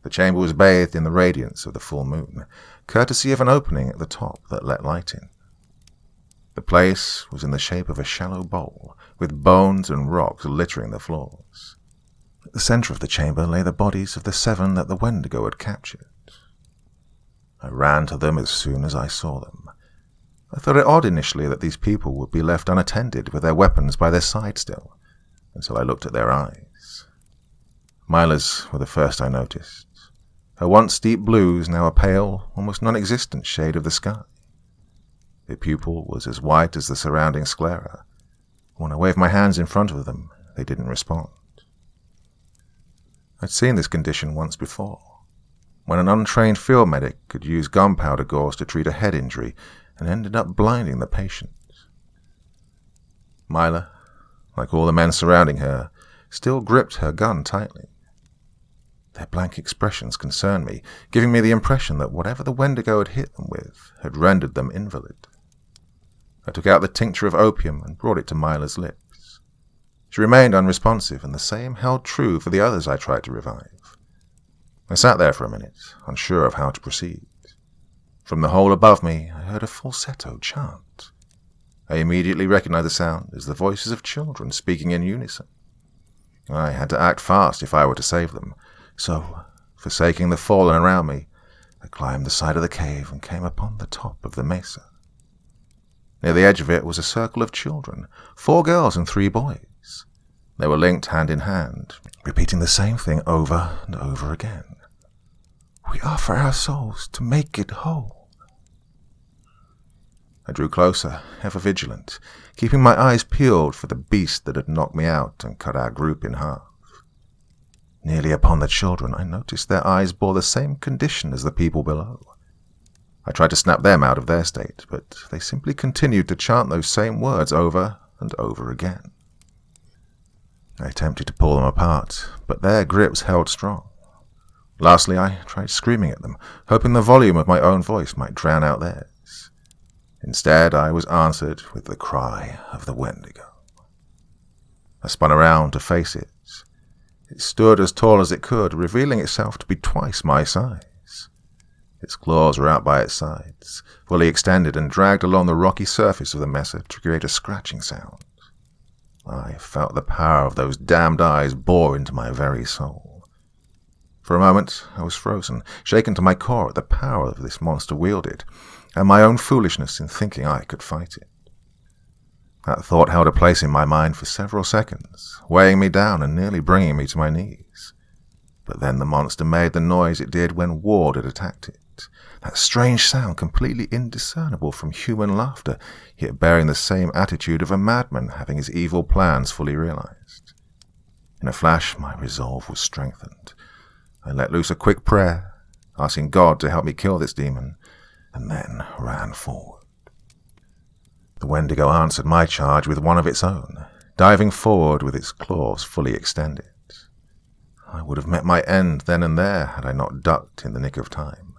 The chamber was bathed in the radiance of the full moon, courtesy of an opening at the top that let light in. The place was in the shape of a shallow bowl, with bones and rocks littering the floors. At the center of the chamber lay the bodies of the 7 that the Wendigo had captured. I ran to them as soon as I saw them. I thought it odd initially that these people would be left unattended with their weapons by their side still, until I looked at their eyes. Mila's were the first I noticed. Her once deep blues, now a pale, almost non-existent shade of the sky. The pupil was as white as the surrounding sclera. When I waved my hands in front of them, they didn't respond. I'd seen this condition once before, when an untrained field medic could use gunpowder gauze to treat a head injury and ended up blinding the patient. Mila, like all the men surrounding her, still gripped her gun tightly. Their blank expressions concerned me, giving me the impression that whatever the Wendigo had hit them with had rendered them invalid. I took out the tincture of opium and brought it to Mila's lips. She remained unresponsive, and the same held true for the others I tried to revive. I sat there for a minute, unsure of how to proceed. From the hole above me, I heard a falsetto chant. I immediately recognized the sound as the voices of children speaking in unison. I had to act fast if I were to save them, so, forsaking the fallen around me, I climbed the side of the cave and came upon the top of the mesa. Near the edge of it was a circle of children, 4 girls and 3 boys. They were linked hand in hand, repeating the same thing over and over again. We offer our souls to make it whole. I drew closer, ever vigilant, keeping my eyes peeled for the beast that had knocked me out and cut our group in half. Nearly upon the children, I noticed their eyes bore the same condition as the people below. I tried to snap them out of their state, but they simply continued to chant those same words over and over again. I attempted to pull them apart, but their grips held strong. Lastly, I tried screaming at them, hoping the volume of my own voice might drown out theirs. Instead, I was answered with the cry of the Wendigo. I spun around to face it. It stood as tall as it could, revealing itself to be twice my size. Its claws were out by its sides, fully extended and dragged along the rocky surface of the mesa to create a scratching sound. I felt the power of those damned eyes bore into my very soul. For a moment I was frozen, shaken to my core at the power this monster wielded, and my own foolishness in thinking I could fight it. That thought held a place in my mind for several seconds, weighing me down and nearly bringing me to my knees. But then the monster made the noise it did when Ward had attacked it. That strange sound, completely indiscernible from human laughter, yet bearing the same attitude of a madman having his evil plans fully realized. In a flash, my resolve was strengthened. I let loose a quick prayer, asking God to help me kill this demon, and then ran forward. The Wendigo answered my charge with one of its own, diving forward with its claws fully extended. I would have met my end then and there had I not ducked in the nick of time.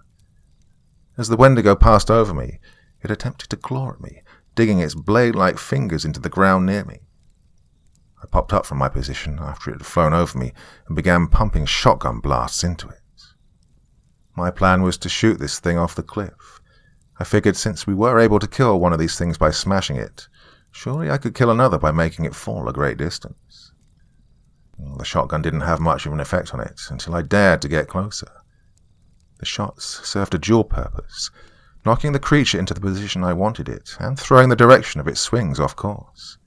As the Wendigo passed over me, it attempted to claw at me, digging its blade-like fingers into the ground near me. I popped up from my position after it had flown over me and began pumping shotgun blasts into it. My plan was to shoot this thing off the cliff. I figured since we were able to kill one of these things by smashing it, surely I could kill another by making it fall a great distance. The shotgun didn't have much of an effect on it until I dared to get closer. The shots served a dual purpose, knocking the creature into the position I wanted it and throwing the direction of its swings off course.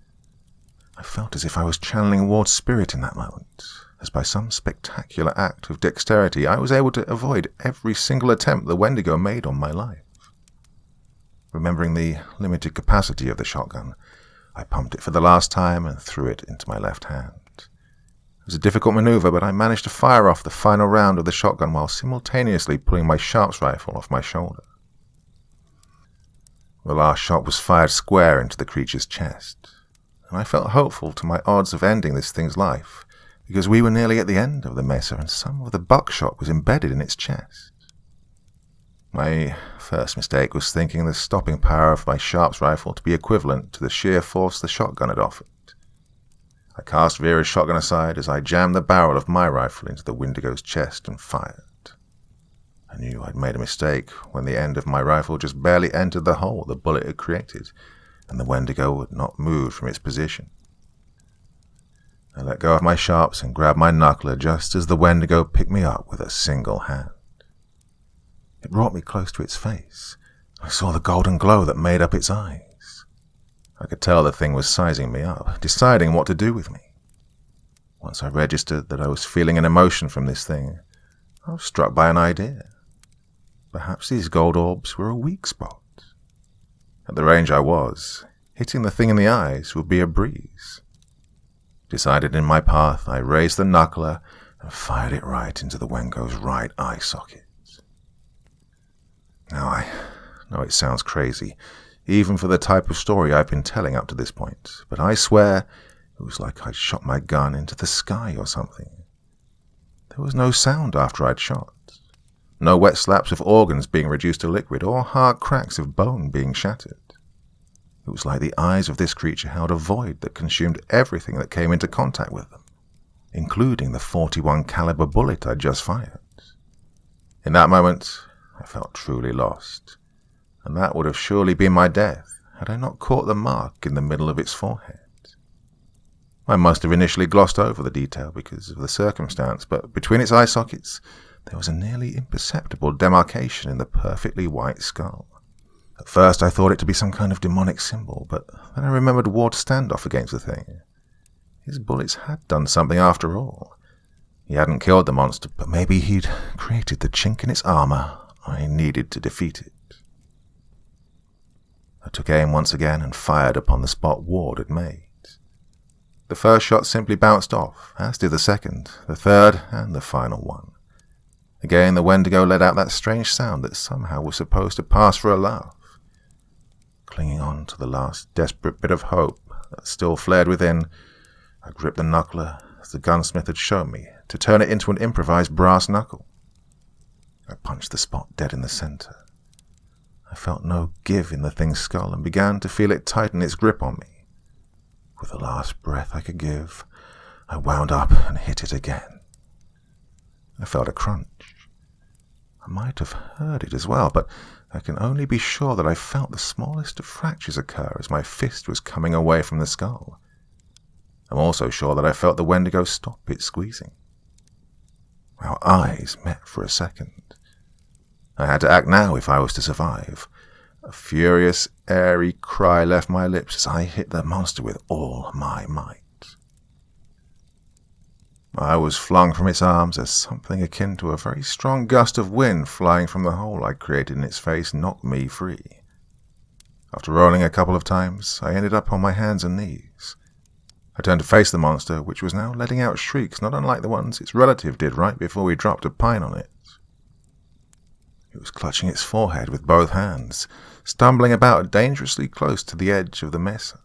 I felt as if I was channeling Ward's spirit in that moment, as by some spectacular act of dexterity I was able to avoid every single attempt the Wendigo made on my life. Remembering the limited capacity of the shotgun, I pumped it for the last time and threw it into my left hand. It was a difficult maneuver, but I managed to fire off the final round of the shotgun while simultaneously pulling my sharps rifle off my shoulder. The last shot was fired square into the creature's chest, and I felt hopeful to my odds of ending this thing's life, because we were nearly at the end of the mesa and some of the buckshot was embedded in its chest. My first mistake was thinking the stopping power of my sharps rifle to be equivalent to the sheer force the shotgun had offered. I cast Vera's shotgun aside as I jammed the barrel of my rifle into the Wendigo's chest and fired. I knew I'd made a mistake when the end of my rifle just barely entered the hole the bullet had created, and the Wendigo had not moved from its position. I let go of my sharps and grabbed my knuckler just as the Wendigo picked me up with a single hand. It brought me close to its face. I saw the golden glow that made up its eyes. I could tell the thing was sizing me up, deciding what to do with me. Once I registered that I was feeling an emotion from this thing, I was struck by an idea. Perhaps these gold orbs were a weak spot. At the range I was, hitting the thing in the eyes would be a breeze. Decided in my path, I raised the knuckler and fired it right into the Wendigo's right eye socket. Now, I know it sounds crazy, even for the type of story I've been telling up to this point, but I swear it was like I'd shot my gun into the sky or something. There was no sound after I'd shot, no wet slaps of organs being reduced to liquid or hard cracks of bone being shattered. It was like the eyes of this creature held a void that consumed everything that came into contact with them, including the .41 caliber bullet I'd just fired. In that moment, I felt truly lost, and that would have surely been my death had I not caught the mark in the middle of its forehead. I must have initially glossed over the detail because of the circumstance, but between its eye sockets there was a nearly imperceptible demarcation in the perfectly white skull. At first I thought it to be some kind of demonic symbol, but then I remembered Ward's standoff against the thing. His bullets had done something after all. He hadn't killed the monster, but maybe he'd created the chink in its armor I needed to defeat it. I took aim once again and fired upon the spot Ward had made. The first shot simply bounced off, as did the second, the third, and the final one. Again the Wendigo let out that strange sound that somehow was supposed to pass for a laugh. Clinging on to the last desperate bit of hope that still flared within, I gripped the knuckler as the gunsmith had shown me to turn it into an improvised brass knuckle. I punched the spot dead in the center. I felt no give in the thing's skull and began to feel it tighten its grip on me. With the last breath I could give, I wound up and hit it again. I felt a crunch. I might have heard it as well, but I can only be sure that I felt the smallest of fractures occur as my fist was coming away from the skull. I'm also sure that I felt the Wendigo stop its squeezing. Our eyes met for a second. I had to act now if I was to survive. A furious, airy cry left my lips as I hit the monster with all my might. I was flung from its arms as something akin to a very strong gust of wind flying from the hole I'd created in its face knocked me free. After rolling a couple of times, I ended up on my hands and knees. I turned to face the monster, which was now letting out shrieks not unlike the ones its relative did right before we dropped a pine on it. It It was clutching its forehead with both hands, stumbling about dangerously close to the edge of the mesa.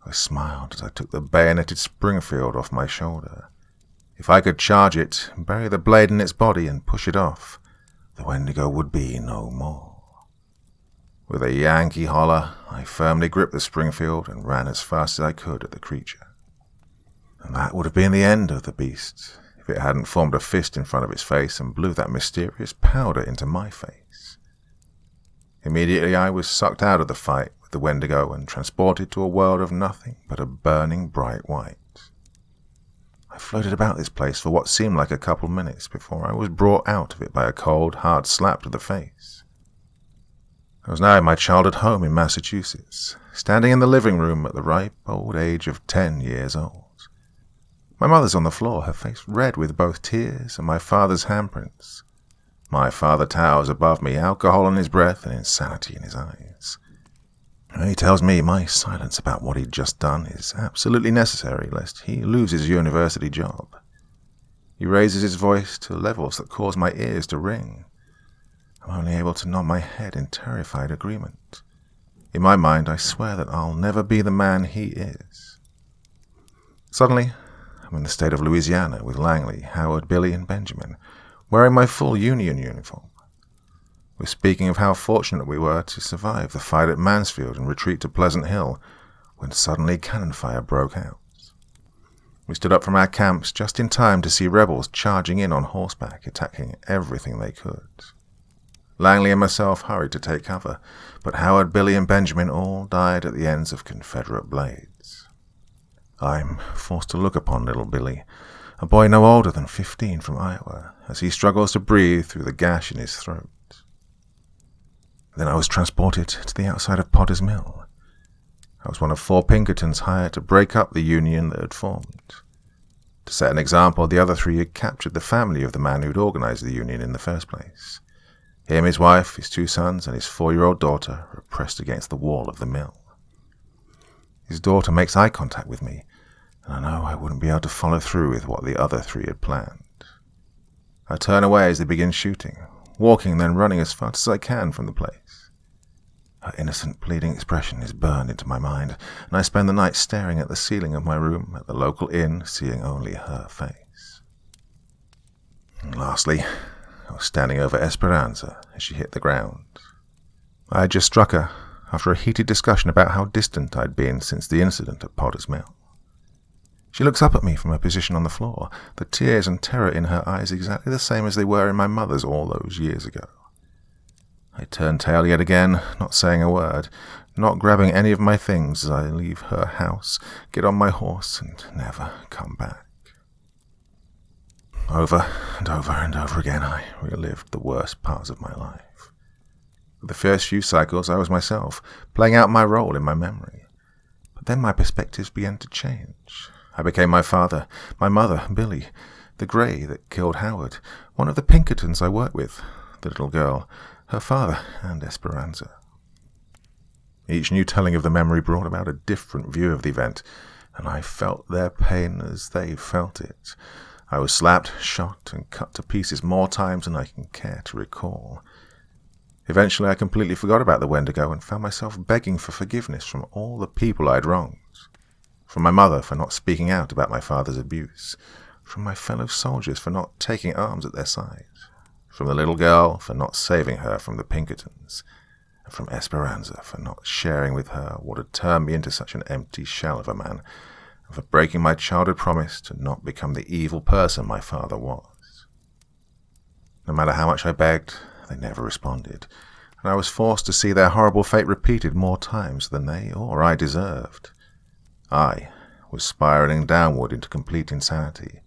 I smiled as I took the bayoneted Springfield off my shoulder. If I could charge it, bury the blade in its body and push it off, the Wendigo would be no more. With a Yankee holler, I firmly gripped the Springfield and ran as fast as I could at the creature. And that would have been the end of the beast, if it hadn't formed a fist in front of its face and blew that mysterious powder into my face. Immediately I was sucked out of the fight with the Wendigo and transported to a world of nothing but a burning bright white. I floated about this place for what seemed like a couple minutes before I was brought out of it by a cold, hard slap to the face. I was now in my childhood home in Massachusetts, standing in the living room at the ripe old age of 10 years old. My mother's on the floor, her face red with both tears and my father's handprints. My father towers above me, alcohol in his breath and insanity in his eyes. He tells me my silence about what he'd just done is absolutely necessary, lest he lose his university job. He raises his voice to levels that cause my ears to ring. I'm only able to nod my head in terrified agreement. In my mind, I swear that I'll never be the man he is. Suddenly, I'm in the state of Louisiana with Langley, Howard, Billy, and Benjamin, wearing my full Union uniform. We're speaking of how fortunate we were to survive the fight at Mansfield and retreat to Pleasant Hill, when suddenly cannon fire broke out. We stood up from our camps just in time to see rebels charging in on horseback, attacking everything they could. Langley and myself hurried to take cover, but Howard, Billy, and Benjamin all died at the ends of Confederate blades. I'm forced to look upon little Billy, a boy no older than 15 from Iowa, as he struggles to breathe through the gash in his throat. Then I was transported to the outside of Potter's Mill. I was one of 4 Pinkertons hired to break up the union that had formed. To set an example, the other 3 had captured the family of the man who'd organized the union in the first place. Him, his wife, his 2 sons, and his 4-year-old daughter were pressed against the wall of the mill. His daughter makes eye contact with me, and I know I wouldn't be able to follow through with what the other 3 had planned. I turn away as they begin shooting, walking then running as fast as I can from the place. Her innocent, pleading expression is burned into my mind, and I spend the night staring at the ceiling of my room at the local inn, seeing only her face. And lastly, I was standing over Esperanza as she hit the ground. I had just struck her after a heated discussion about how distant I'd been since the incident at Potter's Mill. She looks up at me from her position on the floor, the tears and terror in her eyes exactly the same as they were in my mother's all those years ago. I turn tail yet again, not saying a word, not grabbing any of my things as I leave her house, get on my horse, and never come back. Over and over and over again I relived the worst parts of my life. For the first few cycles I was myself, playing out my role in my memory. But then my perspectives began to change. I became my father, my mother, Billy, the grey that killed Howard, one of the Pinkertons I worked with, the little girl, her father, and Esperanza. Each new telling of the memory brought about a different view of the event, and I felt their pain as they felt it. I was slapped, shot, and cut to pieces more times than I can care to recall. Eventually I completely forgot about the Wendigo and found myself begging for forgiveness from all the people I'd wronged. From my mother for not speaking out about my father's abuse, from my fellow soldiers for not taking arms at their side, from the little girl for not saving her from the Pinkertons, and from Esperanza for not sharing with her what had turned me into such an empty shell of a man, and for breaking my childhood promise to not become the evil person my father was. No matter how much I begged, they never responded, and I was forced to see their horrible fate repeated more times than they or I deserved. I was spiraling downward into complete insanity.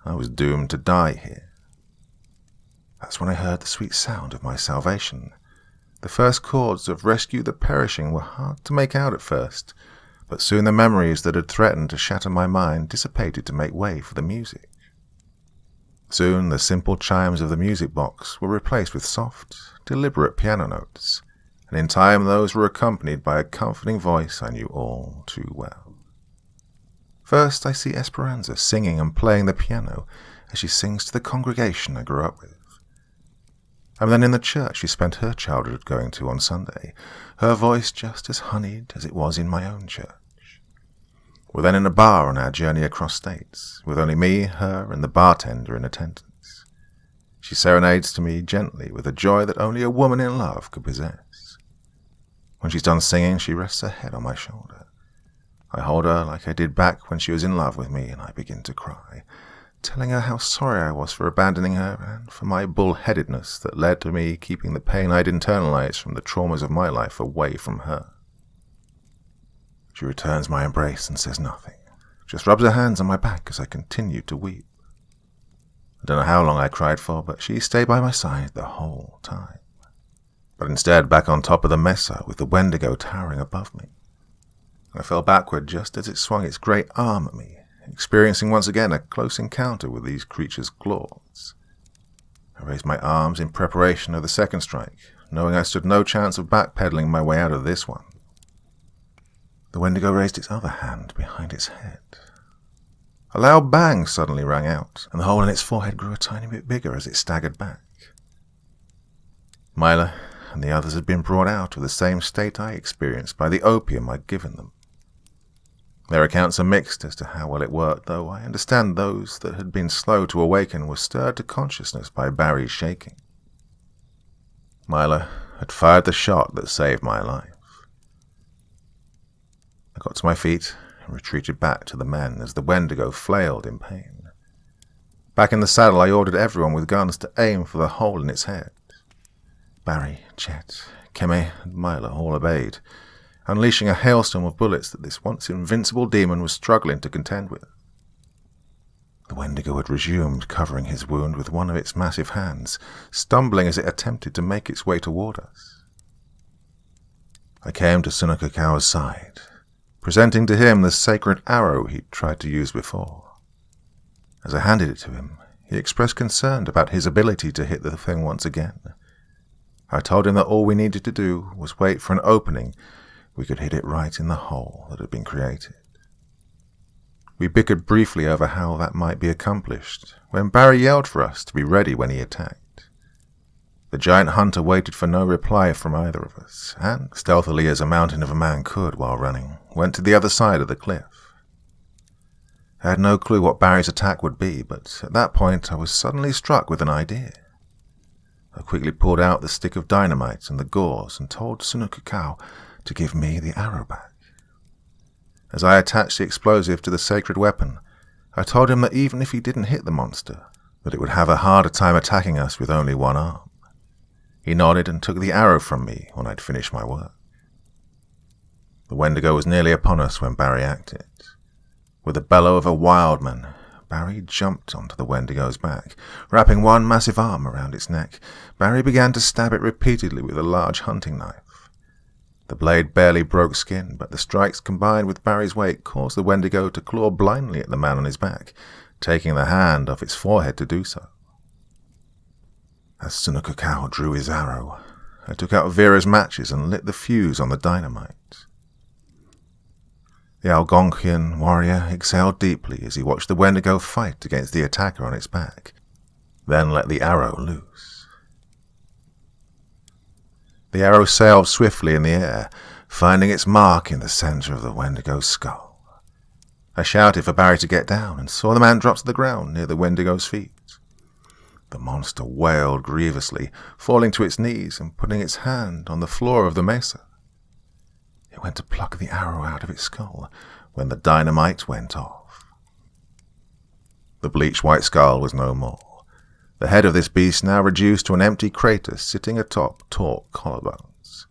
I was doomed to die here. That's when I heard the sweet sound of my salvation. The first chords of Rescue the Perishing were hard to make out at first, but soon the memories that had threatened to shatter my mind dissipated to make way for the music. Soon the simple chimes of the music box were replaced with soft, deliberate piano notes, and in time those were accompanied by a comforting voice I knew all too well. First I see Esperanza singing and playing the piano as she sings to the congregation I grew up with. And then in the church she spent her childhood going to on Sunday, her voice just as honeyed as it was in my own church. We're then in a bar on our journey across states, with only me, her, and the bartender in attendance. She serenades to me gently with a joy that only a woman in love could possess. When she's done singing, she rests her head on my shoulder. I hold her like I did back when she was in love with me, and I begin to cry, telling her how sorry I was for abandoning her and for my bullheadedness that led to me keeping the pain I'd internalized from the traumas of my life away from her. She returns my embrace and says nothing, just rubs her hands on my back as I continue to weep. I don't know how long I cried for, but she stayed by my side the whole time. But instead, back on top of the mesa with the Wendigo towering above me, I fell backward just as it swung its great arm at me, experiencing once again a close encounter with these creatures' claws. I raised my arms in preparation of the second strike, knowing I stood no chance of backpedaling my way out of this one. The Wendigo raised its other hand behind its head. A loud bang suddenly rang out, and the hole in its forehead grew a tiny bit bigger as it staggered back. Myla and the others had been brought out of the same state I experienced by the opium I'd given them. Their accounts are mixed as to how well it worked, though I understand those that had been slow to awaken were stirred to consciousness by Barry's shaking. Myla had fired the shot that saved my life. I got to my feet and retreated back to the men as the Wendigo flailed in pain. Back in the saddle, I ordered everyone with guns to aim for the hole in its head. Barry, Chet, Keme, and Myla all obeyed, unleashing a hailstorm of bullets that this once invincible demon was struggling to contend with. The Wendigo had resumed covering his wound with one of its massive hands, stumbling as it attempted to make its way toward us. I came to Sunukakawa's side, presenting to him the sacred arrow he'd tried to use before. As I handed it to him, he expressed concern about his ability to hit the thing once again. I told him that all we needed to do was wait for an opening. We could hit it right in the hole that had been created. We bickered briefly over how that might be accomplished, when Barry yelled for us to be ready when he attacked. The giant hunter waited for no reply from either of us, and, stealthily as a mountain of a man could while running, went to the other side of the cliff. I had no clue what Barry's attack would be, but at that point I was suddenly struck with an idea. I quickly pulled out the stick of dynamite and the gauze and told Sunukakawa to give me the arrow back. As I attached the explosive to the sacred weapon, I told him that even if he didn't hit the monster, that it would have a harder time attacking us with only one arm. He nodded and took the arrow from me when I'd finished my work. The Wendigo was nearly upon us when Barry acted. With the bellow of a wildman, Barry jumped onto the Wendigo's back. Wrapping one massive arm around its neck, Barry began to stab it repeatedly with a large hunting knife. The blade barely broke skin, but the strikes combined with Barry's weight caused the Wendigo to claw blindly at the man on his back, taking the hand off its forehead to do so. As Sunukakawa drew his arrow, I took out Vera's matches and lit the fuse on the dynamite. The Algonquian warrior exhaled deeply as he watched the Wendigo fight against the attacker on its back, then let the arrow loose. The arrow sailed swiftly in the air, finding its mark in the center of the Wendigo's skull. I shouted for Barry to get down and saw the man drop to the ground near the Wendigo's feet. The monster wailed grievously, falling to its knees and putting its hand on the floor of the mesa. It went to pluck the arrow out of its skull when the dynamite went off. The bleached white skull was no more, the head of this beast now reduced to an empty crater sitting atop taut collarbones.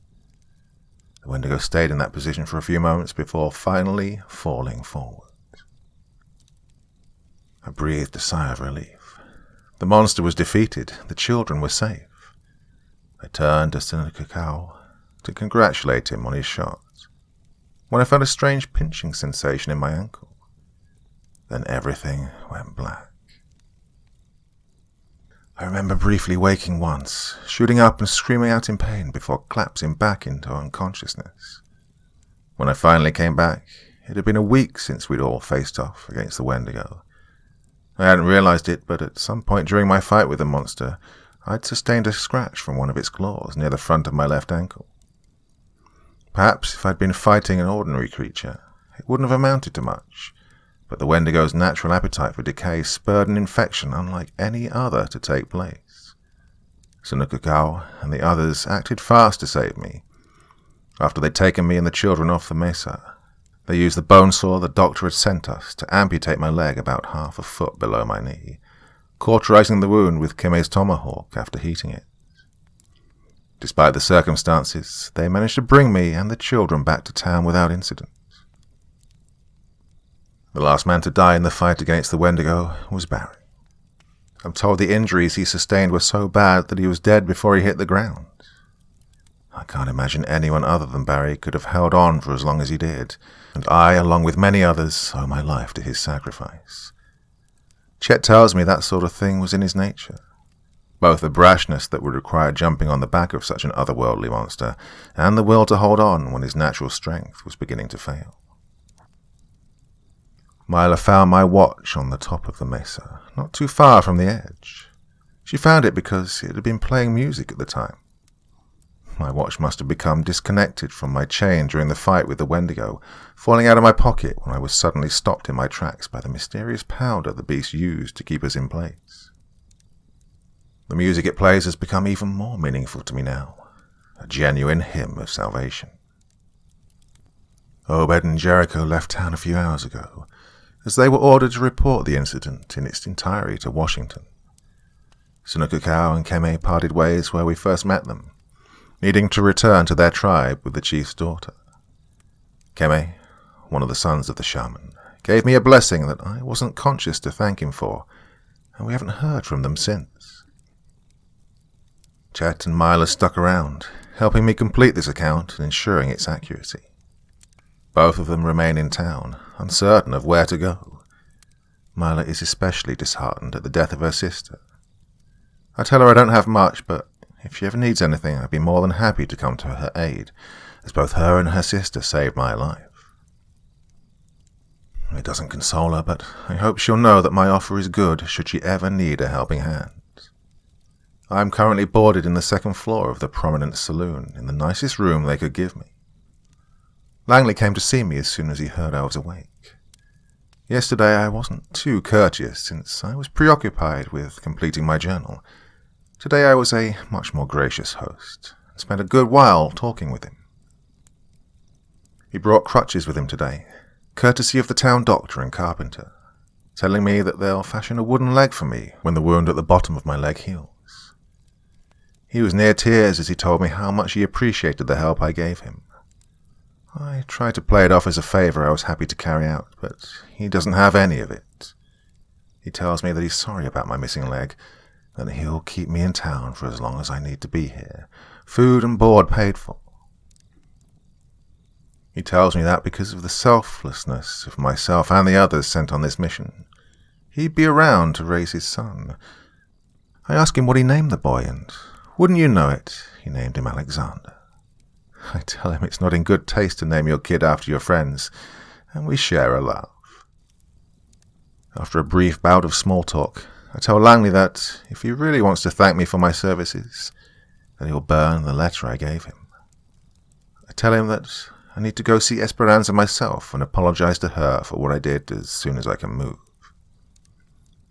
The Wendigo stayed in that position for a few moments before finally falling forward. I breathed a sigh of relief. The monster was defeated, the children were safe. I turned to Sunukakawa to congratulate him on his shot, when I felt a strange pinching sensation in my ankle. Then everything went black. I remember briefly waking once, shooting up and screaming out in pain before collapsing back into unconsciousness. When I finally came back, it had been a week since we'd all faced off against the Wendigo. I hadn't realized it, but at some point during my fight with the monster, I'd sustained a scratch from one of its claws near the front of my left ankle. Perhaps if I'd been fighting an ordinary creature, it wouldn't have amounted to much, but the Wendigo's natural appetite for decay spurred an infection unlike any other to take place. Sunukukau and the others acted fast to save me. After they'd taken me and the children off the mesa, they used the bone saw the doctor had sent us to amputate my leg about half a foot below my knee, cauterizing the wound with Keme's tomahawk after heating it. Despite the circumstances, they managed to bring me and the children back to town without incident. The last man to die in the fight against the Wendigo was Barry. I'm told the injuries he sustained were so bad that he was dead before he hit the ground. I can't imagine anyone other than Barry could have held on for as long as he did, and I, along with many others, owe my life to his sacrifice. Chet tells me that sort of thing was in his nature. Both the brashness that would require jumping on the back of such an otherworldly monster, and the will to hold on when his natural strength was beginning to fail. Myla found my watch on the top of the mesa, not too far from the edge. She found it because it had been playing music at the time. My watch must have become disconnected from my chain during the fight with the Wendigo, falling out of my pocket when I was suddenly stopped in my tracks by the mysterious powder the beast used to keep us in place. The music it plays has become even more meaningful to me now, a genuine hymn of salvation. Obed and Jericho left town a few hours ago, as they were ordered to report the incident in its entirety to Washington. Sunukukau and Keme parted ways where we first met them, needing to return to their tribe with the chief's daughter. Keme, one of the sons of the shaman, gave me a blessing that I wasn't conscious to thank him for, and we haven't heard from them since. Chet and Myla stuck around, helping me complete this account and ensuring its accuracy. Both of them remain in town, uncertain of where to go. Myla is especially disheartened at the death of her sister. I tell her I don't have much, but if she ever needs anything, I'd be more than happy to come to her aid, as both her and her sister saved my life. It doesn't console her, but I hope she'll know that my offer is good should she ever need a helping hand. I am currently boarded in the second floor of the prominent saloon, in the nicest room they could give me. Langley came to see me as soon as he heard I was awake. Yesterday I wasn't too courteous, since I was preoccupied with completing my journal. Today I was a much more gracious host, and spent a good while talking with him. He brought crutches with him today, courtesy of the town doctor and carpenter, telling me that they'll fashion a wooden leg for me when the wound at the bottom of my leg heals. He was near tears as he told me how much he appreciated the help I gave him. I tried to play it off as a favor I was happy to carry out, but he doesn't have any of it. He tells me that he's sorry about my missing leg, that he'll keep me in town for as long as I need to be here, food and board paid for. He tells me that because of the selflessness of myself and the others sent on this mission, he'd be around to raise his son. I ask him what he named the boy, and wouldn't you know it, he named him Alexander. I tell him it's not in good taste to name your kid after your friends, and we share a laugh. After a brief bout of small talk, I tell Langley that if he really wants to thank me for my services, that he'll burn the letter I gave him. I tell him that I need to go see Esperanza myself and apologize to her for what I did as soon as I can move.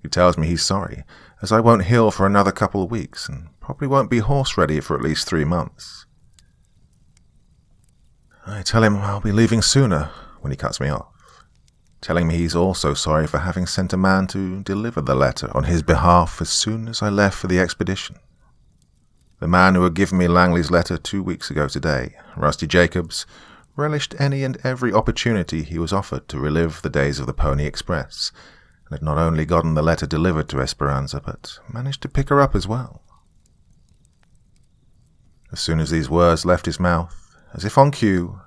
He tells me he's sorry, as I won't heal for another couple of weeks, and probably won't be horse-ready for at least 3 months. I tell him I'll be leaving sooner when he cuts me off, telling me he's also sorry for having sent a man to deliver the letter on his behalf as soon as I left for the expedition. The man who had given me Langley's letter 2 weeks ago today, Rusty Jacobs, relished any and every opportunity he was offered to relive the days of the Pony Express, and had not only gotten the letter delivered to Esperanza, but managed to pick her up as well. As soon as these words left his mouth, as if on cue,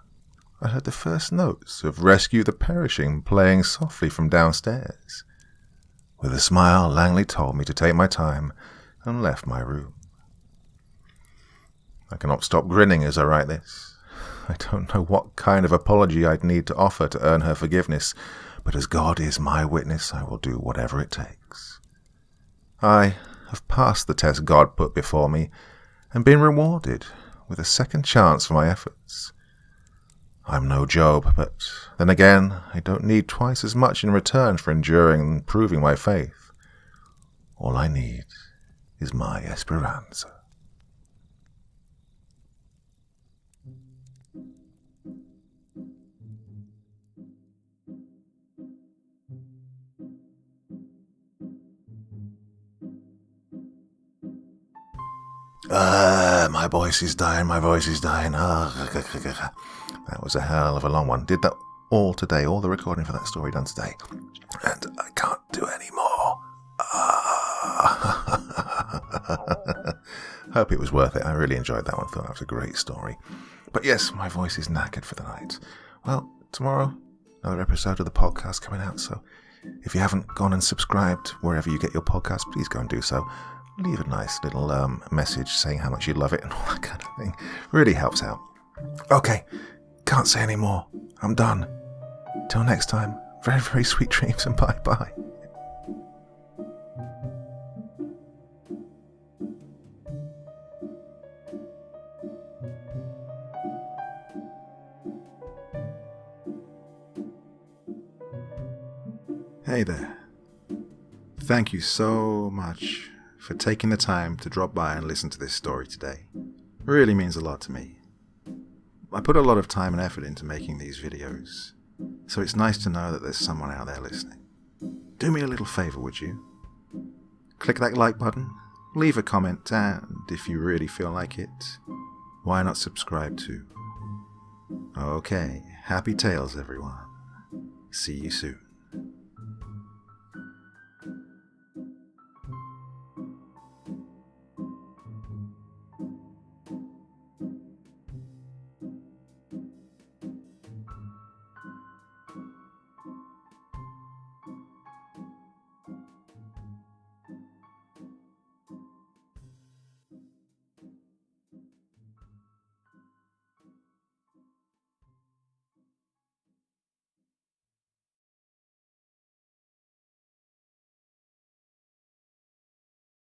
I heard the first notes of Rescue the Perishing playing softly from downstairs. With a smile, Langley told me to take my time and left my room. I cannot stop grinning as I write this. I don't know what kind of apology I'd need to offer to earn her forgiveness, but as God is my witness, I will do whatever it takes. I have passed the test God put before me and been rewarded with a second chance for my efforts. I'm no Job, but then again, I don't need twice as much in return for enduring and proving my faith. All I need is my esperanza. My voice is dying. That was a hell of a long one. Did that all today, all the recording for that story done today. And I can't do any more. Hope it was worth it. I really enjoyed that one. Thought that was a great story. But yes, my voice is knackered for the night. Well, tomorrow, another episode of the podcast coming out. So if you haven't gone and subscribed wherever you get your podcast, please go and do so. Leave a nice little message saying how much you love it and all that kind of thing. Really helps out. Okay, can't say any more. I'm done. Till next time, very, very sweet dreams and bye-bye. Hey there. Thank you so much for taking the time to drop by and listen to this story today. It really means a lot to me. I put a lot of time and effort into making these videos, so it's nice to know that there's someone out there listening. Do me a little favor, would you? Click that like button, leave a comment, and if you really feel like it, why not subscribe too? Okay, happy tales everyone. See you soon.